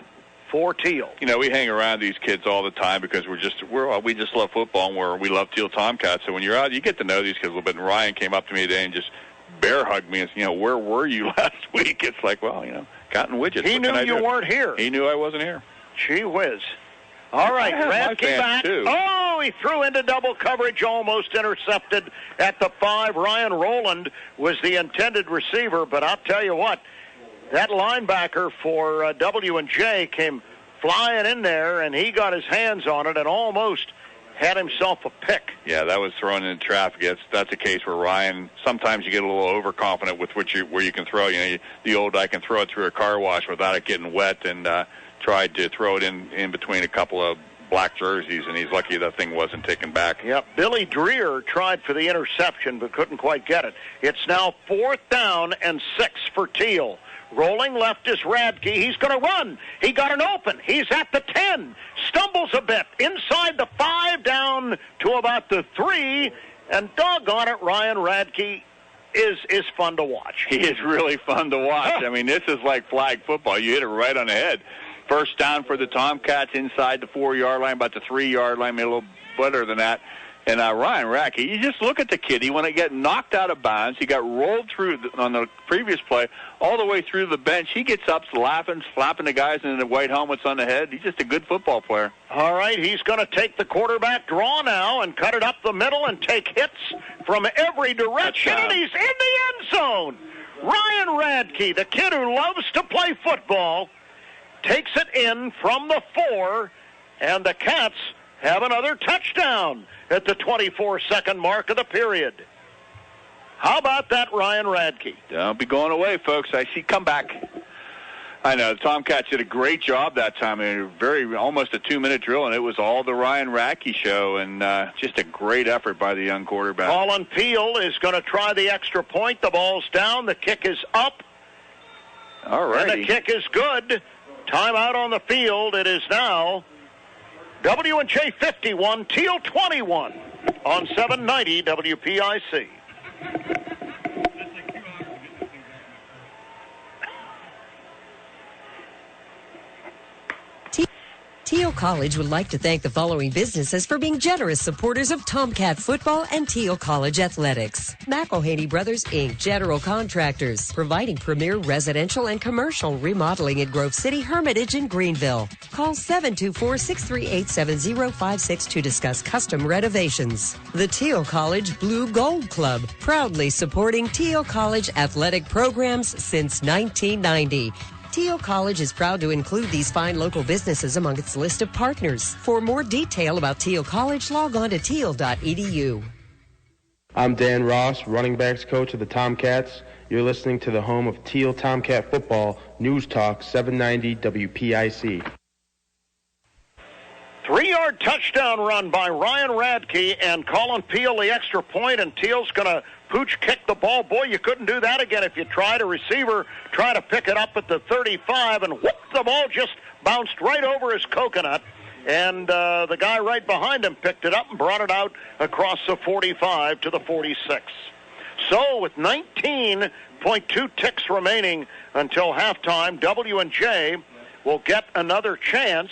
for Thiel. We hang around these kids all the time because we just love football and we love Thiel Tomcats. So when you're out, you get to know these kids a little bit. And Ryan came up to me today and just bear hugged me and said, where were you last week? It's like, cotton widgets. He knew you weren't here. He knew I wasn't here. Gee whiz. All right, Radke back. Too. Oh, he threw into double coverage, almost intercepted at the 5. Ryan Rowland was the intended receiver, but I'll tell you what, that linebacker for W&J came flying in there, and he got his hands on it and almost had himself a pick. Yeah, that was thrown into traffic. That's a case where Ryan, sometimes you get a little overconfident with where you can throw. The old I can throw it through a car wash without it getting wet, and tried to throw it in between a couple of black jerseys, and he's lucky that thing wasn't taken back. Yep, Billy Dreer tried for the interception but couldn't quite get it. It's now 4th down and 6 for Thiel. Rolling left is Radke. He's going to run. He got an open. He's at the 10. Stumbles a bit. Inside the 5, down to about the 3. And doggone it, Ryan Radke is fun to watch. He is really fun to watch. I mean, this is like flag football. You hit it right on the head. First down for the Tomcats inside the 4-yard line, about the 3-yard line, maybe a little better than that. And Ryan Radke, you just look at the kid. He, when he got knocked out of bounds, he got rolled through on the previous play all the way through the bench. He gets up laughing, slapping the guys in the white helmets on the head. He's just a good football player. All right, he's going to take the quarterback draw now and cut it up the middle and take hits from every direction, and he's in the end zone. Ryan Radke, the kid who loves to play football, takes it in from the 4, and the Cats have another touchdown at the 24-second mark of the period. How about that, Ryan Radke? Don't be going away, folks. I see comeback. I know, the Tomcats did a great job that time. I mean, almost a 2-minute drill, and it was all the Ryan Radke show, and just a great effort by the young quarterback. Colin Thiel is going to try the extra point. The ball's down. The kick is up. All right. And the kick is good. Timeout on the field. It is now W&J 51, Thiel 21 on 790 WPIC. Thiel College would like to thank the following businesses for being generous supporters of Tomcat football and Thiel College athletics. McElhaney Brothers, Inc., general contractors, providing premier residential and commercial remodeling in Grove City, Hermitage, and Greenville. Call 724-638-7056 to discuss custom renovations. The Thiel College Blue Gold Club, proudly supporting Thiel College athletic programs since 1990. Thiel College is proud to include these fine local businesses among its list of partners. For more detail about Thiel College, log on to thiel.edu. I'm Dan Ross, running backs coach of the Tomcats. You're listening to the home of Thiel Tomcat football, News Talk 790 WPIC. 3-yard touchdown run by Ryan Radke and Colin Thiel the extra point, and Thiel's going to pooch kick the ball. Boy, you couldn't do that again if you tried. A receiver try to pick it up at the 35, and whoop, the ball just bounced right over his coconut, and the guy right behind him picked it up and brought it out across the 45 to the 46. So with 19.2 ticks remaining until halftime, W&J will get another chance.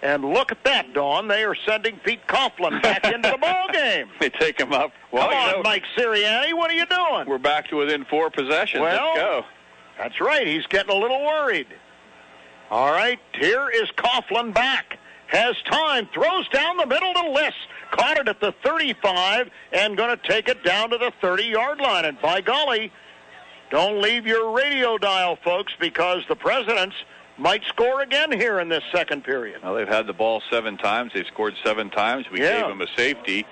And look at that, Dawn. They are sending Pete Coughlin back into the ball game. They take him up. Well, come on, Mike Sirianni. What are you doing? We're back to within 4 possessions. Well, let's go. That's right. He's getting a little worried. All right, here is Coughlin back. Has time. Throws down the middle to Liss. Caught it at the 35 and going to take it down to the 30-yard line. And by golly, don't leave your radio dial, folks, because the Presidents might score again here in this second period. Well, they've had the ball 7 times. They've scored 7 times. We gave them a safety.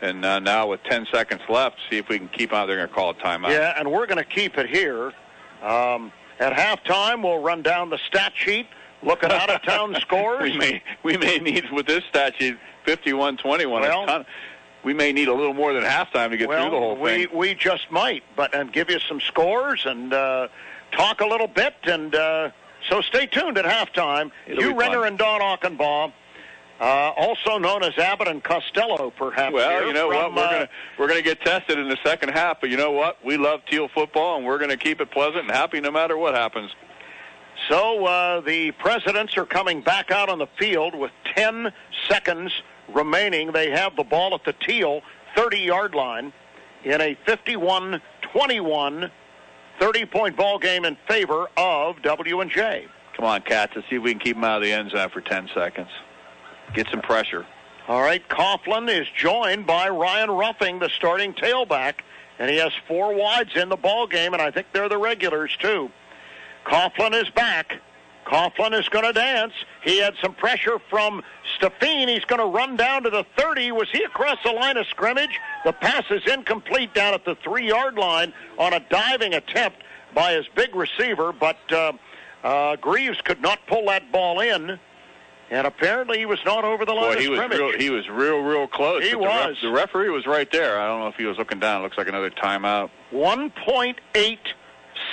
And now with 10 seconds left, see if we can keep out. They're going to call a timeout. Yeah, and we're going to keep it here. At halftime, we'll run down the stat sheet, looking out-of-town scores. We may need, with this stat sheet, 51-21. Well, we may need a little more than halftime to get through the whole thing. We just might, and give you some scores and talk a little bit, and so stay tuned at halftime. Hugh Ringer and Don Achenbaugh, also known as Abbott and Costello, perhaps. Well, you know what? We're gonna get tested in the second half, but you know what? We love Thiel football, and we're going to keep it pleasant and happy no matter what happens. So the Presidents are coming back out on the field with 10 seconds remaining. They have the ball at the Thiel 30-yard line in a 51-21 30-point ball game in favor of W&J. Come on, Cats. Let's see if we can keep them out of the end zone for 10 seconds. Get some pressure. All right, Coughlin is joined by Ryan Ruffing, the starting tailback, and he has 4 wides in the ball game, and I think they're the regulars, too. Coughlin is back. Coughlin is going to dance. He had some pressure from Stefan. He's going to run down to the 30. Was he across the line of scrimmage? The pass is incomplete down at the 3-yard line on a diving attempt by his big receiver, but Greaves could not pull that ball in, and apparently he was not over the line of scrimmage. He was real close. He was. The referee was right there. I don't know if he was looking down. It looks like another timeout. 1.8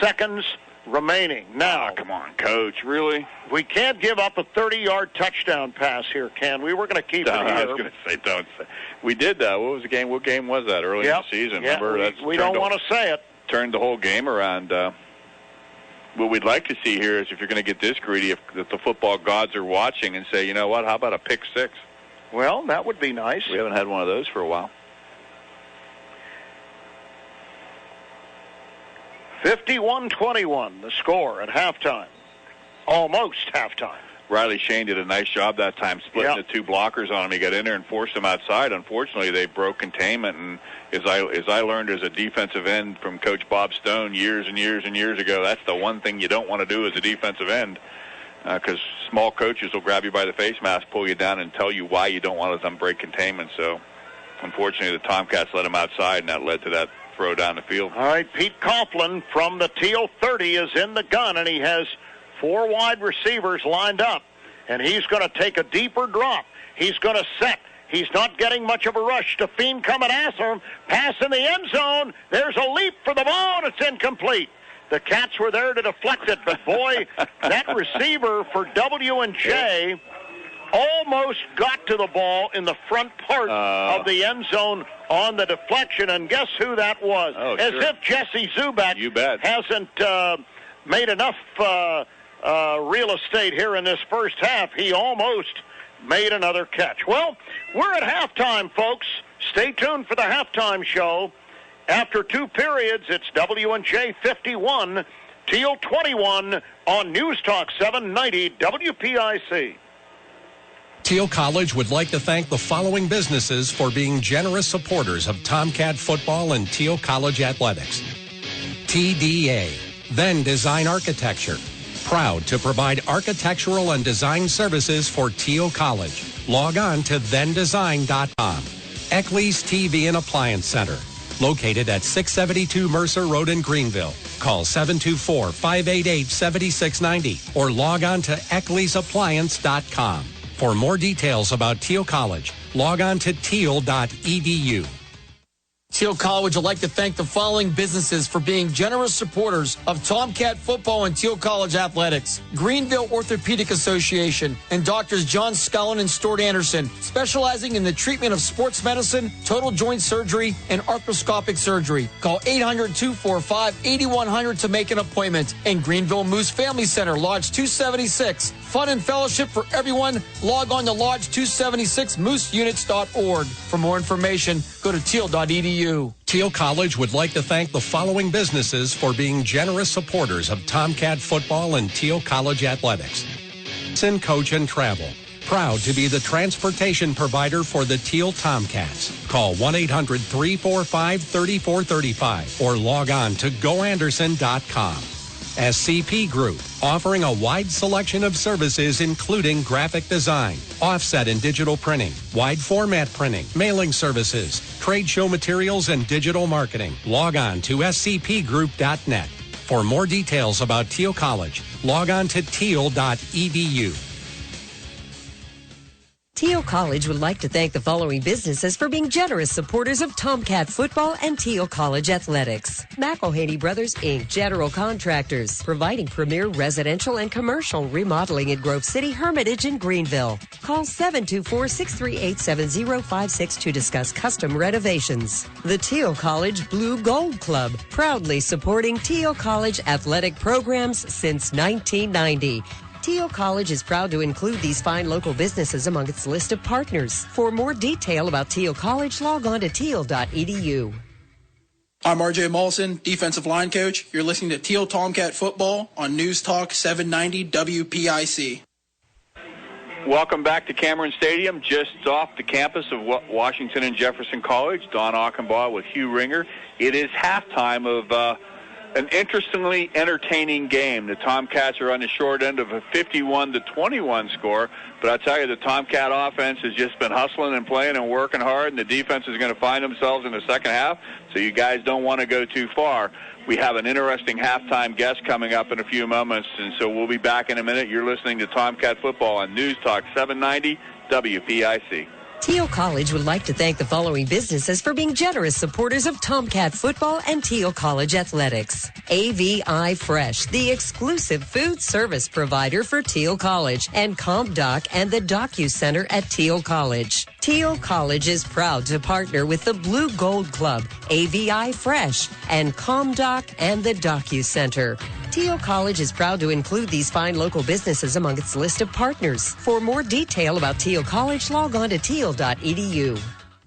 seconds remaining. Now, come on, Coach, really? We can't give up a 30-yard touchdown pass here, can we? We're going to keep it here. I was going to say, don't say. We did that. What was the game? What game was that early in the season? Yeah, remember? we don't want to say it. Turned the whole game around. What we'd like to see here is if you're going to get this greedy, if the football gods are watching and say, you know what, how about a pick six? Well, that would be nice. We haven't had one of those for a while. 51-21, the score at halftime. Almost halftime. Riley Shane did a nice job that time splitting the two blockers on him. He got in there and forced them outside. Unfortunately, they broke containment, and as I learned as a defensive end from Coach Bob Stone years and years and years ago, that's the one thing you don't want to do as a defensive end, because small coaches will grab you by the face mask, pull you down, and tell you why you don't want to let them break containment. So, unfortunately, the Tomcats let him outside, and that led to that throw down the field. All right, Pete Coughlin from the Thiel 30 is in the gun, and he has 4 wide receivers lined up, and he's going to take a deeper drop. He's going to set. He's not getting much of a rush. Stefan coming after him. Pass in the end zone. There's a leap for the ball, and it's incomplete. The Cats were there to deflect it, but boy, that receiver for W&J almost got to the ball in the front part of the end zone on the deflection, and guess who that was? If Jesse Zubak hasn't made enough real estate here in this first half, he almost made another catch. Well, we're at halftime, folks. Stay tuned for the halftime show. After 2 periods, it's W&J 51, Thiel 21 on News Talk 790 WPIC. Thiel College would like to thank the following businesses for being generous supporters of Tomcat football and Thiel College athletics. TDA, Then Design Architecture, proud to provide architectural and design services for Thiel College. Log on to thendesign.com. Eckley's TV and Appliance Center, located at 672 Mercer Road in Greenville. Call 724-588-7690 or log on to eckley'sappliance.com. For more details about Thiel College, log on to thiel.edu. Thiel College would like to thank the following businesses for being generous supporters of Tomcat football and Thiel College athletics. Greenville Orthopedic Association and Doctors John Scullin and Stuart Anderson, specializing in the treatment of sports medicine, total joint surgery, and arthroscopic surgery. Call 800-245-8100 to make an appointment. And Greenville Moose Family Center, Lodge 276. Fun and fellowship for everyone. Log on to lodge276mooseunits.org. For more information, go to thiel.edu. Thiel College would like to thank the following businesses for being generous supporters of Tomcat football and Thiel College athletics. Sin Coach and Travel, proud to be the transportation provider for the Thiel Tomcats. Call 1-800-345-3435 or log on to goanderson.com. SCP Group, offering a wide selection of services including graphic design, offset and digital printing, wide format printing, mailing services, trade show materials, and digital marketing. Log on to scpgroup.net. For more details about Thiel College, log on to thiel.edu. Thiel College would like to thank the following businesses for being generous supporters of Tomcat football and Thiel College athletics. McElhaney Brothers, Inc., general contractors, providing premier residential and commercial remodeling in Grove City, Hermitage, and Greenville. Call 724-638-7056 to discuss custom renovations. The Thiel College Blue Gold Club, proudly supporting Thiel College athletic programs since 1990. Thiel College is proud to include these fine local businesses among its list of partners. For more detail about Thiel College, log on to thiel.edu. I'm RJ Molson, defensive line coach. You're listening to Thiel Tomcat football on News Talk 790 WPIC. Welcome back to Cameron Stadium, just off the campus of Washington and Jefferson College. Don Achenbaugh with Hugh Ringer. It is halftime of an interestingly entertaining game. The Tomcats are on the short end of a 51-21 score, but I tell you, the Tomcat offense has just been hustling and playing and working hard, and the defense is going to find themselves in the second half, so you guys don't want to go too far. We have an interesting halftime guest coming up in a few moments, and so we'll be back in a minute. You're listening to Tomcat Football on News Talk 790 WPIC. Thiel College would like to thank the following businesses for being generous supporters of Tomcat football and Thiel College athletics. AVI Fresh, the exclusive food service provider for Thiel College, and ComDoc and the DocuCenter at Thiel College. Thiel College is proud to partner with the Blue Gold Club, AVI Fresh, and ComDoc and the DocuCenter. Thiel College is proud to include these fine local businesses among its list of partners. For more detail about Thiel College, log on to thiel.edu.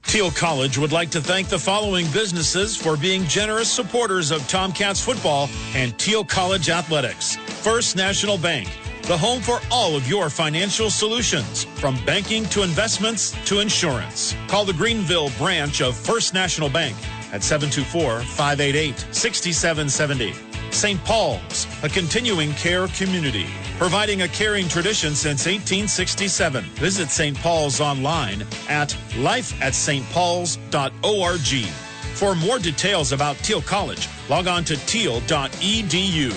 Thiel College would like to thank the following businesses for being generous supporters of Tomcats football and Thiel College athletics. First National Bank, the home for all of your financial solutions, from banking to investments to insurance. Call the Greenville branch of First National Bank at 724-588-6770. St. Paul's, a continuing care community, providing a caring tradition since 1867. Visit St. Paul's online at lifeatstpauls.org. For more details about Thiel College, log on to thiel.edu.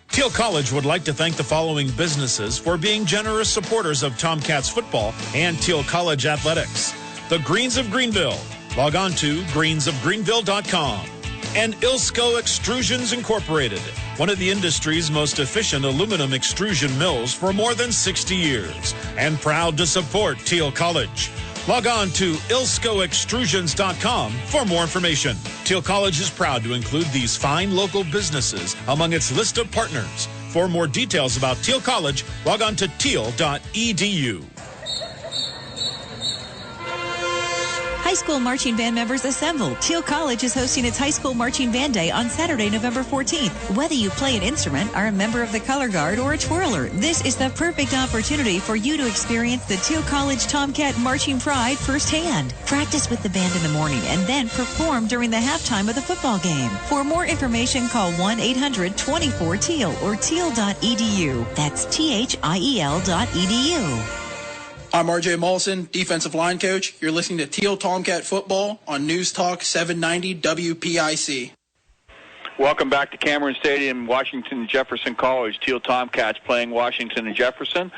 Thiel College would like to thank the following businesses for being generous supporters of Tomcats football and Thiel College athletics. The Greens of Greenville. Log on to greensofgreenville.com. And Ilsko Extrusions Incorporated, one of the industry's most efficient aluminum extrusion mills for more than 60 years, and proud to support Thiel College. Log on to ilskoextrusions.com for more information. Thiel College is proud to include these fine local businesses among its list of partners. For more details about Thiel College, log on to thiel.edu. High school marching band members assemble. Thiel College is hosting its High School Marching Band Day on Saturday, November 14th. Whether you play an instrument, are a member of the color guard, or a twirler, this is the perfect opportunity for you to experience the Thiel College Tomcat marching pride firsthand. Practice with the band in the morning and then perform during the halftime of the football game. For more information, call 1-800-24-TEAL or teal.edu. That's THIEL.edu. I'm RJ Molson, defensive line coach. You're listening to Thiel Tomcat Football on News Talk 790 WPIC. Welcome back to Cameron Stadium, Washington Jefferson College. Thiel Tomcats playing Washington and Jefferson.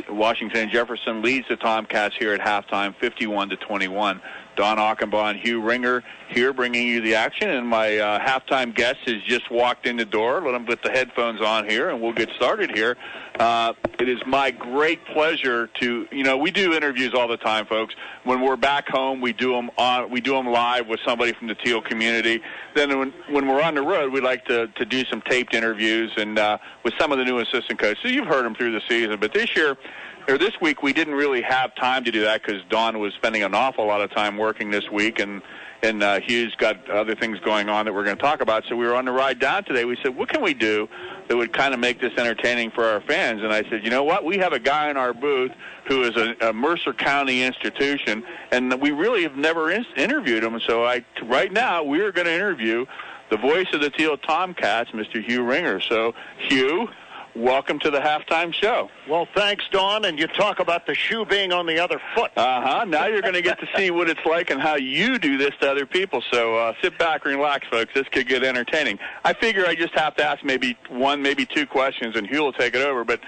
Washington and Jefferson leads the Tomcats here at halftime, 51-21. Don Achenbaugh and Hugh Ringer here bringing you the action, and my halftime guest has just walked in the door. Let him put the headphones on here, and we'll get started here. It is my great pleasure to, we do interviews all the time, folks. When we're back home, we do them live with somebody from the Thiel community. Then when we're on the road, we like to do some taped interviews and with some of the new assistant coaches. So you've heard them through the season, but this week we didn't really have time to do that because Dawn was spending an awful lot of time working this week, and Hugh's got other things going on that we're going to talk about. So we were on the ride down today. We said, what can we do that would kind of make this entertaining for our fans? And I said, you know what? We have a guy in our booth who is a Mercer County institution, and we really have never interviewed him. So right now we are going to interview the voice of the Thiel Tomcats, Mr. Hugh Ringer. So, Hugh, welcome to the halftime show. Well, thanks, Don. And you talk about the shoe being on the other foot. Now you're going to get to see what it's like and how you do this to other people. So sit back and relax, folks. This could get entertaining. I figure I just have to ask maybe one, maybe two questions, and Hugh will take it over. But,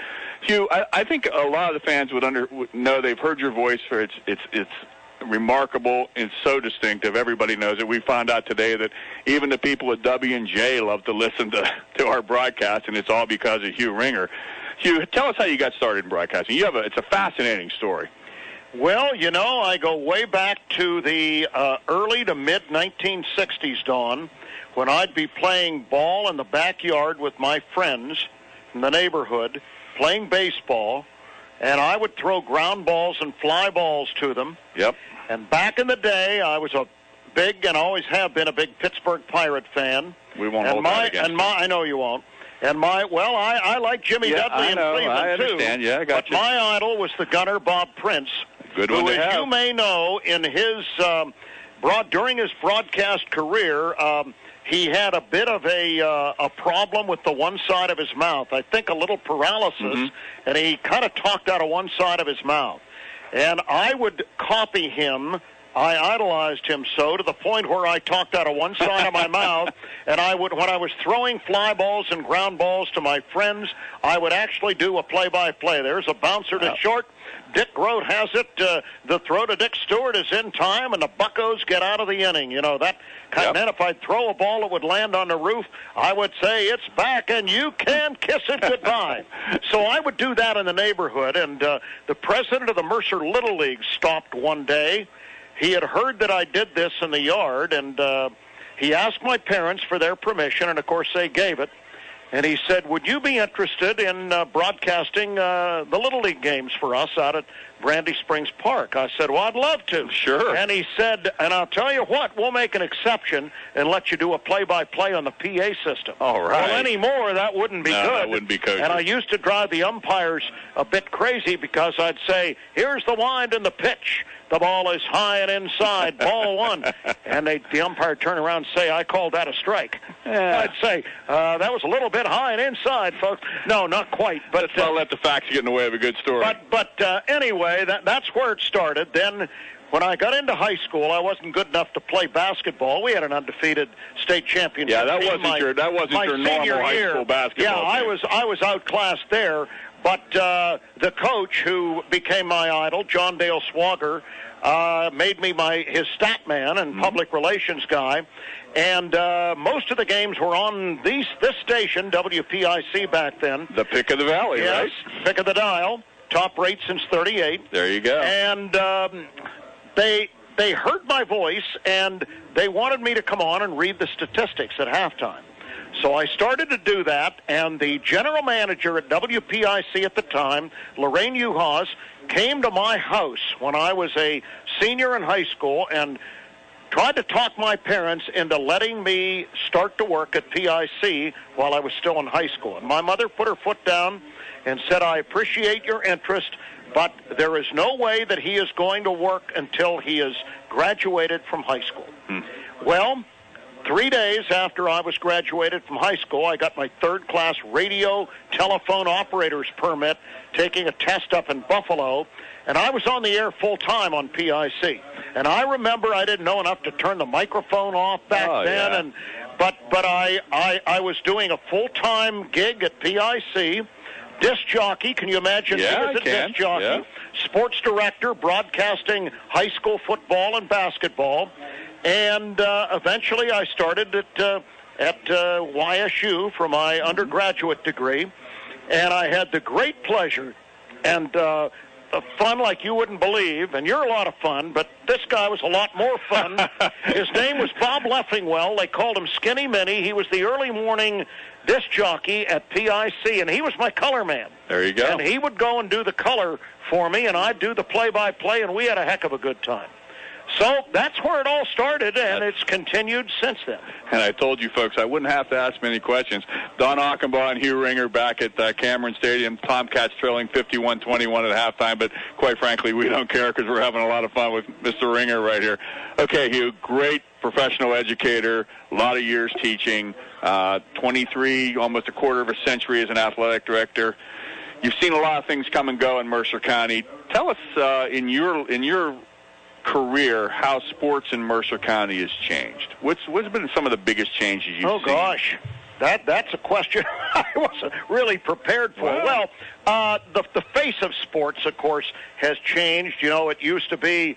Hugh, I think a lot of the fans would know they've heard your voice for it's remarkable and so distinctive. Everybody knows it. We found out today that even the people at W&J love to listen to our broadcast, and it's all because of Hugh Ringer. Hugh, tell us how you got started in broadcasting. It's a fascinating story. Well, I go way back to the early to mid-1960s, Don, when I'd be playing ball in the backyard with my friends in the neighborhood, playing baseball, and I would throw ground balls and fly balls to them. Yep. And back in the day, I was a big, and always have been a big Pittsburgh Pirate fan. We won't hold that against I know you won't. And I like Jimmy Dudley in Cleveland, I understand. too. Yeah, I got but my idol was the gunner Bob Prince. Good one who, to have. as you may know, in his during his broadcast career, he had a bit of a problem with the one side of his mouth. I think a little paralysis, and he kind of talked out of one side of his mouth. And I would copy him. I idolized him so to the point where I talked out of one side of my mouth, and when I was throwing fly balls and ground balls to my friends, I would actually do a play-by-play. There's a bouncer to short. Dick Grote has it. The throw to Dick Stewart is in time, and the Buccos get out of the inning. You know, that kind of. Then if I'd throw a ball that would land on the roof, I would say, it's back, and you can kiss it goodbye. So I would do that in the neighborhood, and the president of the Mercer Little League stopped one day. He had heard that I did this in the yard, and he asked my parents for their permission, and, of course, they gave it. And he said, would you be interested in broadcasting the Little League games for us out at Brandy Springs Park? I said, well, I'd love to. Sure. And he said, and I'll tell you what, we'll make an exception and let you do a play-by-play on the PA system. All right. Well, anymore, that wouldn't be good. That wouldn't be kosher. And I used to drive the umpires a bit crazy because I'd say, here's the wind and the pitch. The ball is high and inside, ball one. And the umpire turn around and say, I called that a strike. I'd say, that was a little bit high and inside, folks. No, not quite. But let's not let the facts get in the way of a good story. But anyway, that's where it started. Then when I got into high school, I wasn't good enough to play basketball. We had an undefeated state championship. Yeah, that wasn't my your normal high school basketball. Yeah, team. I was outclassed there. But the coach who became my idol, John Dale Swagger, made me his stat man and public relations guy. And most of the games were on this station, WPIC back then. The pick of the valley, yes, right? Pick of the dial. Top rate since 38. There you go. And they heard my voice, and they wanted me to come on and read the statistics at halftime. So I started to do that, and the general manager at WPIC at the time, Lorraine Uhas, came to my house when I was a senior in high school and tried to talk my parents into letting me start to work at PIC while I was still in high school. And my mother put her foot down and said, I appreciate your interest, but there is no way that he is going to work until he is graduated from high school. Well, 3 days after I was graduated from high school, I got my third-class radio telephone operator's permit, taking a test up in Buffalo, and I was on the air full-time on PIC. And I remember I didn't know enough to turn the microphone off back then, and but I was doing a full-time gig at PIC. Disc jockey, can you imagine me as a disc jockey? Yeah. Sports director, broadcasting high school football and basketball. And eventually I started at YSU for my undergraduate degree. And I had the great pleasure and fun like you wouldn't believe. And you're a lot of fun, but this guy was a lot more fun. His name was Bob Leffingwell. They called him Skinny Minnie. He was the early morning disc jockey at PIC, and he was my color man. There you go. And he would go and do the color for me, and I'd do the play-by-play, and we had a heck of a good time. So that's where it all started, and it's continued since then. And I told you folks I wouldn't have to ask many questions. Don Achenbaugh and Hugh Ringer back at Cameron Stadium. Tomcats trailing 51-21 at halftime, but quite frankly, we don't care because we're having a lot of fun with Mr. Ringer right here. Okay, Hugh, great professional educator, a lot of years teaching, 23, almost a quarter of a century as an athletic director. You've seen a lot of things come and go in Mercer County. Tell us in your career how sports in Mercer County has changed. What's been some of the biggest changes you've seen? Oh gosh, that's a question I wasn't really prepared for. Well, the face of sports, of course, has changed. You know, it used to be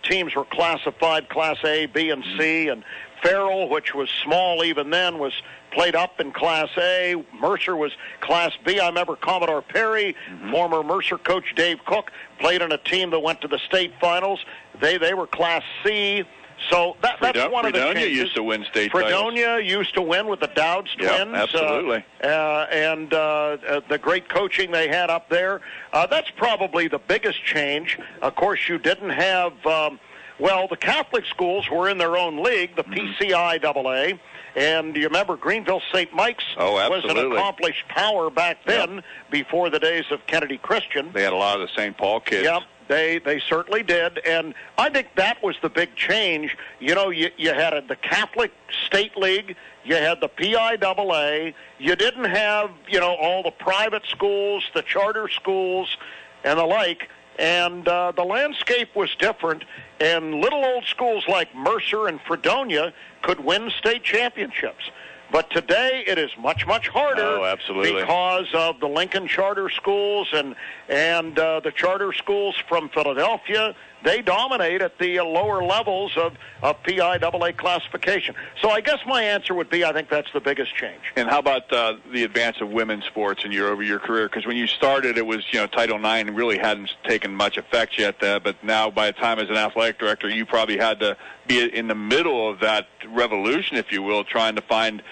teams were classified Class A, B, and C, and Farrell, which was small even then, was played up in Class A. Mercer was Class B. I remember Commodore Perry, former Mercer coach Dave Cook, played on a team that went to the state finals. They were Class C. So that's one of the changes. Fredonia used to win state titles. Fredonia used to win with the Dowds twins. Absolutely. And the great coaching they had up there. That's probably the biggest change. Of course, you didn't have, the Catholic schools were in their own league, the PCIAA. And you remember Greenville St. Mike's was an accomplished power back then before the days of Kennedy Christian. They had a lot of the St. Paul kids. Yep. They certainly did, and I think that was the big change. You know, you had the Catholic State League, you had the PIAA, you didn't have, you know, all the private schools, the charter schools, and the like, and the landscape was different, and little old schools like Mercer and Fredonia could win state championships. But today it is much, much harder. Oh, absolutely. Because of the Lincoln charter schools and the charter schools from Philadelphia. They dominate at the lower levels of PIAA classification. So I guess my answer would be I think that's the biggest change. And how about the advance of women's sports over your career? Because when you started, it was, you know, Title IX really hadn't taken much effect yet. But now, by the time as an athletic director, you probably had to be in the middle of that revolution, if you will, trying to find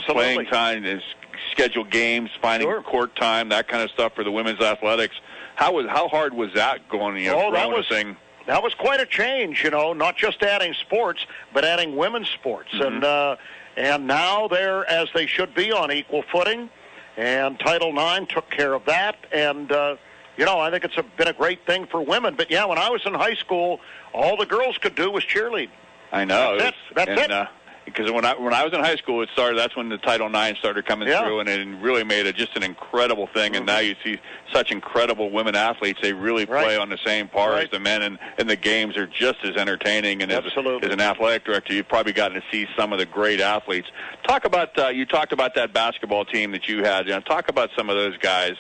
playing time, schedule games, finding court time, that kind of stuff for the women's athletics. How hard was that going? That was quite a change, you know, not just adding sports, but adding women's sports. Mm-hmm. And now they're, as they should be, on equal footing. And Title IX took care of that. And, you know, I think it's been a great thing for women. But, yeah, when I was in high school, all the girls could do was cheerlead. I know. That's it. Because when I was in high school, it started. That's when the Title IX started coming through, and it really made it just an incredible thing. And now you see such incredible women athletes. They really play on the same par as the men, and the games are just as entertaining. And as an athletic director, you've probably gotten to see some of the great athletes. Talk about you talked about that basketball team that you had. You know, talk about some of those guys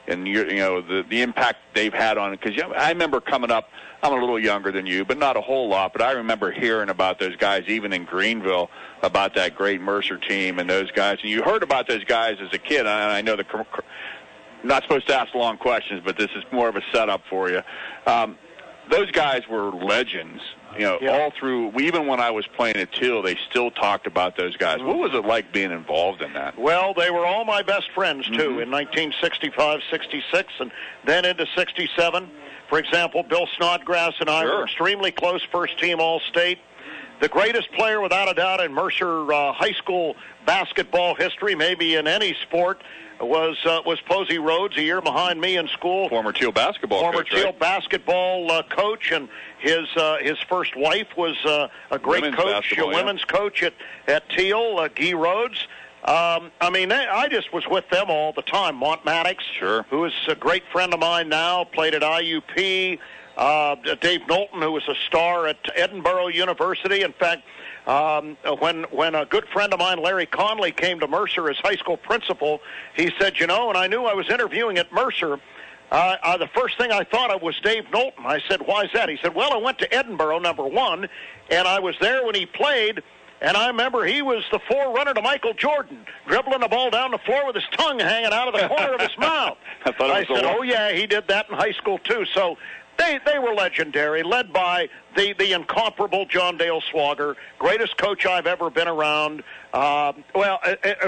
and your, you know, the impact they've had on it. Because I remember coming up. I'm a little younger than you, but not a whole lot. But I remember hearing about those guys, even in Greenville, about that great Mercer team and those guys. And you heard about those guys as a kid. And I know I'm not supposed to ask long questions, but this is more of a setup for you. Those guys were legends. You know, all through, even when I was playing at Thiel, they still talked about those guys. What was it like being involved in that? Well, they were all my best friends, too, in 1965, 66, and then into 67. For example, Bill Snodgrass and I were extremely close, first-team All-State. The greatest player, without a doubt, in Mercer high school basketball history, maybe in any sport, was Posey Rhodes, a year behind me in school. Former Thiel basketball coach, and his first wife was a great women's coach at Thiel, Guy Rhodes. I mean, I just was with them all the time. Mont Maddox, who is a great friend of mine now, played at IUP. Dave Knowlton, who was a star at Edinburgh University. In fact, when a good friend of mine, Larry Conley, came to Mercer as high school principal, he said, you know, and I knew I was interviewing at Mercer, the first thing I thought of was Dave Knowlton. I said, why is that? He said, well, I went to Edinburgh, number one, and I was there when he played. And I remember he was the forerunner to Michael Jordan, dribbling the ball down the floor with his tongue hanging out of the corner of his mouth. I said, oh, yeah, he did that in high school, too. So they were legendary, led by the incomparable John Dale Swagger, greatest coach I've ever been around, and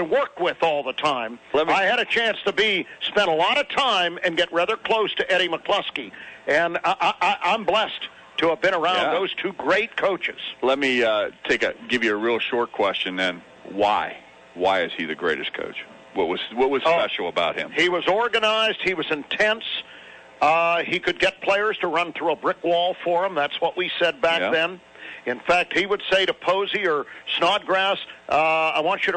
worked with all the time. I had a chance to spend a lot of time and get rather close to Eddie McCluskey. And I'm blessed to have been around those two great coaches. Let me give you a real short question then. Why? Why is he the greatest coach? What was special about him? He was organized. He was intense. He could get players to run through a brick wall for him. That's what we said back then. In fact, he would say to Posey or Snodgrass, I want you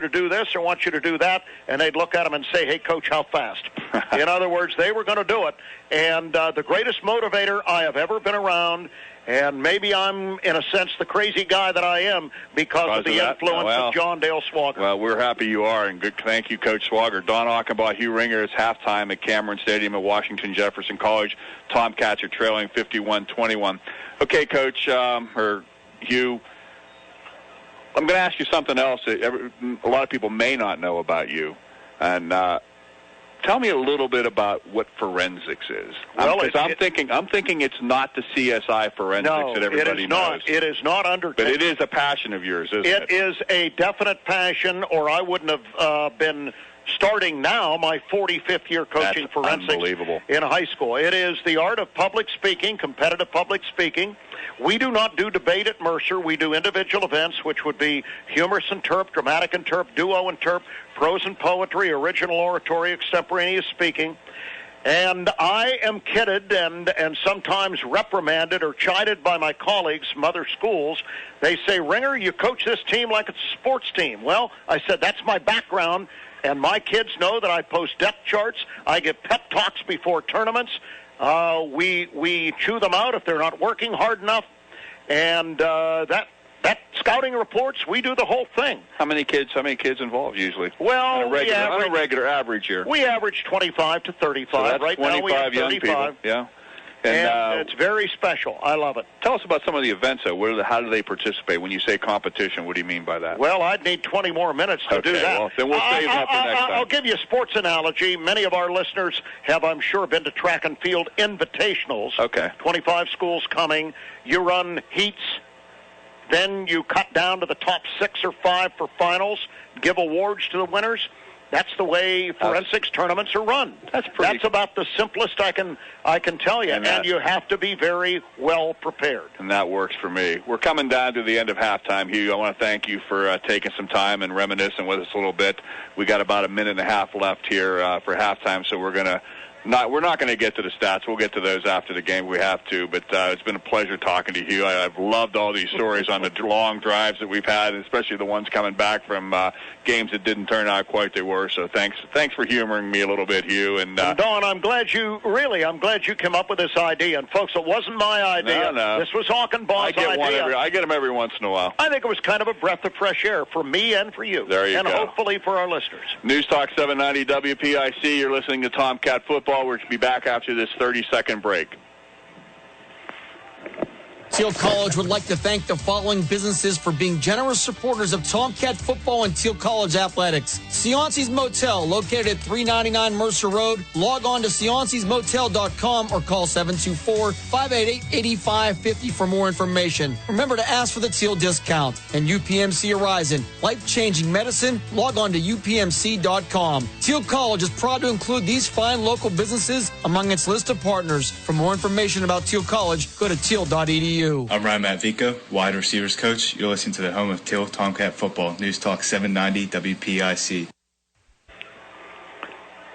to do this or I want you to do that, and they'd look at him and say, hey, Coach, how fast? In other words, they were going to do it. And the greatest motivator I have ever been around, and maybe I'm, in a sense, the crazy guy that I am because of the influence of John Dale Swagger. Well, we're happy you are, and good. Thank you, Coach Swagger. Don Achenbach, Hugh Ringer. It's halftime at Cameron Stadium at Washington Jefferson College. Tomcats are trailing 51-21. Okay, Coach, or Hugh, I'm going to ask you something else that a lot of people may not know about you. And tell me a little bit about what forensics is. Well, I'm thinking it's not the CSI forensics that everybody knows. It is not undertaken. But it is a passion of yours, isn't it? It is a definite passion, or I wouldn't have been starting now my 45th year coaching forensics in high school. It is the art of public speaking, competitive public speaking. We do not do debate at Mercer. We do individual events, which would be humorous interp, dramatic interp, duo interp, prose and poetry, original oratory, extemporaneous speaking. And I am kidded and sometimes reprimanded or chided by my colleagues from other schools. They say, Ringer, you coach this team like it's a sports team. Well, I said, that's my background, and my kids know that I post depth charts. I give pep talks before tournaments. We chew them out if they're not working hard enough. And that scouting reports, we do the whole thing. How many kids involved usually? Well, on a regular average year. We average 25 to 35. So that's right 25 now we have 35. young people. Yeah. And it's very special. I love it. Tell us about some of the events, though. How do they participate? When you say competition, what do you mean by that? Well, I'd need 20 more minutes to do that. Well, then we'll save that for next time. I'll give you a sports analogy. Many of our listeners have, I'm sure, been to track and field invitationals. Okay. 25 schools coming. You run heats. Then you cut down to the top 6 or 5 for finals, give awards to the winners. That's the way forensics tournaments are run. That's about the simplest I can tell you, and you have to be very well prepared. And that works for me. We're coming down to the end of halftime, Hugh. I want to thank you for taking some time and reminiscing with us a little bit. We got about a minute and a half left here for halftime, so we're not going to get to the stats. We'll get to those after the game. We have to, but it's been a pleasure talking to you. I've loved all these stories on the long drives that we've had, especially the ones coming back from games that didn't turn out quite they were. So thanks for humoring me a little bit, Hugh. And Don, I'm glad you came up with this idea. And folks, it wasn't my idea. No. This was Hawkenbaugh's idea. I get them every once in a while. I think it was kind of a breath of fresh air for me and for you. There you and go. And hopefully for our listeners. News Talk 790 WPIC. You're listening to Tomcat Football. We're going to be back after this 30-second break. Thiel College would like to thank the following businesses for being generous supporters of Tomcat football and Thiel College athletics. Sionci's Motel, located at 399 Mercer Road. Log on to sioncysmotel.com or call 724-588-8550 for more information. Remember to ask for the Thiel discount. And UPMC Horizon, life-changing medicine. Log on to upmc.com. Thiel College is proud to include these fine local businesses among its list of partners. For more information about Thiel College, go to thiel.edu. I'm Ryan Matvica, wide receivers coach. You're listening to the home of Thiel Tomcat Football, News Talk 790 WPIC.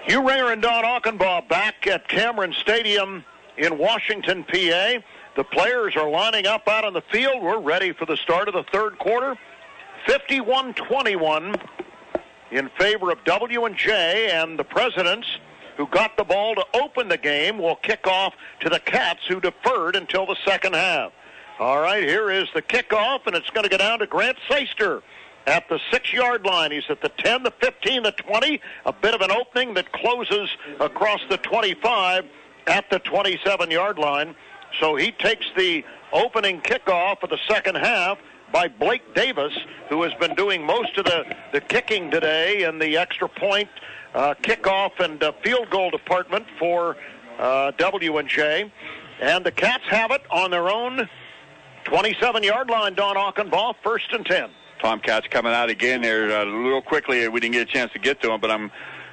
Hugh Ringer and Don Hawkenbaugh back at Cameron Stadium in Washington, PA. The players are lining up out on the field. We're ready for the start of the third quarter. 51-21 in favor of W&J, and the Presidents, who got the ball to open the game, will kick off to the Cats, who deferred until the second half. All right, here is the kickoff, and it's going to go down to Grant Seister at the 6-yard line. He's at the 10, the 15, the 20, a bit of an opening that closes across the 25 at the 27-yard line. So he takes the opening kickoff of the second half by Blake Davis, who has been doing most of the kicking today in the extra point kickoff and field goal department for W&J. And the Cats have it on their own 27-yard line, Don Hawkenbaugh, 1st and 10. Tomcats coming out again here real quickly. We didn't get a chance to get to him, but I'm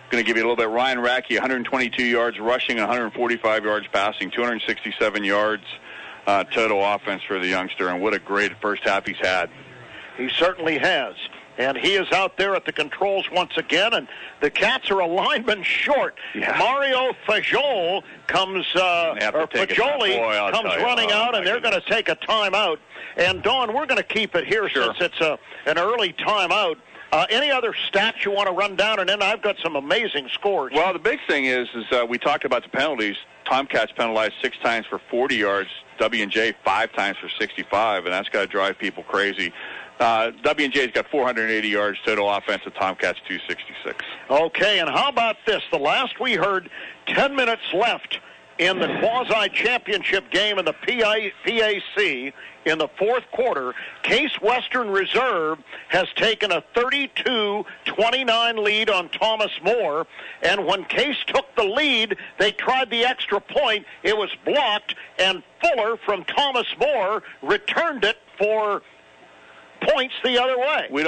going to give you a little bit. Ryan Rackey, 122 yards rushing, 145 yards passing, 267 yards total offense for the youngster, and what a great first half he's had. He certainly has. And he is out there at the controls once again, and the Cats are a lineman short. Yeah. Mario Fajoli comes running out, and they're going to take a timeout. And, Dawn, we're going to keep it here since it's an early timeout. Any other stats you want to run down? And then I've got some amazing scores. Well, the big thing is we talked about the penalties. Tomcats penalized 6 times for 40 yards. W&J 5 times for 65, and that's got to drive people crazy. W&J's got 480 yards total offense, the Tomcats 266. Okay, and how about this? The last we heard, 10 minutes left in the quasi-championship game in the PIC in the fourth quarter. Case Western Reserve has taken a 32-29 lead on Thomas More, and when Case took the lead, they tried the extra point. It was blocked, and Fuller from Thomas More returned it for points the other way. We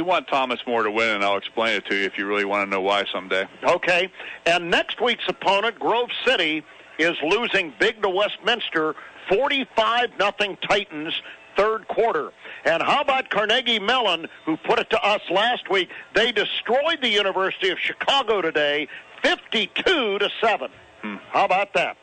want Thomas More to win, and I'll explain it to you if you really want to know why someday. Okay, and next week's opponent, Grove City, is losing big to Westminster, 45-0 Titans, third quarter. And how about Carnegie Mellon, who put it to us last week? They destroyed the University of Chicago today, 52-7. How about that?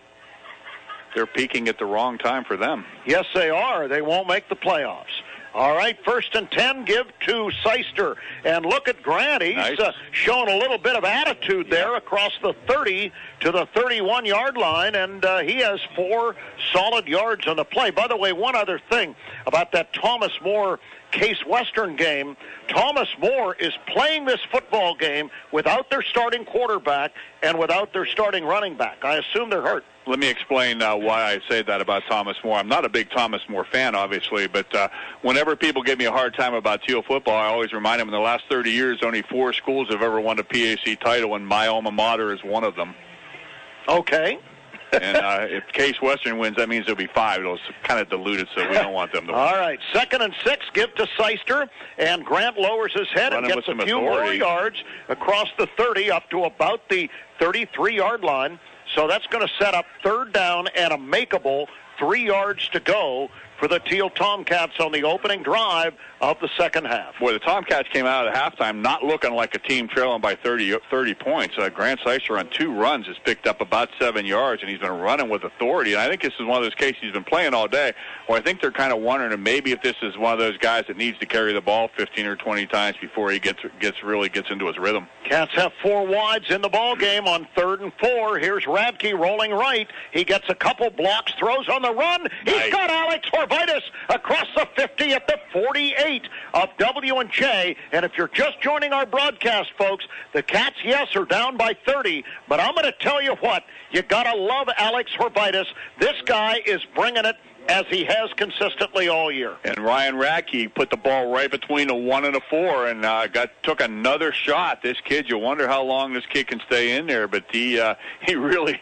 They're peaking at the wrong time for them. Yes, they are. They won't make the playoffs. All right, 1st and 10, give to Seister. And look at Grant. He's shown a little bit of attitude there across the 30 to the 31-yard line, and he has 4 solid yards on the play. By the way, one other thing about that Thomas More Case Western game. Thomas More is playing this football game without their starting quarterback and without their starting running back. I assume they're hurt. Let me explain why I say that about Thomas More. I'm not a big Thomas More fan, obviously, but whenever people give me a hard time about Thiel football, I always remind them in the last 30 years, only 4 schools have ever won a PAC title, and my alma mater is one of them. Okay. And if Case Western wins, that means there'll be 5. It's kind of diluted, so we don't want them to win. All right, 2nd and 6, give to Seister, and Grant lowers his head and gets a few more yards across the 30 up to about the 33-yard line. So that's going to set up 3rd down and a makeable 3 yards to go for the Thiel Tomcats on the opening drive of the second half. Boy, the Tomcats came out at halftime not looking like a team trailing by 30 points. Grant Seister on 2 runs has picked up about 7 yards, and he's been running with authority. And I think this is one of those cases he's been playing all day. Well, I think they're kind of wondering maybe if this is one of those guys that needs to carry the ball 15 or 20 times before he gets into his rhythm. Cats have 4 wides in the ball game on 3rd and 4. Here's Radke rolling right. He gets a couple blocks, throws on the run. He's got Alex Horvitis across the 50 at the 48 of W&J. And if you're just joining our broadcast, folks, the Cats, yes, are down by 30. But I'm going to tell you what, you got to love Alex Horvitis. This guy is bringing it as he has consistently all year. And Ryan Radke put the ball right between a 1 and a 4 and took another shot. This kid, you wonder how long this kid can stay in there, but he really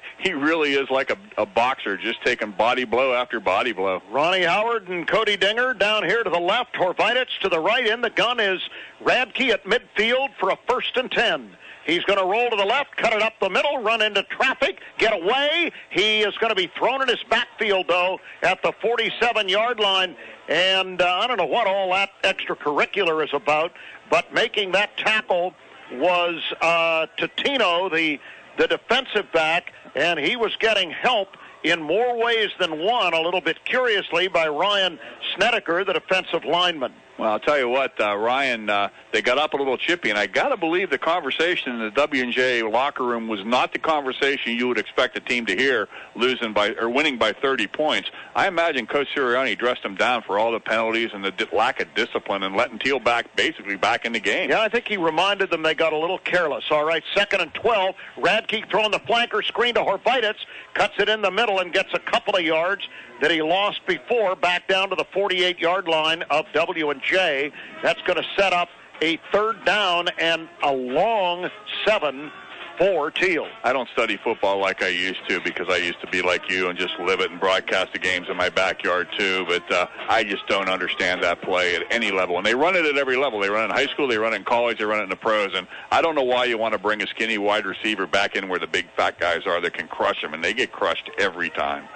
is like a boxer, just taking body blow after body blow. Ronnie Howard and Cody Dinger down here to the left. Horvitis to the right. In the gun is Radke at midfield for a 1st and 10. He's going to roll to the left, cut it up the middle, run into traffic, get away. He is going to be thrown in his backfield, though, at the 47-yard line. And I don't know what all that extracurricular is about, but making that tackle was Totino, the defensive back, and he was getting help in more ways than one, a little bit curiously, by Ryan Snedeker, the defensive lineman. Well, I'll tell you what, Ryan, they got up a little chippy, and I got to believe the conversation in the W&J locker room was not the conversation you would expect a team to hear winning by 30 points. I imagine Coach Sirianni dressed them down for all the penalties and the lack of discipline and letting Thiel basically back in the game. Yeah, I think he reminded them they got a little careless. All right, 2nd and 12. Radke throwing the flanker screen to Horvitis, cuts it in the middle and gets a couple of yards that he lost before, back down to the 48-yard line of W&J. That's going to set up a 3rd down and a long 7 for Thiel. I don't study football like I used to because I used to be like you and just live it and broadcast the games in my backyard too, but I just don't understand that play at any level. And they run it at every level. They run it in high school, they run it in college, they run it in the pros, and I don't know why you want to bring a skinny wide receiver back in where the big fat guys are that can crush them, and they get crushed every time.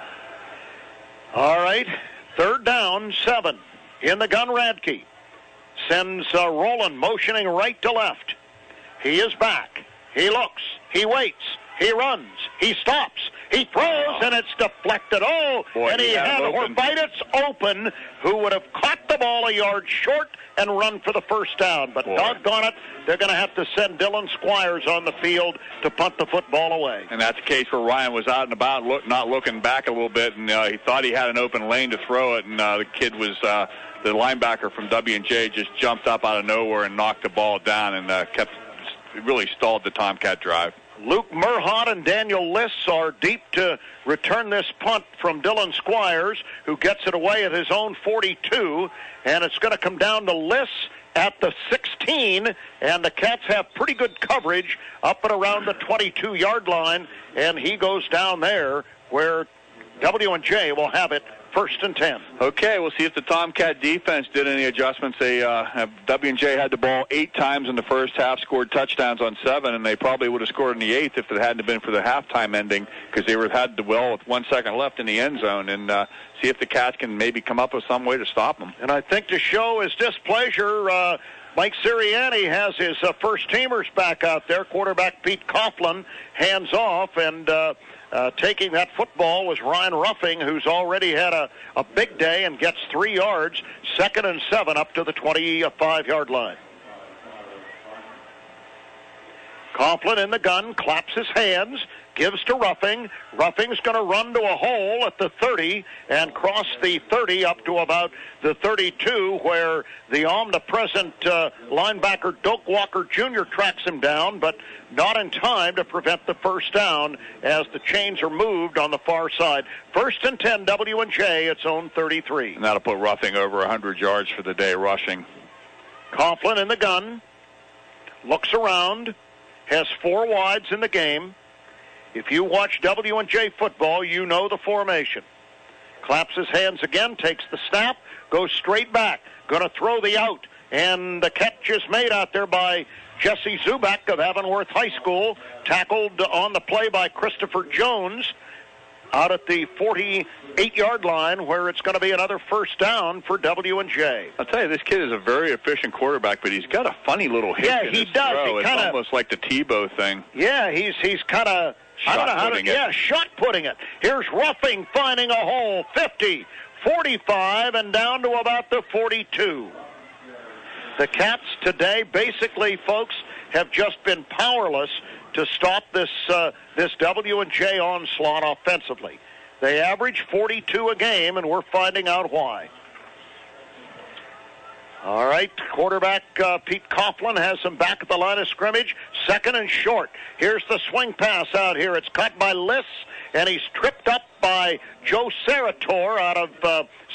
All right, 3rd down, 7. In the gun, Radke sends Roland motioning right to left. He is back. He looks. He waits. He runs. He stops. He throws, and it's deflected. And he had Horvitis open, who would have caught the ball a yard short and run for the 1st down. But doggone it, they're going to have to send Dylan Squires on the field to punt the football away. And that's the case where Ryan was out and about, not looking back a little bit, and he thought he had an open lane to throw it, and the kid was the linebacker from W&J just jumped up out of nowhere and knocked the ball down and really stalled the Tomcat drive. Luke Murhott and Daniel Liss are deep to return this punt from Dylan Squires, who gets it away at his own 42, and it's going to come down to Liss at the 16, and the Cats have pretty good coverage up and around the 22-yard line, and he goes down there where W&J will have it 1st and 10. Okay, we'll see if the Tomcat defense did any adjustments. W&J had the ball 8 times in the first half, scored touchdowns on 7, and they probably would have scored in the 8th if it hadn't been for the halftime ending, because they had the ball with 1 second left in the end zone, and see if the Cats can maybe come up with some way to stop them. And I think to show his displeasure, Mike Sirianni has his first-teamers back out there. Quarterback Pete Coughlin hands off, and taking that football was Ryan Ruffing, who's already had a big day and gets 3 yards. 2nd and 7 up to the 25-yard line. Coughlin in the gun, claps his hands, gives to Ruffing. Ruffing's going to run to a hole at the 30 and cross the 30 up to about the 32, where the omnipresent linebacker Doak Walker Jr. tracks him down, but not in time to prevent the first down as the chains are moved on the far side. 1st and 10, W&J, its own 33. And that'll put Ruffing over 100 yards for the day rushing. Coughlin in the gun, looks around, has 4 wides in the game. If you watch W&J football, you know the formation. Claps his hands again, takes the snap, goes straight back, going to throw the out, and the catch is made out there by Jesse Zubak of Avonworth High School, tackled on the play by Christopher Jones out at the 48-yard line, where it's going to be another first down for W&J. I'll tell you, this kid is a very efficient quarterback, but he's got a funny little hit in his throw. It's almost like the Tebow thing. Yeah, he's kind of, I don't know how to, shot putting it. Here's Ruffing finding a hole, 50, 45, and down to about the 42. The Cats today, basically, folks, have just been powerless to stop this W&J onslaught offensively. They average 42 a game, and we're finding out why. All right, quarterback Pete Coughlin has him back at the line of scrimmage, 2nd and short. Here's the swing pass out here. It's caught by Liss, and he's tripped up by Joe Sarator out of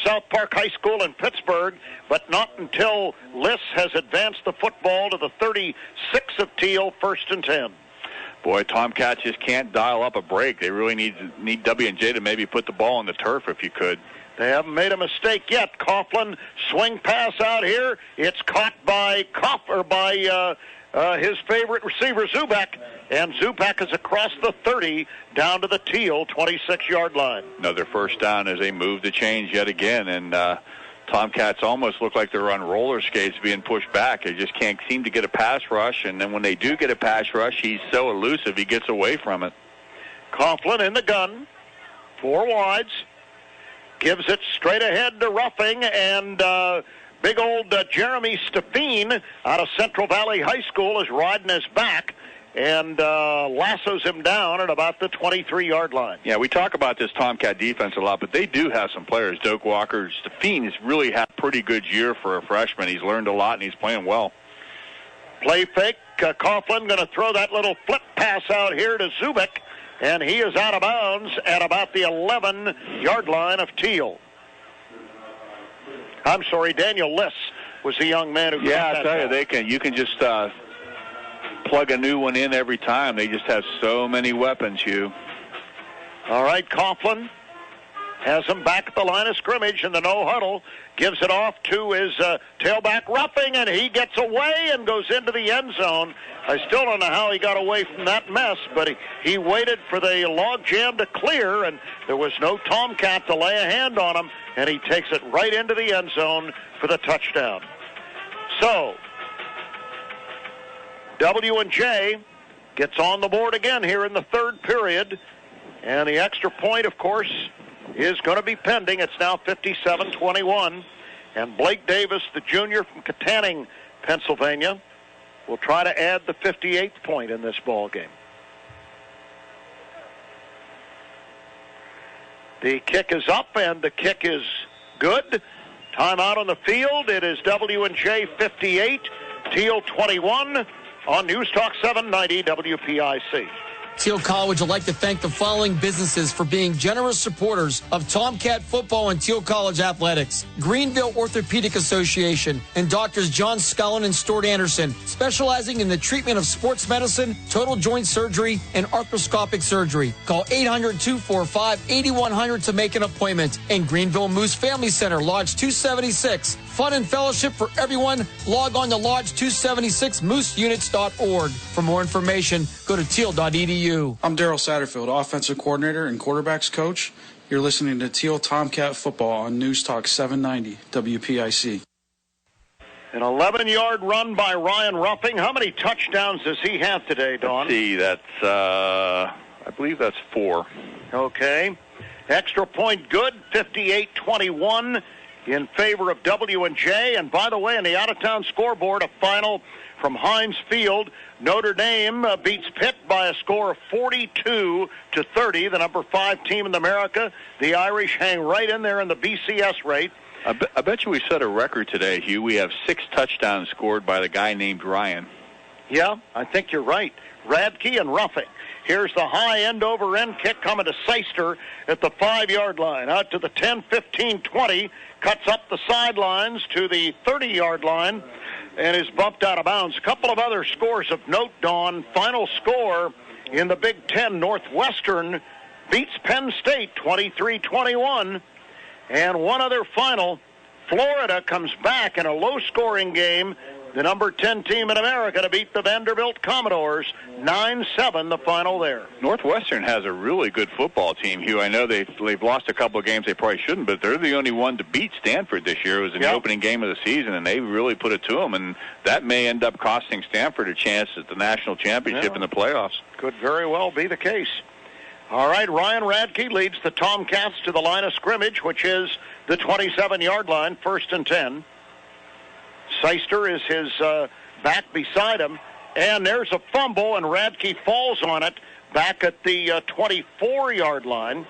South Park High School in Pittsburgh, but not until Liss has advanced the football to the 36 of Thiel, 1st and 10. Boy, Tomcats just can't dial up a break. They really need W&J to maybe put the ball on the turf if you could. They haven't made a mistake yet. Coughlin, swing pass out here. It's caught by his favorite receiver, Zubak, and Zubak is across the 30 down to the Thiel 26-yard line. Another first down as they move the chains yet again, and Tomcats almost look like they're on roller skates being pushed back. They just can't seem to get a pass rush, and then when they do get a pass rush, he's so elusive he gets away from it. Coughlin in the gun, 4 wides, gives it straight ahead to Ruffing, and big old Jeremy Stefine out of Central Valley High School is riding his back and lassos him down at about the 23-yard line. Yeah, we talk about this Tomcat defense a lot, but they do have some players. Doak Walker, Stefine has really had a pretty good year for a freshman. He's learned a lot, and he's playing well. Play fake. Coughlin going to throw that little flip pass out here to Zubik, and he is out of bounds at about the 11-yard line of Thiel. I'm sorry, Daniel Liss was the young man who caught that. I tell you, you can just plug a new one in every time. They just have so many weapons, Hugh. All right, Coughlin has him back at the line of scrimmage in the no huddle, gives it off to his tailback Ruffing, and he gets away and goes into the end zone. I still don't know how he got away from that mess, but he waited for the log jam to clear, and there was no Tomcat to lay a hand on him, and he takes it right into the end zone for the touchdown. So, W&J gets on the board again here in the 3rd period, and the extra point, of course, is going to be pending. It's now 57-21, and Blake Davis, the junior from Katanning, Pennsylvania, will try to add the 58th point in this ball game. The kick is up, and the kick is good. Timeout on the field. It is W&J 58, Thiel 21 on News Talk 790 WPIC. Thiel College would like to thank the following businesses for being generous supporters of Tomcat football and Thiel College athletics. Greenville Orthopedic Association and Doctors John Scullin and Stuart Anderson, specializing in the treatment of sports medicine, total joint surgery, and arthroscopic surgery. Call 800-245-8100 to make an appointment. And Greenville Moose Family Center, Lodge 276. Fun and fellowship for everyone. Log on to lodge276mooseunits.org. For more information, go to thiel.edu. I'm Daryl Satterfield, offensive coordinator and quarterbacks coach. You're listening to Thiel Tomcat football on News Talk 790 WPIC. An 11-yard run by Ryan Ruffing. How many touchdowns does he have today, Don? Let's see, that's I believe that's 4. Okay. Extra point good, 58-21 in favor of W&J. And by the way, in the out-of-town scoreboard, a final from Heinz Field. Notre Dame beats Pitt by a score of 42-30, the number 5 team in America. The Irish hang right in there in the BCS rate. I bet you we set a record today, Hugh. We have 6 touchdowns scored by the guy named Ryan. Yeah, I think you're right. Radke and Ruffing. Here's the high end-over-end kick coming to Seister at the 5-yard line. Out to the 10, 15, 20. Cuts up the sidelines to the 30-yard line and is bumped out of bounds. A couple of other scores of note, Dawn. Final score in the Big Ten, Northwestern beats Penn State 23-21. And one other final, Florida comes back in a low-scoring game, the number 10 team in America, to beat the Vanderbilt Commodores, 9-7 the final there. Northwestern has a really good football team, Hugh. I know they've lost a couple of games they probably shouldn't, but they're the only one to beat Stanford this year. It was in the opening game of the season, and they really put it to them, and that may end up costing Stanford a chance at the national championship in the playoffs. Could very well be the case. All right, Ryan Radke leads the Tomcats to the line of scrimmage, which is the 27-yard line, 1st and 10. Seister is his back beside him, and there's a fumble, and Radke falls on it back at the 24-yard line.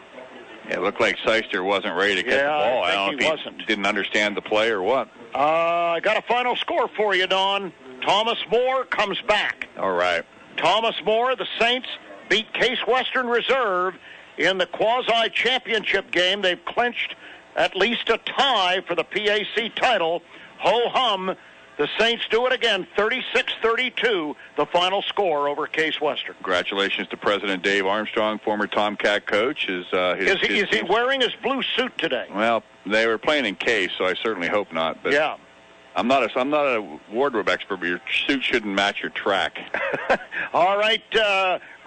It looked like Seister wasn't ready to catch the ball. I don't think know if he didn't understand the play or what. I got a final score for you, Don. Thomas More comes back. All right. Thomas More, the Saints beat Case Western Reserve in the quasi-championship game. They've clinched at least a tie for the PAC title. Ho-hum, the Saints do it again, 36-32, the final score over Case Western. Congratulations to President Dave Armstrong, former Tomcat coach. Is he wearing his blue suit today? Well, they were playing in Case, so I certainly hope not. But yeah. I'm not a wardrobe expert, but your suit shouldn't match your track. All right,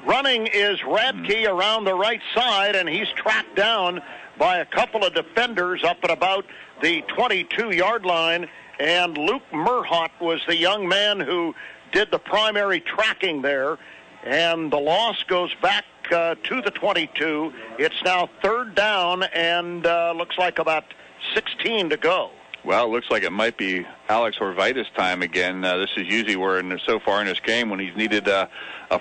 running is Radke around the right side, and he's tracked down by a couple of defenders up at about the 22-yard line, and Luke Murhott was the young man who did the primary tracking there, and the loss goes back to the 22. It's now 3rd down, and looks like about 16 to go. Well, it looks like it might be Alex Horvitis' time again. This is usually where, so far in this game, when he's needed a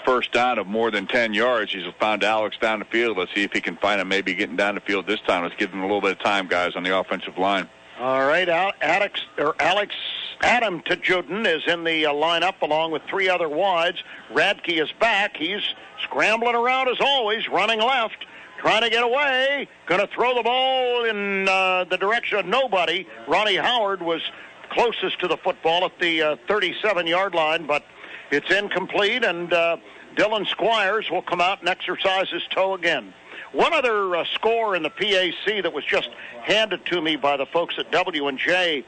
first down of more than 10 yards, he's found Alex down the field. Let's see if he can find him maybe getting down the field this time. Let's give him a little bit of time, guys, on the offensive line. All right, Adam Tajudin is in the lineup along with 3 other wides. Radke is back. He's scrambling around as always, running left. Trying to get away, going to throw the ball in the direction of nobody. Ronnie Howard was closest to the football at the 37-yard line, but it's incomplete, and Dylan Squires will come out and exercise his toe again. One other score in the PAC that was just handed to me by the folks at W&J,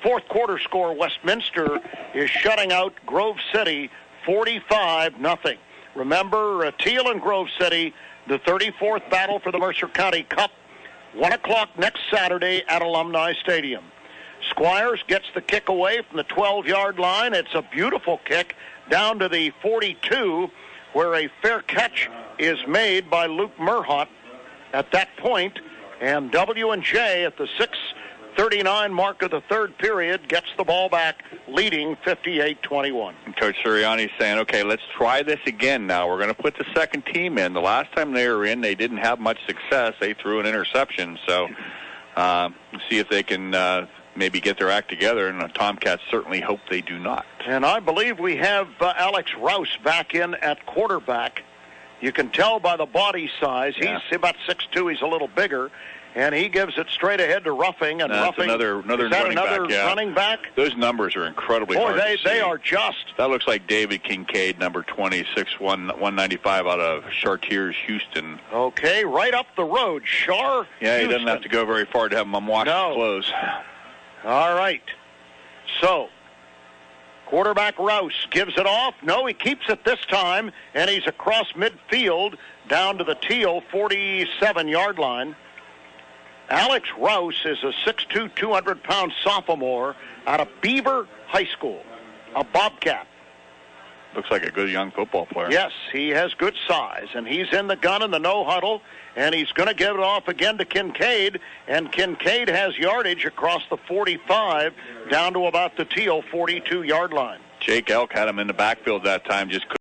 fourth quarter score, Westminster is shutting out Grove City 45-0. Remember, Thiel and Grove City, the 34th battle for the Mercer County Cup, 1 o'clock next Saturday at Alumni Stadium. Squires gets the kick away from the 12-yard line. It's a beautiful kick down to the 42, where a fair catch is made by Luke Murhott at that point, and W&J at the 6:39 mark of the third period gets the ball back, leading 58-21. Coach Sirianni's saying, okay, let's try this again now. We're going to put the second team in. The last time they were in, they didn't have much success. They threw an interception, so see if they can maybe get their act together, and the Tomcats certainly hope they do not. And I believe we have Alex Rouse back in at quarterback. You can tell by the body size. Yeah. He's about 6'2". He's a little bigger. And he gives it straight ahead to Ruffing. And That's Ruffing, another running back? Those numbers are incredibly hard to see. They are just. That looks like David Kincaid, number 20, 6'1", 195 out of Chartiers, Houston. Okay, right up the road. Yeah, Houston. He doesn't have to go very far to have him wash his clothes. All right. So, quarterback Rouse gives it off. No, he keeps it this time, and he's across midfield down to the Thiel 47-yard line. Alex Rouse is a 6'2", 200-pound sophomore out of Beaver High School, a Bobcat. looks like a good young football player. Yes, he has good size, and he's in the gun in the no huddle, and he's going to give it off again to Kincaid, and Kincaid has yardage across the 45 down to about the Thiel 42-yard line. Jake Elk had him in the backfield that time, just couldn't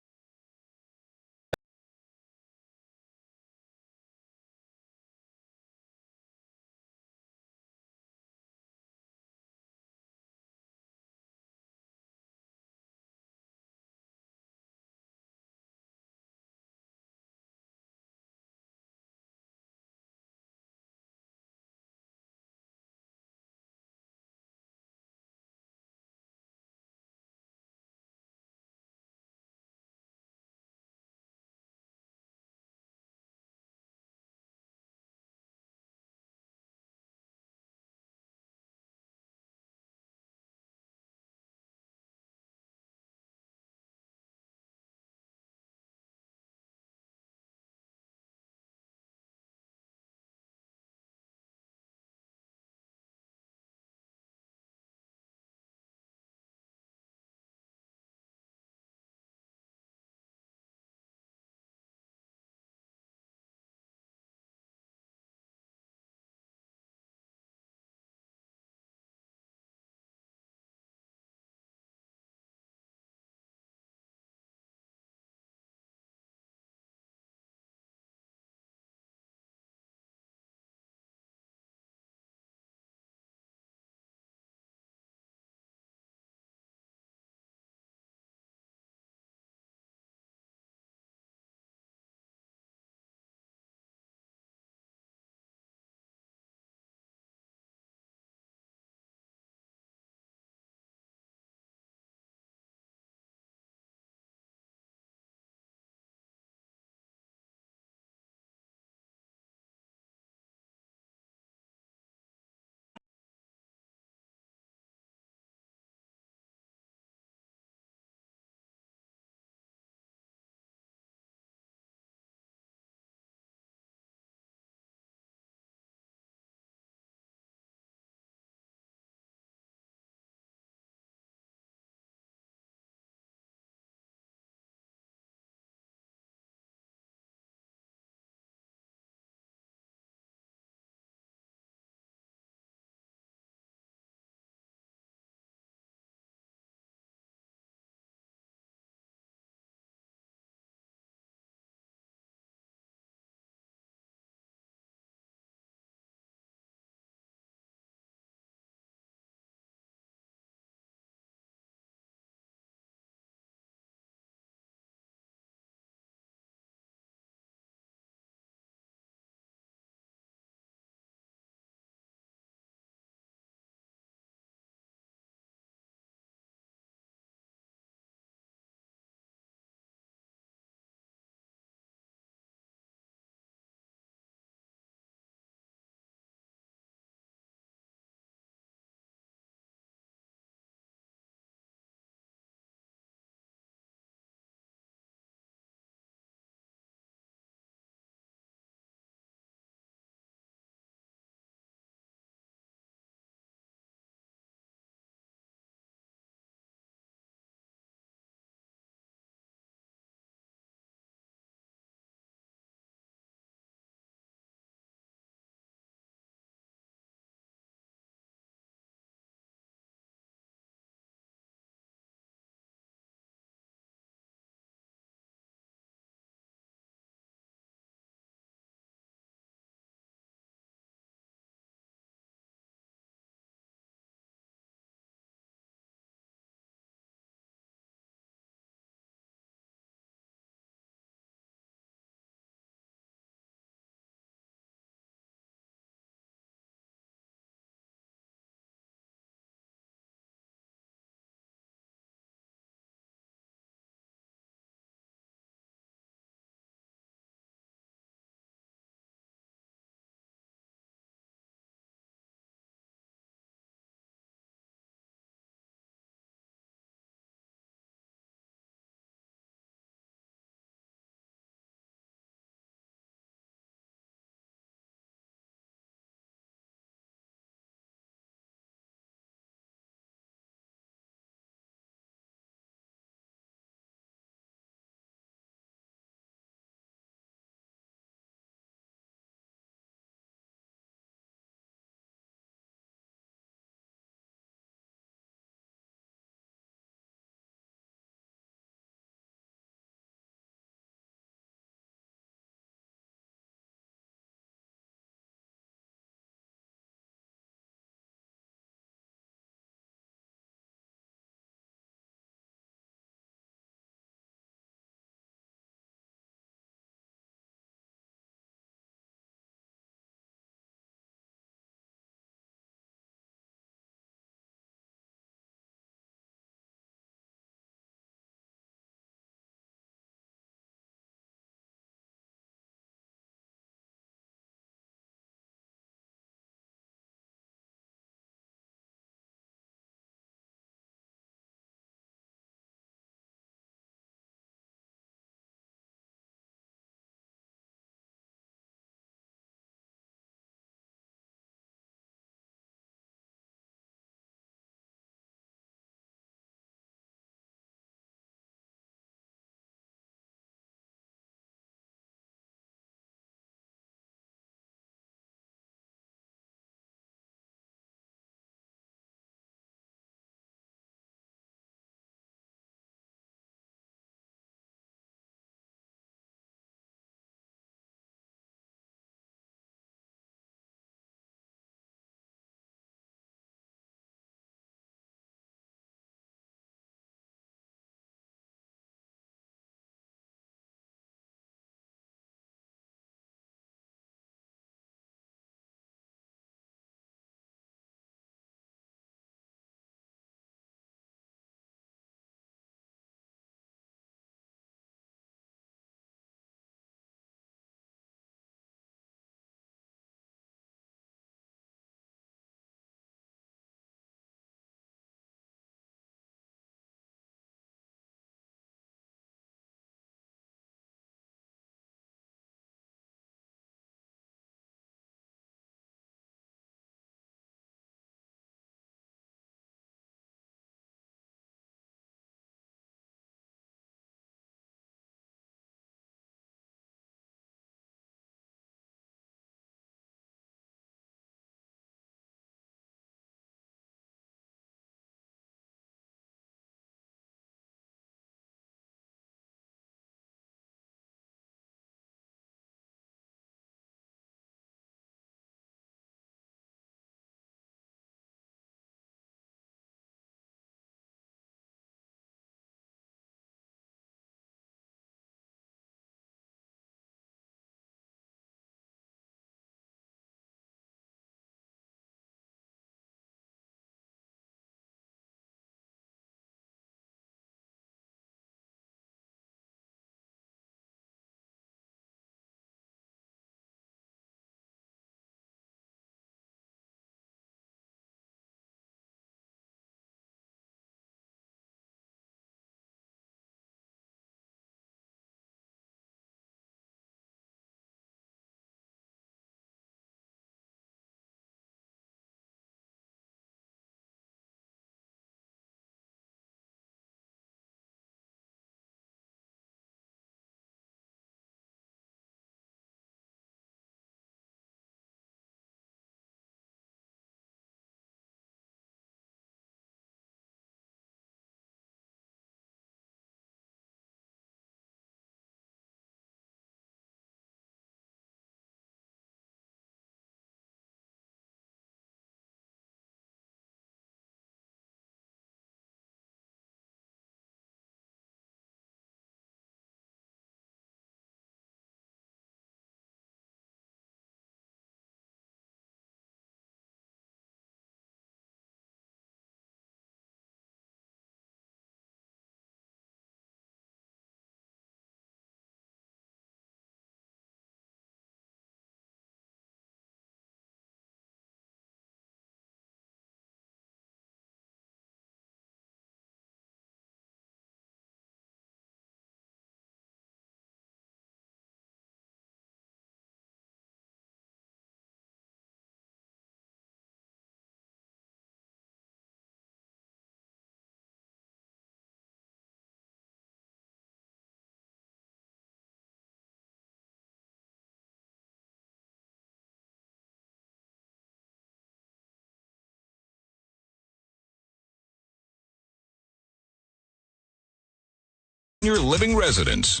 Senior living residents.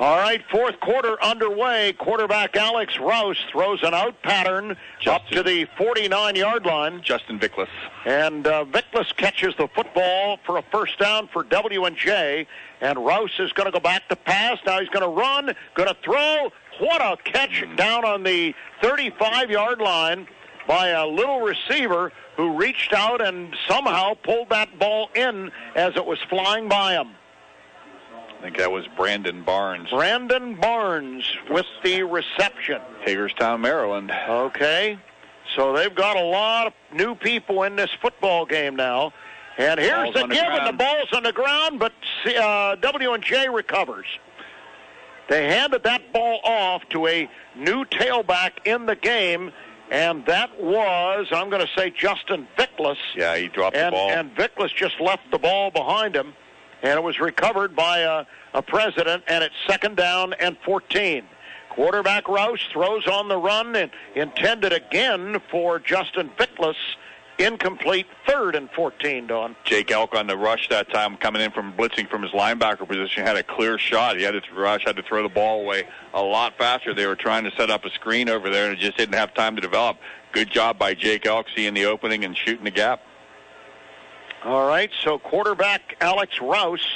All right, fourth quarter underway. Quarterback Alex Rouse throws an out pattern up to the 49-yard line. Justin Vickless. And Vickless catches the football for a first down for W&J. And Rouse is going to go back to pass. Now he's going to run, going to throw. What a catch down on the 35-yard line by a little receiver who reached out and somehow pulled that ball in as it was flying by him. I think that was Brandon Barnes. Brandon Barnes with the reception. Hagerstown, Maryland. Okay. So they've got a lot of new people in this football game now. And here's the give, and the ball's on the ground, but W&J recovers. They handed that ball off to a new tailback in the game, and that was, I'm going to say, Justin Vickless. Yeah, he dropped the ball. And Vickless just left the ball behind him. And it was recovered by a president, and it's second down and 14. Quarterback Rouse throws on the run and intended again for Justin Vickless. Incomplete, third and 14, Don. Jake Elk on the rush that time, coming in from blitzing from his linebacker position, had a clear shot. He had to rush, had to throw the ball away a lot faster. They were trying to set up a screen over there, and it just didn't have time to develop. Good job by Jake Elk seeing the opening and shooting the gap. All right, so quarterback Alex Rouse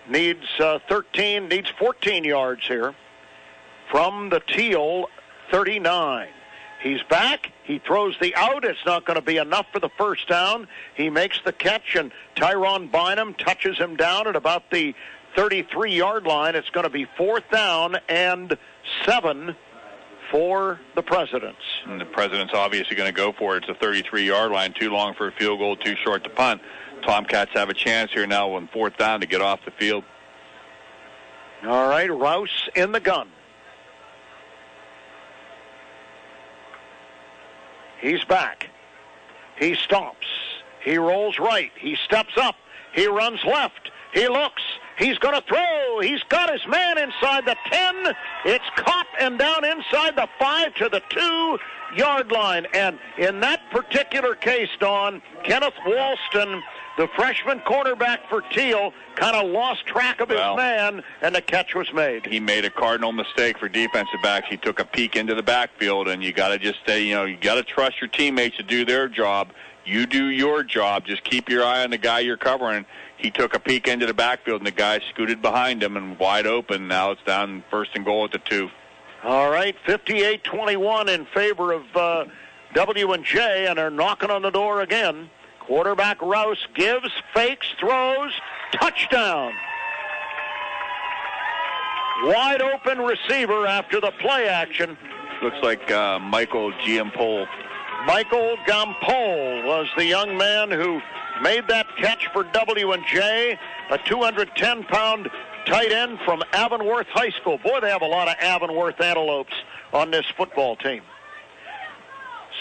needs 14 yards here from the Thiel 39. He's back. He throws the out. It's not going to be enough for the first down. He makes the catch, and Tyron Bynum touches him down at about the 33-yard line. It's going to be fourth down and 7 for the Presidents. And the Presidents obviously going to go for it. It's a 33-yard line, too long for a field goal, too short to punt. Tomcats have a chance here now on fourth down to get off the field. All right, Rouse in the gun. He's back. He stops. He rolls right. He steps up. He runs left. He looks. He's going to throw. He's got his man inside the 10. It's caught and down inside the 5 to the 2-yard line. And in that particular case, Don, Kenneth Walston, the freshman quarterback for Thiel, kind of lost track of his man, and the catch was made. He made a cardinal mistake for defensive backs. He took a peek into the backfield, and you got to just stay, you got to trust your teammates to do their job. You do your job. Just keep your eye on the guy you're covering. He took a peek into the backfield, and the guy scooted behind him and wide open. Now it's down first and goal at the 2. All right, 58-21 in favor of W&J, and they're knocking on the door again. Quarterback Rouse gives, fakes, throws, touchdown. Wide open receiver after the play action. Looks like Michael Giampole. Michael Gampole was the young man who made that catch for W&J, a 210-pound tight end from Avonworth High School. Boy, they have a lot of Avonworth Antelopes on this football team.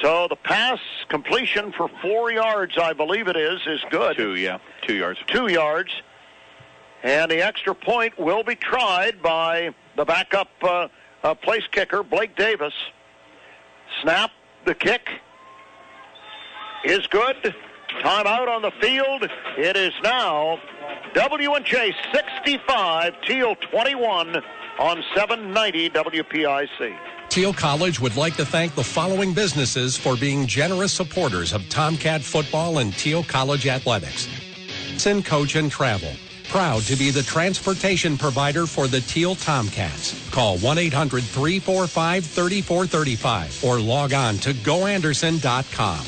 So the pass completion for 4 yards, I believe it is good. 2 yards. 2 yards. And the extra point will be tried by the backup place kicker, Blake Davis. Snap, the kick is good. Timeout on the field. It is now W&J 65, Thiel 21 on 790 WPIC. Thiel College would like to thank the following businesses for being generous supporters of Tomcat football and Thiel College athletics. Sin Coach and Travel, proud to be the transportation provider for the Thiel Tomcats. Call 1-800-345-3435 or log on to goanderson.com.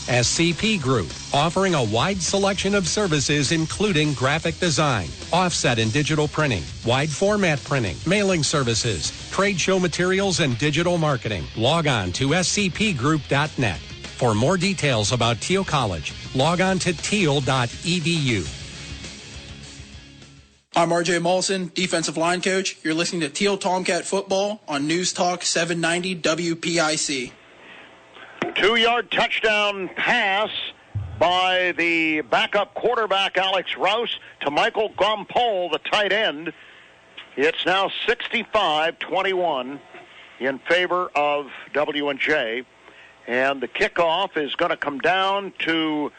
SCP Group, offering a wide selection of services including graphic design, offset and digital printing, wide format printing, mailing services, trade show materials, and digital marketing. Log on to scpgroup.net. For more details about Thiel College, log on to thiel.edu. I'm RJ Molson, defensive line coach. You're listening to Thiel Tomcat football on News Talk 790 WPIC. 2-yard touchdown pass by the backup quarterback Alex Rouse to Michael Gompole, the tight end. It's now 65-21 in favor of W&J. And the kickoff is going to come down to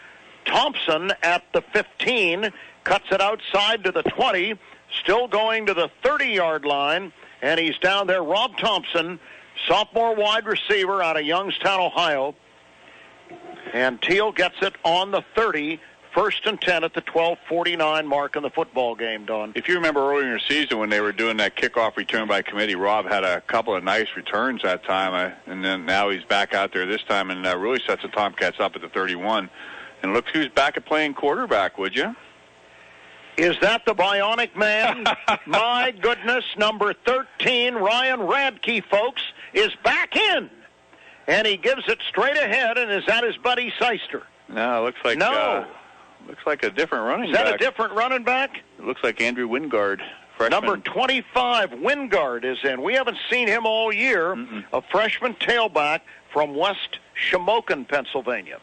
Thompson at the 15. cuts it outside to the 20, still going to the 30-yard line, and he's down there. Rob Thompson, sophomore wide receiver out of Youngstown, Ohio. And Thiel gets it on the 30, 1st and 10 at the 12:49 mark in the football game, Don. If you remember earlier in the season when they were doing that kickoff return by committee, Rob had a couple of nice returns that time, and then now he's back out there this time and really sets the Tomcats up at the 31. And look who's back at playing quarterback, would you? Is that the bionic man? My goodness, number 13, Ryan Radke, folks, is back in. And he gives it straight ahead, and is that his buddy Seister? No, it looks like looks like a different running back. Is that a different running back? It looks like Andrew Wingard, freshman. Number 25, Wingard, is in. We haven't seen him all year. A freshman tailback from West Shamokin, Pennsylvania.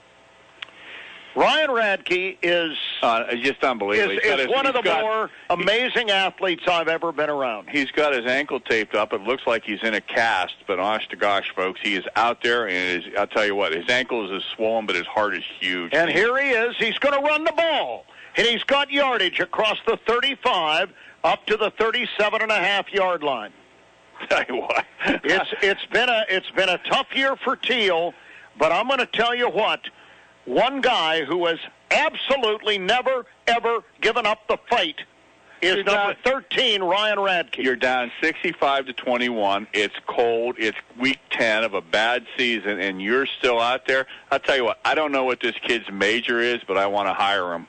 Ryan Radke is just unbelievable. Is one of the more amazing athletes I've ever been around. He's got his ankle taped up. It looks like he's in a cast, but honest to gosh, folks, he is out there, and I'll tell you what, his ankle is swollen, but his heart is huge. And here he is. He's going to run the ball, and he's got yardage across the 35 up to the 37.5-yard line. Tell you what, it's been a tough year for Thiel, but I'm going to tell you what. One guy who has absolutely never, ever given up the fight is number 13, Ryan Radke. You're down 65-21. It's cold. It's week 10 of a bad season, and you're still out there. I'll tell you what, I don't know what this kid's major is, but I want to hire him.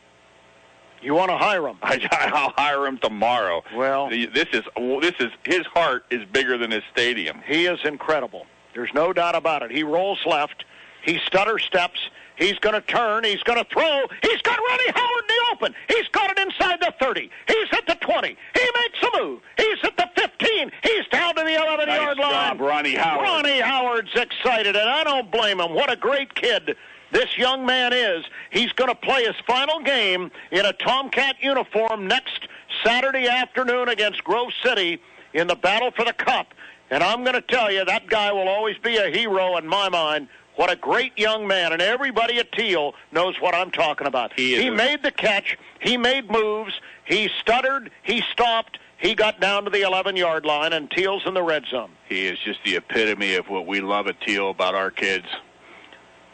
You want to hire him? I'll hire him tomorrow. Well, this is his heart is bigger than his stadium. He is incredible. There's no doubt about it. He rolls left. He stutter steps. He's going to turn. He's going to throw. He's got Ronnie Howard in the open. He's got it inside the 30. He's at the 20. He makes a move. He's at the 15. He's down to the 11-yard line. Nice job, Ronnie Howard. Ronnie Howard's excited, and I don't blame him. What a great kid this young man is. He's going to play his final game in a Tomcat uniform next Saturday afternoon against Grove City in the battle for the Cup. And I'm going to tell you, that guy will always be a hero in my mind. What a great young man, and everybody at Thiel knows what I'm talking about. He made the catch. He made moves. He stuttered. He stopped. He got down to the 11-yard line, and Thiel's in the red zone. He is just the epitome of what we love at Thiel about our kids.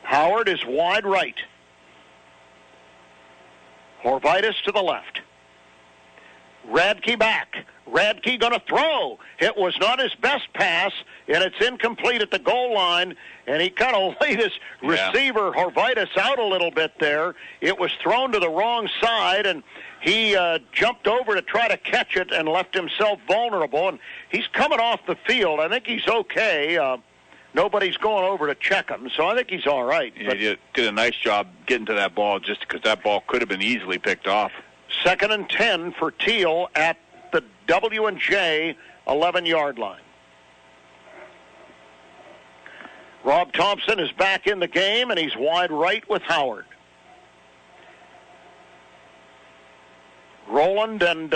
Howard is wide right. Horvitis to the left. Radke back. Radke going to throw. It was not his best pass, and it's incomplete at the goal line, and he kind of laid his receiver, Horvitis, out a little bit there. It was thrown to the wrong side, and he jumped over to try to catch it and left himself vulnerable, and he's coming off the field. I think he's okay. Nobody's going over to check him, so I think he's all right. Yeah, he did a nice job getting to that ball just because that ball could have been easily picked off. 2nd and 10 for Thiel at the W&J 11-yard line. Rob Thompson is back in the game, and he's wide right with Howard. Roland and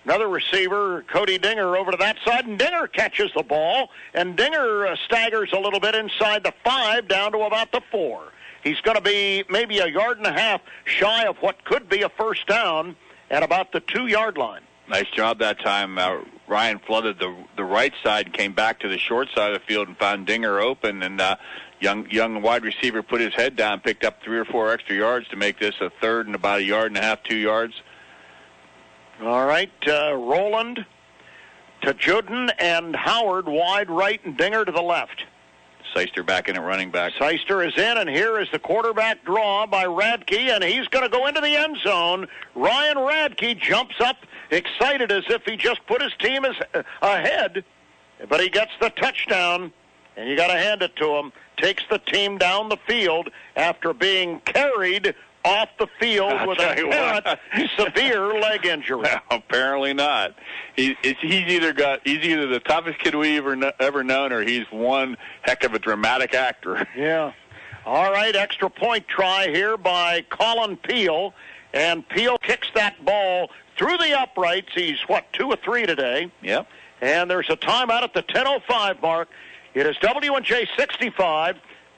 another receiver, Cody Dinger, over to that side, and Dinger catches the ball, and Dinger staggers a little bit inside the 5 down to about the 4. He's going to be maybe a yard and a half shy of what could be a first down at about the 2-yard line. Nice job that time. Ryan flooded the right side and came back to the short side of the field and found Dinger open, and young wide receiver put his head down, picked up 3 or 4 extra yards to make this a third and about a yard and a half, 2 yards. All right, Roland to Juden and Howard wide right and Dinger to the left. Seister back in at running back. Seister is in, and here is the quarterback draw by Radke, and he's going to go into the end zone. Ryan Radke jumps up, excited as if he just put his team ahead, but he gets the touchdown, and you got to hand it to him. Takes the team down the field after being carried off the field with a severe leg injury. Well, apparently not. He's either the toughest kid we ever known, or he's one heck of a dramatic actor. Yeah. All right, extra point try here by Colin Peel, and Peel kicks that ball through the uprights. He's 2 or 3 today. Yep. And there's a timeout at the 10:05 mark. It is W&J 65,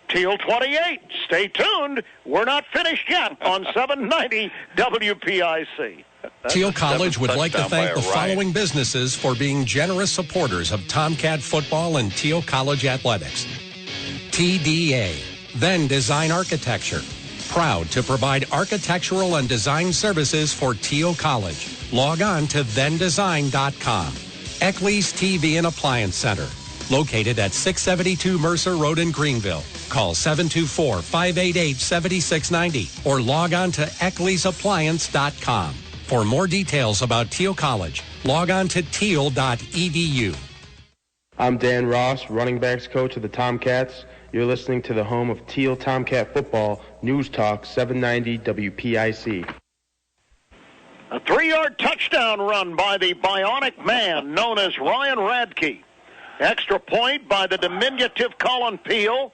Thiel 28. Stay tuned. We're not finished yet on 790 WPIC. Thiel College would like to thank the following businesses for being generous supporters of Tomcat football and Thiel College athletics. TDA, Then Design Architecture, proud to provide architectural and design services for Thiel College. Log on to thendesign.com. Eccles TV and Appliance Center, located at 672 Mercer Road in Greenville. Call 724-588-7690 or log on to ecclesappliance.com. For more details about Thiel College, log on to thiel.edu. I'm Dan Ross, running backs coach of the Tomcats. You're listening to the home of Thiel Tomcat football, News Talk 790 WPIC. A 3-yard touchdown run by the bionic man known as Ryan Radke. Extra point by the diminutive Colin Thiel.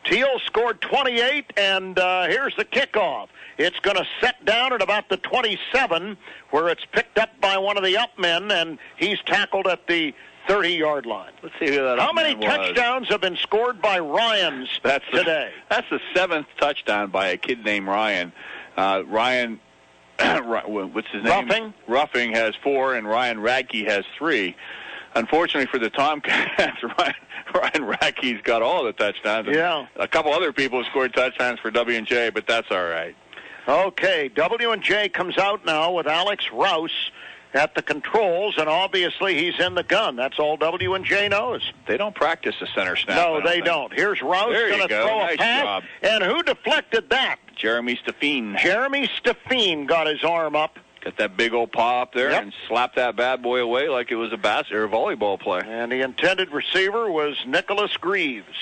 Thiel scored 28, and here's the kickoff. It's going to set down at about the 27, where it's picked up by one of the up men, and he's tackled at the 30-yard line. Let's see who that How many touchdowns have been scored by Ryans today? That's the 7th touchdown by a kid named Ryan. Ryan, what's his name? Ruffing has 4, and Ryan Radke has 3. Unfortunately for the Tomcats, Ryan Radke's got all the touchdowns. Yeah. A couple other people scored touchdowns for W&J, but that's all right. Okay, W&J comes out now with Alex Rouse at the controls, and obviously he's in the gun. That's all W&J knows. They don't practice the center snap. No, they don't. Here's Rouse going to throw a pass, and who deflected that? Jeremy Steffine. Jeremy Steffine got his arm up. Got that big old paw up there and slapped that bad boy away like it was a basket or a volleyball play. And the intended receiver was Nicholas Greaves.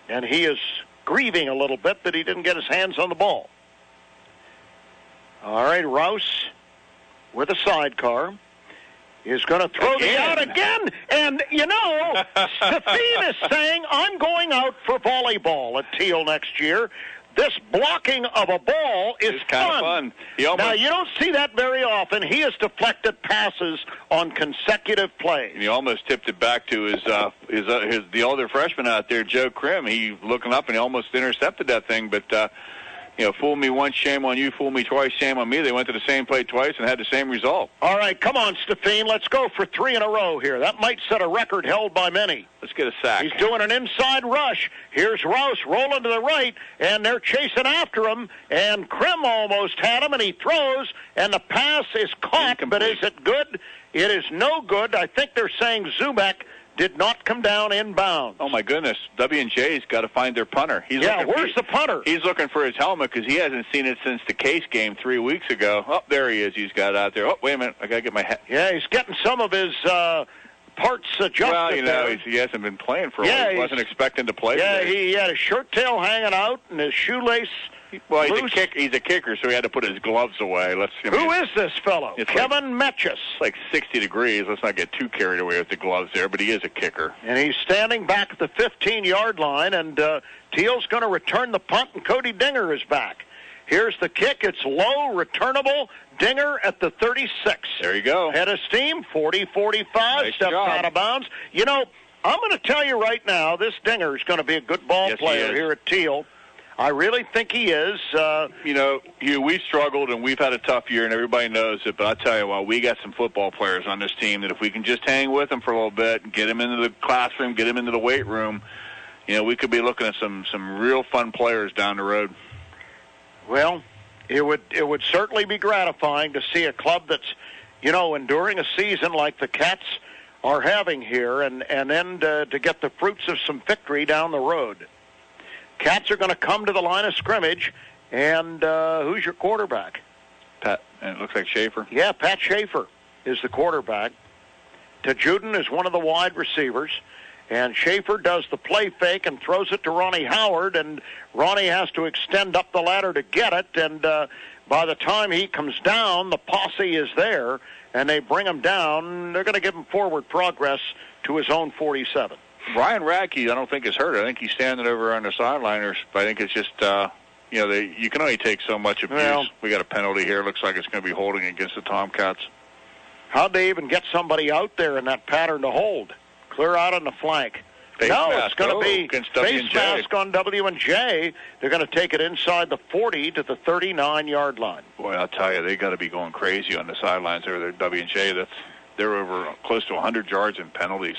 And he is grieving a little bit that he didn't get his hands on the ball. All right, Rouse with a sidecar is going to throw the out again. And, you know, Steffine is saying, I'm going out for volleyball at Thiel next year. This blocking of a ball is kind of fun. Now, you don't see that very often. He has deflected passes on consecutive plays. He almost tipped it back to the older freshman out there, Joe Krim. He looking up and he almost intercepted that thing, but fool me once, shame on you. Fool me twice, shame on me. They went to the same play twice and had the same result. All right, come on, Steffine. Let's go for 3 in a row here. That might set a record held by many. Let's get a sack. He's doing an inside rush. Here's Rouse rolling to the right, and they're chasing after him. And Krim almost had him, and he throws, and the pass is caught. Incomplete. But is it good? It is no good. I think they're saying Zubek did not come down inbound. Oh, my goodness. W&J's got to find their punter. Where's the punter? He's looking for his helmet because he hasn't seen it since the Case game 3 weeks ago. Oh, there he is. He's got it out there. Oh, wait a minute. I got to get my hat. Yeah, he's getting some of his parts adjusted. Well, he hasn't been playing for a while. He wasn't expecting to play today. He had his shirt tail hanging out and his shoelace Well, he's a kicker, so he had to put his gloves away. Who is this fellow? Kevin Metchus. It's like 60 degrees. Let's not get too carried away with the gloves there, but he is a kicker. And he's standing back at the 15-yard line, and Thiel's going to return the punt, and Cody Dinger is back. Here's the kick. It's low, returnable. Dinger at the 36. There you go. Head of steam, 40-45, nice stepped job. Out of bounds. You know, I'm going to tell you right now, this Dinger is going to be a good ball player here at Thiel. I really think he is. We've struggled and we've had a tough year, and everybody knows it. But I'll tell you what, we got some football players on this team that if we can just hang with them for a little bit and get them into the classroom, get them into the weight room, we could be looking at some real fun players down the road. Well, it would certainly be gratifying to see a club that's, enduring a season like the Cats are having here, and then to get the fruits of some victory down the road. Cats are going to come to the line of scrimmage, and who's your quarterback? Pat, and it looks like Schaefer. Yeah, Pat Schaefer is the quarterback. Tajuden is one of the wide receivers, and Schaefer does the play fake and throws it to Ronnie Howard, and Ronnie has to extend up the ladder to get it, and by the time he comes down, the posse is there, and they bring him down. They're going to give him forward progress to his own 47. Ryan Radke, I don't think is hurt. I think he's standing over on the sideliners. But I think it's just, you can only take so much abuse. Well, we got a penalty here. Looks like it's going to be holding against the Tomcats. How'd they even get somebody out there in that pattern to hold? Clear out on the flank. It's going to be against face W&J. mask on W&J. They're going to take it inside the 40 to the 39-yard line. Boy, I'll tell you, they got to be going crazy on the sidelines over there at W&J. They're over close to 100 yards in penalties.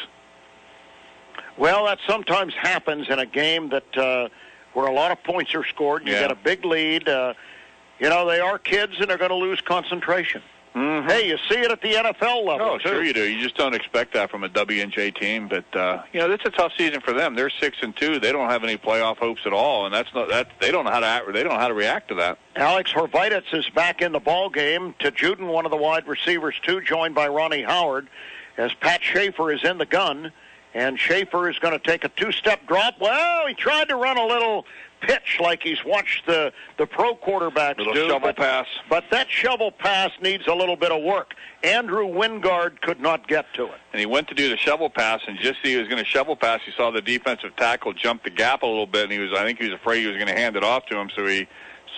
Well, that sometimes happens in a game that where a lot of points are scored. And you get a big lead. They are kids, and they're going to lose concentration. Mm-hmm. Hey, you see it at the NFL level, Oh, too. sure you do. You just don't expect that from a W&J team. But, it's a tough season for them. They're 6-2. They don't have any playoff hopes at all, and they don't know how to react to that. Alex Horvitz is back in the ball game. To Juden, one of the wide receivers, too, joined by Ronnie Howard, as Pat Schaefer is in the gun. And Schaefer is going to take a two-step drop. Well, he tried to run a little pitch like he's watched the pro quarterbacks do. Shovel pass. But that shovel pass needs a little bit of work. Andrew Wingard could not get to it. And he went to do the shovel pass, and just as he was going to shovel pass, he saw the defensive tackle jump the gap a little bit, and I think he was afraid he was going to hand it off to him, so he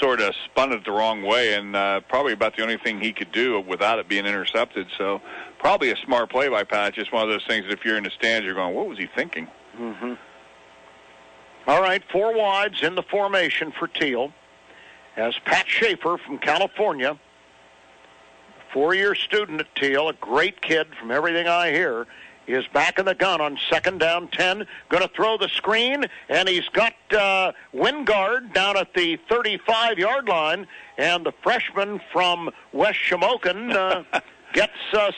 sort of spun it the wrong way, and probably about the only thing he could do without it being intercepted. So probably a smart play by Pat. Just one of those things that if you're in the stands, you're going, what was he thinking? Mm-hmm. All right, 4 wides in the formation for Thiel. As Pat Schaefer from California, 4-year student at Thiel, a great kid from everything I hear, is back in the gun on 2nd down 10, going to throw the screen, and he's got Wingard down at the 35-yard line, and the freshman from West Shamokin gets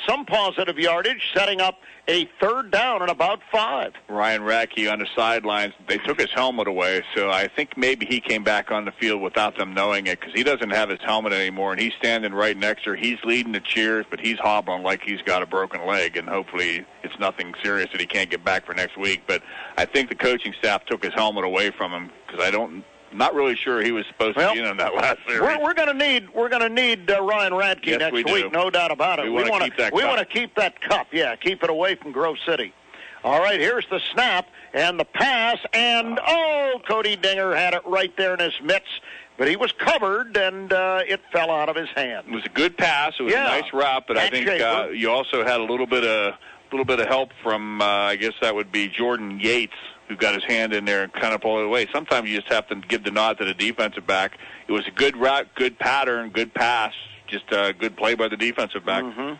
some positive yardage, setting up a 3rd down and about 5. Ryan Radke on the sidelines, they took his helmet away, so I think maybe he came back on the field without them knowing it, because he doesn't have his helmet anymore, and he's standing right next to her. He's leading the cheers, but he's hobbling like he's got a broken leg, and hopefully it's nothing serious that he can't get back for next week. But I think the coaching staff took his helmet away from him, because not really sure he was supposed to be in on that last series. We're going to need Ryan Radke next week, no doubt about it. We want to keep that cup. Yeah, keep it away from Grove City. All right, here's the snap and the pass, and Cody Dinger had it right there in his mitts, but he was covered and it fell out of his hand. It was a good pass. It was a nice route, but I think you also had a little bit of help from I guess that would be Jordan Yates, who got his hand in there and kind of pulled it away. Sometimes you just have to give the nod to the defensive back. It was a good route, good pattern, good pass, just a good play by the defensive back. Mm-hmm.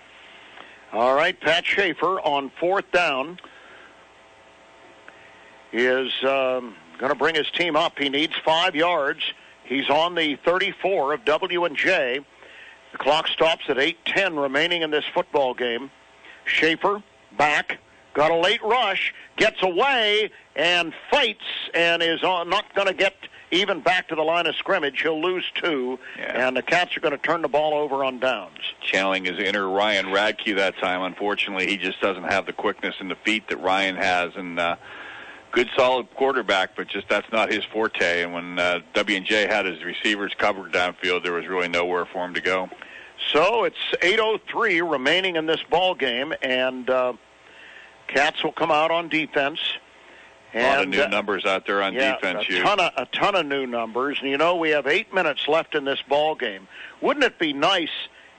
All right, Pat Schaefer on 4th down is going to bring his team up. He needs 5 yards. He's on the 34 of W&J. The clock stops at 8:10 remaining in this football game. Schaefer back. Got a late rush, gets away, and fights, and is not going to get even back to the line of scrimmage. He'll lose 2, and the Cats are going to turn the ball over on downs. Channeling his inner Ryan Radke that time. Unfortunately, he just doesn't have the quickness in the feet that Ryan has, and good, solid quarterback, but just that's not his forte. And when W&J had his receivers covered downfield, there was really nowhere for him to go. So it's 8:03 remaining in this ball game, and Cats will come out on defense. And, a lot of new numbers out there on defense. A ton of new numbers. And, we have 8 minutes left in this ball game. Wouldn't it be nice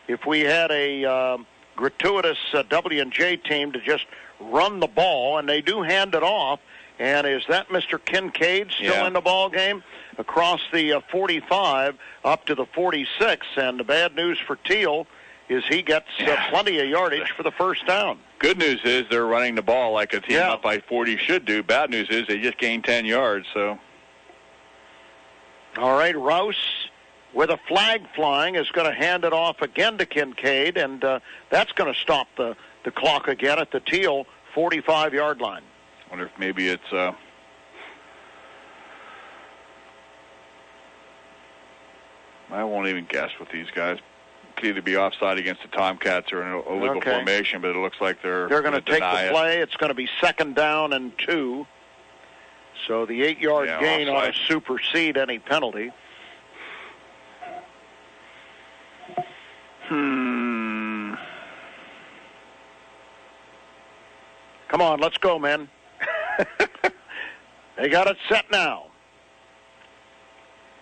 if we had a gratuitous W&J team to just run the ball, and they do hand it off. And is that Mr. Kincaid still in the ball game? Across the 45 up to the 46. And the bad news for Thiel is he gets plenty of yardage for the 1st down. Good news is they're running the ball like a team up by 40 should do. Bad news is they just gained 10 yards. So, all right, Rouse with a flag flying is going to hand it off again to Kincaid, and that's going to stop the clock again at the Thiel 45-yard line. I wonder if maybe it's I won't even guess with these guys. Could either be offside against the Tomcats or an illegal formation, but it looks like they're going to take the play. It's going to be 2nd down and 2. So the 8-yard gain ought to supersede any penalty. Come on, let's go, man. They got it set now.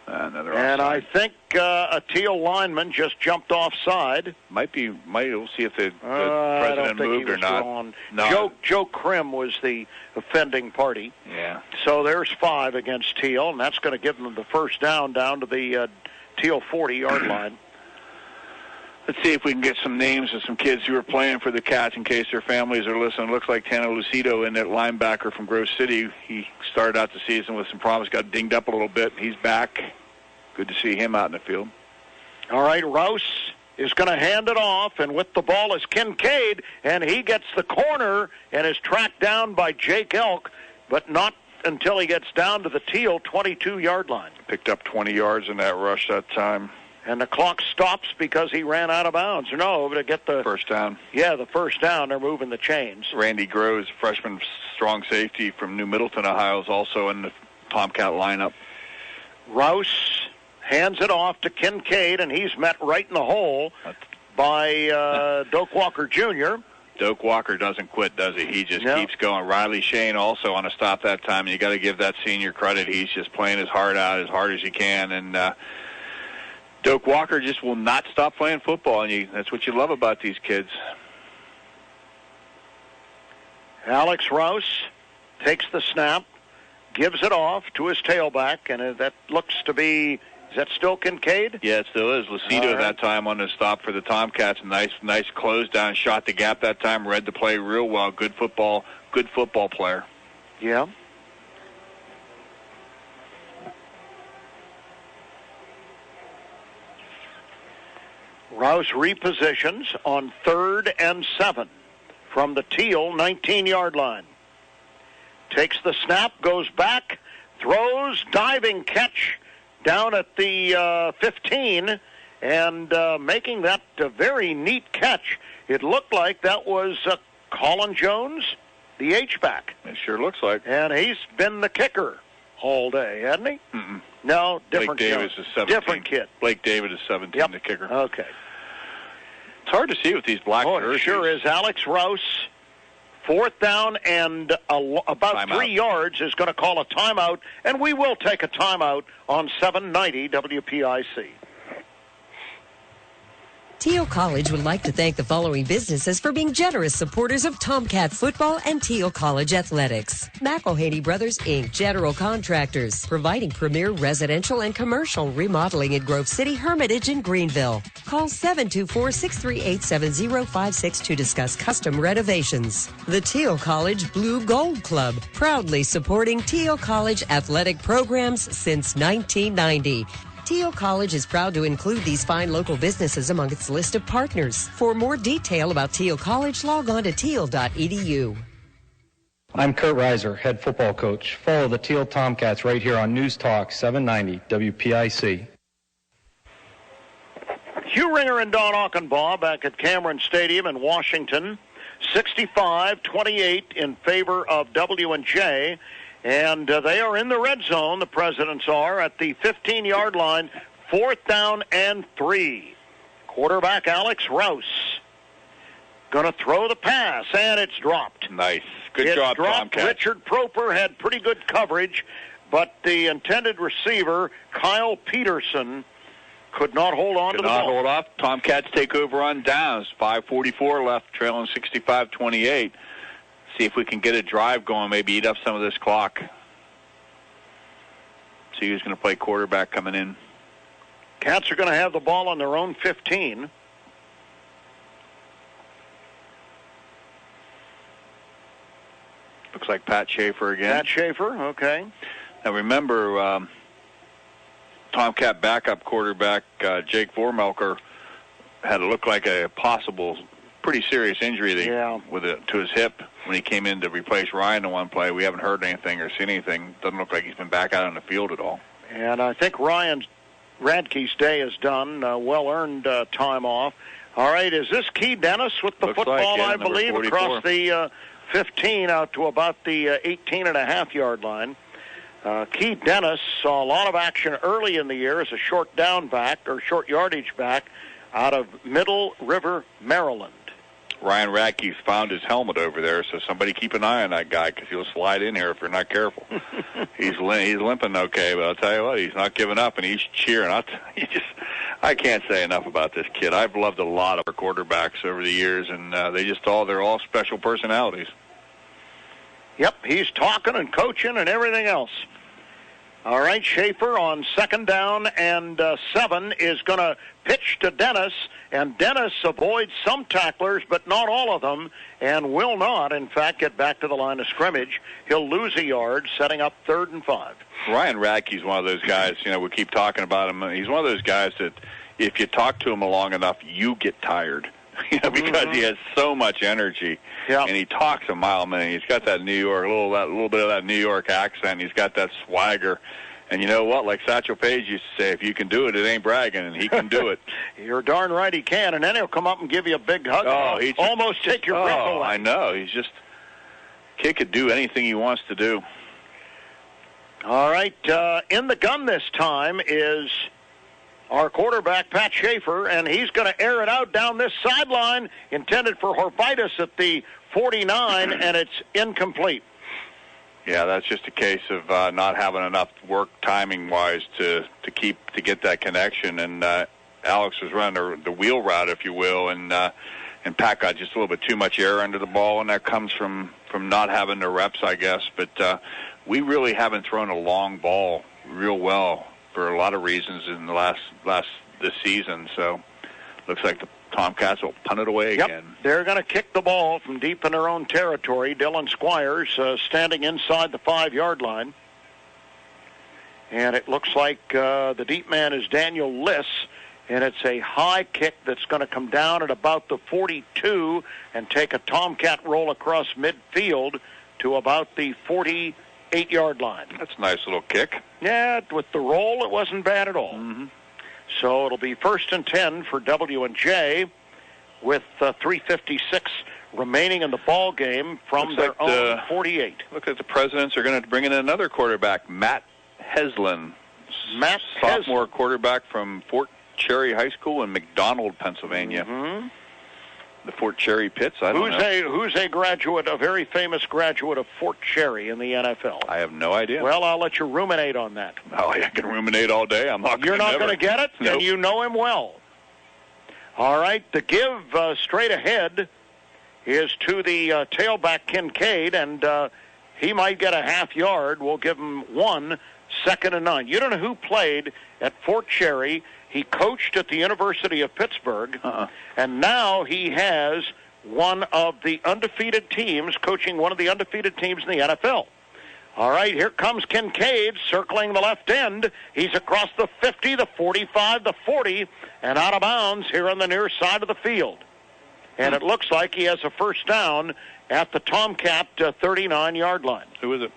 Another and offside. I think a Thiel lineman just jumped offside. We'll see if the I don't president think moved he or was not. drawn. No. Joe Krim was the offending party. Yeah. So there's 5 against Thiel, and that's going to give them the first down to the Thiel 40-yard line. Let's see if we can get some names of some kids who are playing for the Cats in case their families are listening. It looks like Tano Lucido in that linebacker from Grove City. He started out the season with some problems, got dinged up a little bit. He's back. Good to see him out in the field. All right, Rouse is going to hand it off, and with the ball is Kincaid, and he gets the corner and is tracked down by Jake Elk, but not until he gets down to the Thiel 22-yard line. Picked up 20 yards in that rush that time. And the clock stops because he ran out of bounds. No, to get the first down. Yeah, the first down. They're moving the chains. Randy Groves, freshman strong safety from New Middleton, Ohio, is also in the Tomcat lineup. Rouse hands it off to Kincaid, and he's met right in the hole by Doak Walker Jr. Doak Walker doesn't quit, does he? He just keeps going. Riley Shane also on a stop that time, and you got to give that senior credit. He's just playing his heart out as hard as he can, and Doak Walker just will not stop playing football, and that's what you love about these kids. Alex Rouse takes the snap, gives it off to his tailback, and that looks to be, is that still Kincaid? Yeah, it still is. Lucido that time on the stop for the Tomcats. Nice close down, shot the gap that time, read the play real well. Good football player. Yeah. Rouse repositions on 3rd and 7 from the Thiel 19-yard line. Takes the snap, goes back, throws, diving catch down at the 15, and making that a very neat catch. It looked like that was Colin Jones, the H-back. It sure looks like. And he's been the kicker all day, hasn't he? Mm-mm. No, different Blake Davis is 17. Different kid. Blake David is 17, the kicker. Okay. It's hard to see with these black jerseys. It sure is. Alex Rouse, 4th down and about timeout. 3 yards, is going to call a timeout, and we will take a timeout on 790 WPIC. Thiel College would like to thank the following businesses for being generous supporters of Tomcat football and Thiel College athletics. McElhaney Brothers, Inc., general contractors, providing premier residential and commercial remodeling in Grove City, Hermitage, and Greenville. Call 724-638-7056 to discuss custom renovations. The Thiel College Blue Gold Club, proudly supporting Thiel College athletic programs since 1990. Thiel College is proud to include these fine local businesses among its list of partners. For more detail about Thiel College, log on to thiel.edu. I'm Kurt Reiser, head football coach. Follow the Thiel Tomcats right here on News Talk 790 WPIC. Hugh Ringer and Don Auchenbaugh back at Cameron Stadium in Washington. 65-28 in favor of W&J. And they are in the red zone, the Presidents are, at the 15-yard line, 4th down and 3. Quarterback Alex Rouse going to throw the pass, and it's dropped. Nice. Good job, Tomcat. Richard Proper had pretty good coverage, but the intended receiver, Kyle Peterson, could not hold on to the ball. Could not hold off. Tomcats take over on downs. 5:44 left, trailing 65-28. See if we can get a drive going, maybe eat up some of this clock. See who's going to play quarterback coming in. Cats are going to have the ball on their own 15. Looks like Pat Schaefer again. Pat Schaefer, okay. Now remember, Tomcat backup quarterback Jake Vormelker had to look like a possible pretty serious injury to his hip when he came in to replace Ryan in one play. We haven't heard anything or seen anything. Doesn't look like he's been back out on the field at all. And I think Ryan Radke's day is done. Well-earned time off. All right, is this Key Dennis with the football, I believe, 44. across the 15 out to about the 18.5-yard line? Key Dennis saw a lot of action early in the year as a short down back or short yardage back out of Middle River, Maryland. Ryan Radke's found his helmet over there, so somebody keep an eye on that guy because he'll slide in here if you're not careful. He's limping okay, but I'll tell you what, he's not giving up, and he's cheering. I can't say enough about this kid. I've loved a lot of our quarterbacks over the years, and they're all special personalities. Yep, he's talking and coaching and everything else. All right, Schaefer on 2nd down and 7 is going to pitch to Dennis, and Dennis avoids some tacklers, but not all of them, and will not, in fact, get back to the line of scrimmage. He'll lose a yard, setting up 3rd and 5. Ryan Radke's one of those guys, we keep talking about him. He's one of those guys that if you talk to him long enough, you get tired. Because he has so much energy, and he talks a mile a minute. He's got that New York, a little bit of that New York accent. He's got that swagger, and you know what? Like Satchel Paige used to say, "If you can do it, it ain't bragging," and he can do it. You're darn right he can, and then he'll come up and give you a big hug. Oh, he almost take your breath away. I know. Kid could do anything he wants to do. All right, in the gun this time is our quarterback, Pat Schaefer, and he's going to air it out down this sideline, intended for Horvitis at the 49, and it's incomplete. Yeah, that's just a case of not having enough work timing-wise to get that connection. And Alex was running the wheel route, if you will, and Pat got just a little bit too much air under the ball, and that comes from not having the reps, I guess. But we really haven't thrown a long ball real well for a lot of reasons in the this season. So looks like the Tomcats will punt it away again. They're going to kick the ball from deep in their own territory. Dylan Squires standing inside the 5-yard line. And it looks like the deep man is Daniel Liss, and it's a high kick that's going to come down at about the 42 and take a Tomcat roll across midfield to about the 48-yard line. That's a nice little kick. Yeah, with the roll, it wasn't bad at all. Mm-hmm. So it'll be 1st and 10 for W&J with 3:56 remaining in the ball game from their own 48. Look at the Presidents are going to bring in another quarterback, Matt Heslin. Sophomore quarterback from Fort Cherry High School in McDonald, Pennsylvania. Mm-hmm. The Fort Cherry Pits, I don't know. Who's a graduate, a very famous graduate of Fort Cherry in the NFL? I have no idea. Well, I'll let you ruminate on that. Oh, I can ruminate all day. You're not going to get it? Nope. And you know him well. All right, the give straight ahead is to the tailback Kincaid, and he might get a half yard. We'll give him 1, 2nd and 9. You don't know who played at Fort Cherry. He coached at the University of Pittsburgh, and now he has one of the undefeated teams, coaching one of the undefeated teams in the NFL. All right, here comes Kincaid circling the left end. He's across the 50, the 45, the 40, and out of bounds here on the near side of the field. And it looks like he has a first down at the Tomcat 39-yard line. Who is it?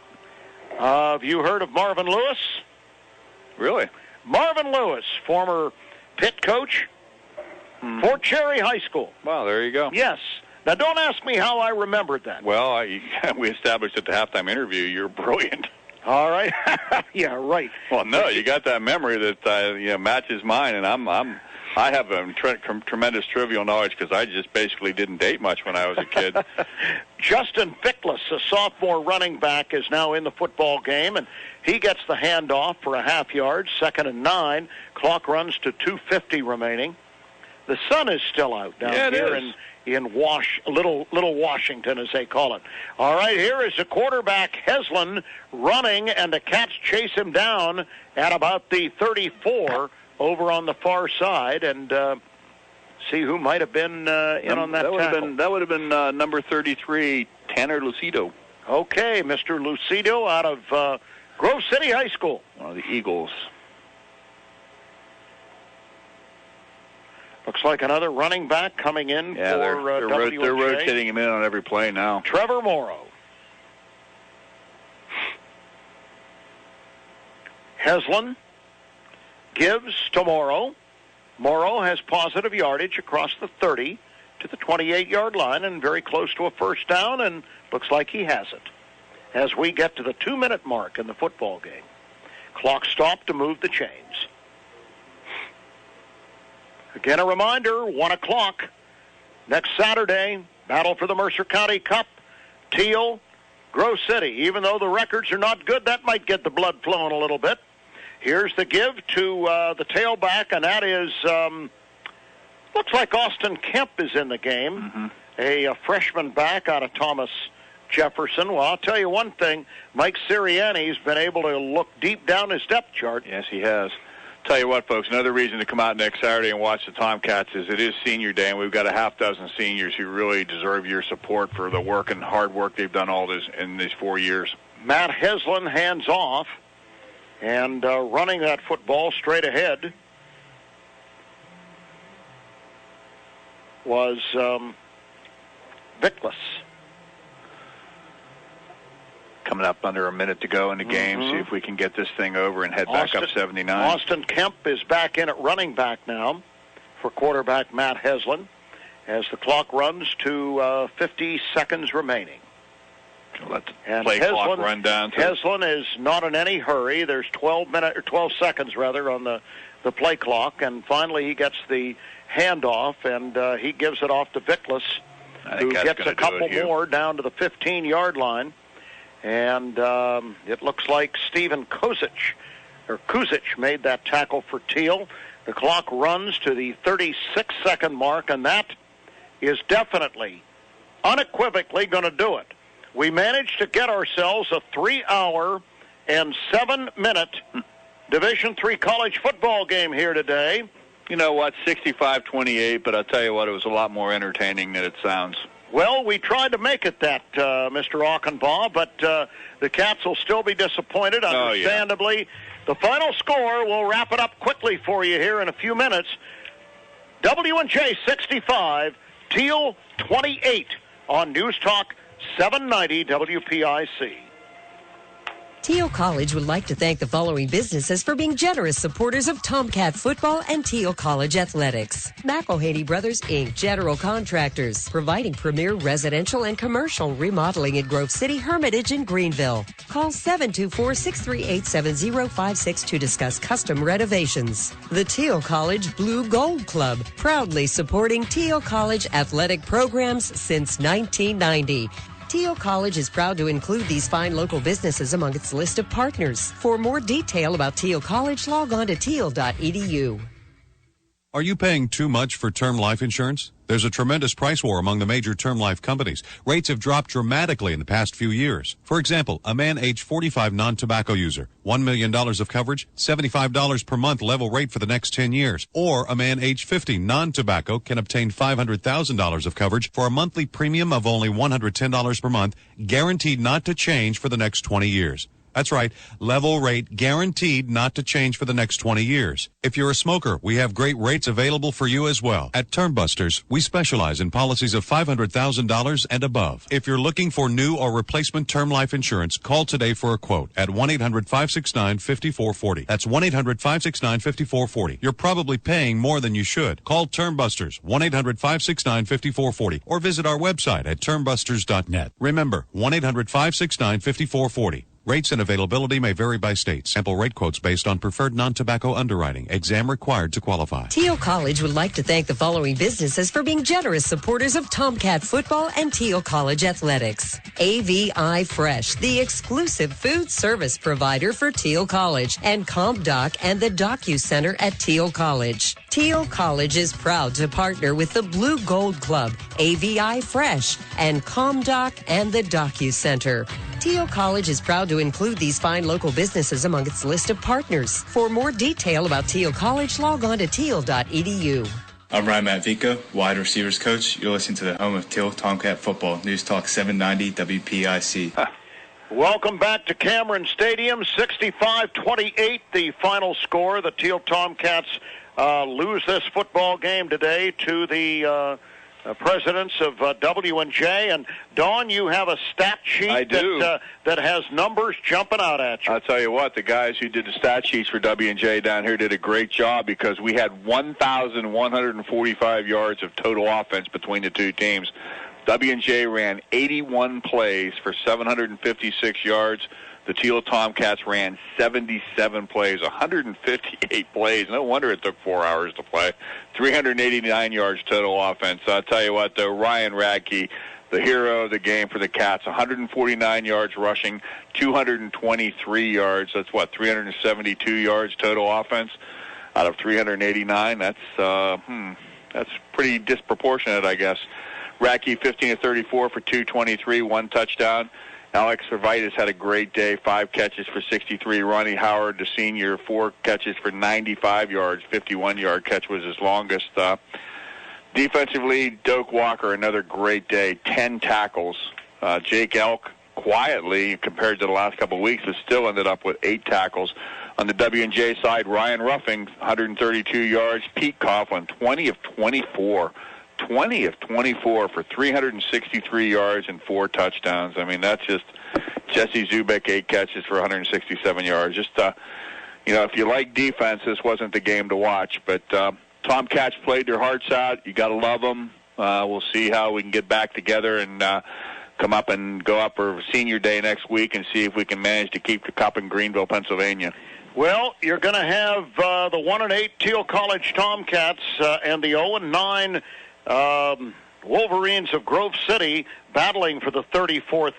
Have you heard of Marvin Lewis? Really? Marvin Lewis, former Pitt coach, Fort Cherry High School. Wow, there you go. Yes. Now, don't ask me how I remembered that. Well, we established at the halftime interview you're brilliant. All right. Yeah, right. Well, no, you got that memory that matches mine, and I have a tremendous trivial knowledge because I just basically didn't date much when I was a kid. Justin Fickless, a sophomore running back, is now in the football game, and he gets the handoff for a half yard, 2nd and 9. Clock runs to 2:50 remaining. The sun is still out down here in Little Washington, as they call it. All right, here is the quarterback, Heslin, running, and the Cats chase him down at about the 34 over on the far side, and see who might have been in on that tackle. That would have been number 33, Tanner Lucido. Okay, Mr. Lucido out of Grove City High School. One of the Eagles. Looks like another running back coming in for WJ. They're rotating him in on every play now. Trevor Morrow. Heslin gives to Morrow. Morrow has positive yardage across the 30 to the 28-yard line and very close to a first down, and looks like he has it. As we get to the 2-minute mark in the football game, clock stopped to move the chains. Again, a reminder, 1 o'clock, Next Saturday, battle for the Mercer County Cup, Thiel, Grove City. Even though the records are not good, that might get the blood flowing a little bit. Here's the give to the tailback, and that is, looks like Austin Kemp is in the game, a freshman back out of Thomas Jefferson. Well, I'll tell you one thing, Mike Sirianni's been able to look deep down his depth chart. Yes, he has. Tell you what, folks, another reason to come out next Saturday and watch the Tomcats is it is senior day, and we've got a half dozen seniors who really deserve your support for the work and hard work they've done all this in these 4 years. Matt Heslin hands off and running that football straight ahead was Vickless. Coming up under a minute to go in the game, see if we can get this thing over and head back up 79. Austin Kemp is back in at running back now for quarterback Matt Heslin as the clock runs to 50 seconds remaining. So let the play clock run down. Heslin is not in any hurry. There's 12 seconds on the play clock, and finally he gets the handoff, and he gives it off to Vickless, who gets a couple more down to the 15-yard line. And it looks like Stephen Kuzic made that tackle for Thiel. The clock runs to the 36-second mark, and that is definitely, unequivocally going to do it. We managed to get ourselves a 3-hour and 7-minute Division III college football game here today. You know what, 65-28, but I'll tell you what, it was a lot more entertaining than it sounds. Well, we tried to make it that, Mr. Auchenbaugh, but the Cats will still be disappointed, understandably. Oh, yeah. The final score, we'll wrap it up quickly for you here in a few minutes. W&J 65, Thiel 28 on News Talk 790 WPIC. Thiel College would like to thank the following businesses for being generous supporters of Tomcat football and Thiel College athletics. McElhaney Brothers, Inc., general contractors, providing premier residential and commercial remodeling in Grove City, Hermitage, and Greenville. Call 724-638-7056 to discuss custom renovations. The Thiel College Blue Gold Club, proudly supporting Thiel College athletic programs since 1990. Thiel College is proud to include these fine local businesses among its list of partners. For more detail about Thiel College, log on to thiel.edu. Are you paying too much for term life insurance? There's a tremendous price war among the major term life companies. Rates have dropped dramatically in the past few years. For example, a man age 45 non-tobacco user, $1 million of coverage, $75 per month level rate for the next 10 years. Or a man age 50 non-tobacco can obtain $500,000 of coverage for a monthly premium of only $110 per month, guaranteed not to change for the next 20 years. That's right, level rate guaranteed not to change for the next 20 years. If you're a smoker, we have great rates available for you as well. At Termbusters, we specialize in policies of $500,000 and above. If you're looking for new or replacement term life insurance, call today for a quote at 1-800-569-5440. That's 1-800-569-5440. You're probably paying more than you should. Call Termbusters, 1-800-569-5440, or visit our website at termbusters.net. Remember, 1-800-569-5440. Rates and availability may vary by state. Sample rate quotes based on preferred non-tobacco underwriting. Exam required to qualify. Thiel College would like to thank the following businesses for being generous supporters of Tomcat football and Thiel College athletics. AVI Fresh, the exclusive food service provider for Thiel College, and CompDoc and the DocuCenter at Thiel College. Thiel College is proud to partner with the Blue Gold Club, AVI Fresh, and CompDoc and the DocuCenter. Thiel College is proud to include these fine local businesses among its list of partners. For more detail about Thiel College, log on to thiel.edu. I'm Ryan Matvica, wide receivers coach. You're listening to the home of Thiel Tomcat football, News Talk 790 WPIC. Welcome back to Cameron Stadium, 65-28, the final score. The Thiel Tomcats lose this football game today to the presidents of W&J. And Don, you have a stat sheet that has numbers jumping out at you. I'll tell you what, the guys who did the stat sheets for W&J down here did a great job, because we had 1,145 yards of total offense between the two teams. W&J ran 81 plays for 756 yards. The Thiel Tomcats ran 77 plays, 158 plays. No wonder it took 4 hours to play. 389 yards total offense. I'll tell you what, though, Ryan Radke, the hero of the game for the Cats, 149 yards rushing, 223 yards. That's 372 yards total offense out of 389. That's pretty disproportionate, I guess. Radke, 15 of 34 for 223, 1 touchdown. Alex Servaitis had a great day, 5 catches for 63. Ronnie Howard, the senior, 4 catches for 95 yards. 51-yard catch was his longest. Defensively, Doak Walker, another great day, 10 tackles. Jake Elk, quietly, compared to the last couple of weeks, has still ended up with 8 tackles. On the W&J side, Ryan Ruffing, 132 yards. Pete Coughlin, 20 of 24. 20 of 24 for 363 yards and 4 touchdowns. I mean, that's just Jesse Zubek, 8 catches for 167 yards. Just, if you like defense, this wasn't the game to watch. But Tomcats played their hearts out. You got to love them. We'll see how we can get back together and come up and go up for Senior Day next week and see if we can manage to keep the cup in Greenville, Pennsylvania. Well, you're going to have the 1-8 Thiel College Tomcats and the 0-9 Wolverines of Grove City battling for the 34th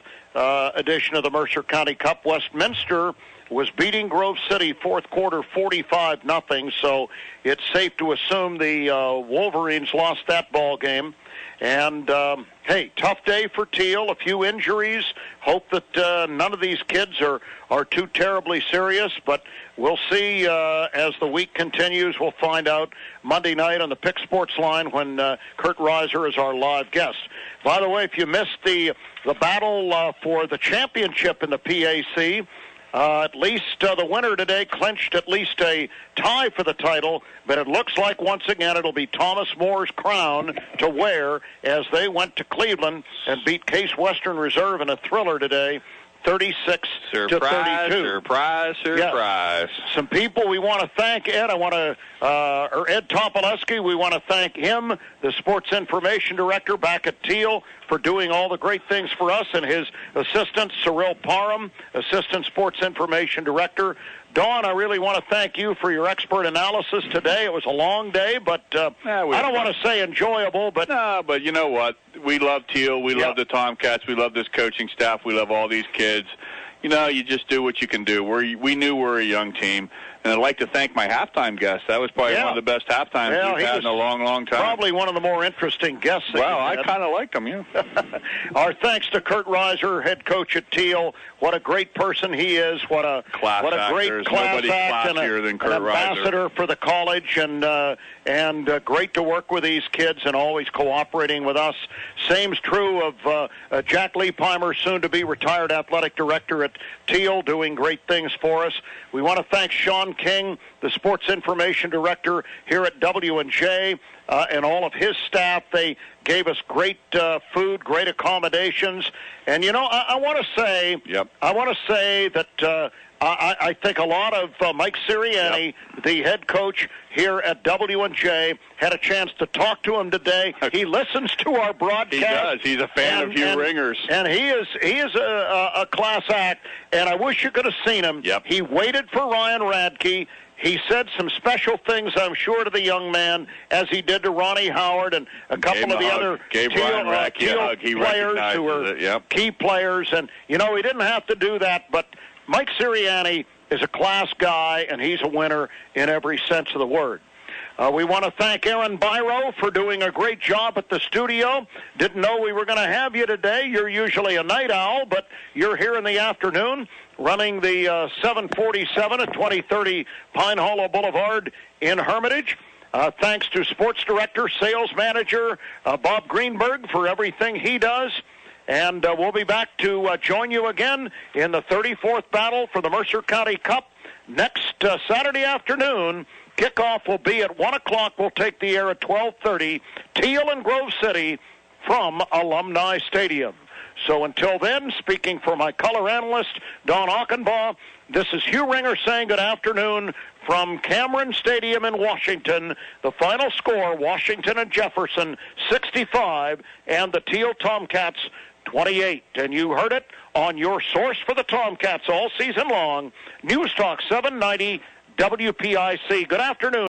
edition of the Mercer County Cup. Westminster was beating Grove City fourth quarter 45-0, so it's safe to assume the Wolverines lost that ball game. And, hey, tough day for Thiel, a few injuries. Hope that none of these kids are too terribly serious, but we'll see as the week continues. We'll find out Monday night on the Pick Sports line when Kurt Reiser is our live guest. By the way, if you missed the battle for the championship in the PAC, at least the winner today clinched at least a tie for the title, but it looks like once again it'll be Thomas Moore's crown to wear as they went to Cleveland and beat Case Western Reserve in a thriller today, 36 to 32. Surprise. Yeah. Some people we want to thank, Ed. Ed Topolewski. We want to thank him, the sports information director back at Thiel, for doing all the great things for us, and his assistant, Cyril Parham, assistant sports information director. Dawn, I really want to thank you for your expert analysis today. It was a long day, but I don't want to say enjoyable. But you know what? We love Thiel. We love the Tomcats. We love this coaching staff. We love all these kids. You just do what you can do. We knew we're a young team. And I'd like to thank my halftime guest. That was probably one of the best halftimes we've had in a long, long time. Probably one of the more interesting guests. Well, I kind of liked him, yeah. Our thanks to Kurt Reiser, head coach at Thiel. What a great person he is. What a great class act and an ambassador for the college, and great to work with these kids and always cooperating with us. Same's true of Jack Leipheimer, soon to be retired athletic director at Thiel, doing great things for us. We want to thank Sean King, the sports information director here at W&J, and all of his staff. They gave us great food, great accommodations, and I want to say, that I think a lot of Mike Sirianni, the head coach here at W&J, had a chance to talk to him today. He listens to our broadcast. He does. He's a fan of Hugh Ringers. And he is a class act, and I wish you could have seen him. Yep. He waited for Ryan Radke. He said some special things, I'm sure, to the young man, as he did to Ronnie Howard and a couple of the other Thiel players who were key players. And, he didn't have to do that, but Mike Sirianni is a class guy, and he's a winner in every sense of the word. We want to thank Aaron Byro for doing a great job at the studio. Didn't know we were going to have you today. You're usually a night owl, but you're here in the afternoon running the 747 at 2030 Pine Hollow Boulevard in Hermitage. Thanks to sports director, sales manager Bob Greenberg for everything he does. And we'll be back to join you again in the 34th battle for the Mercer County Cup next Saturday afternoon. Kickoff will be at 1 o'clock. We'll take the air at 12:30. Thiel and Grove City from Alumni Stadium. So until then, speaking for my color analyst, Don Achenbaugh, this is Hugh Ringer saying good afternoon from Cameron Stadium in Washington. The final score, Washington and Jefferson, 65, and the Thiel Tomcats, 28. And you heard it on your source for the Tomcats all season long, News Talk 790 WPIC. Good afternoon.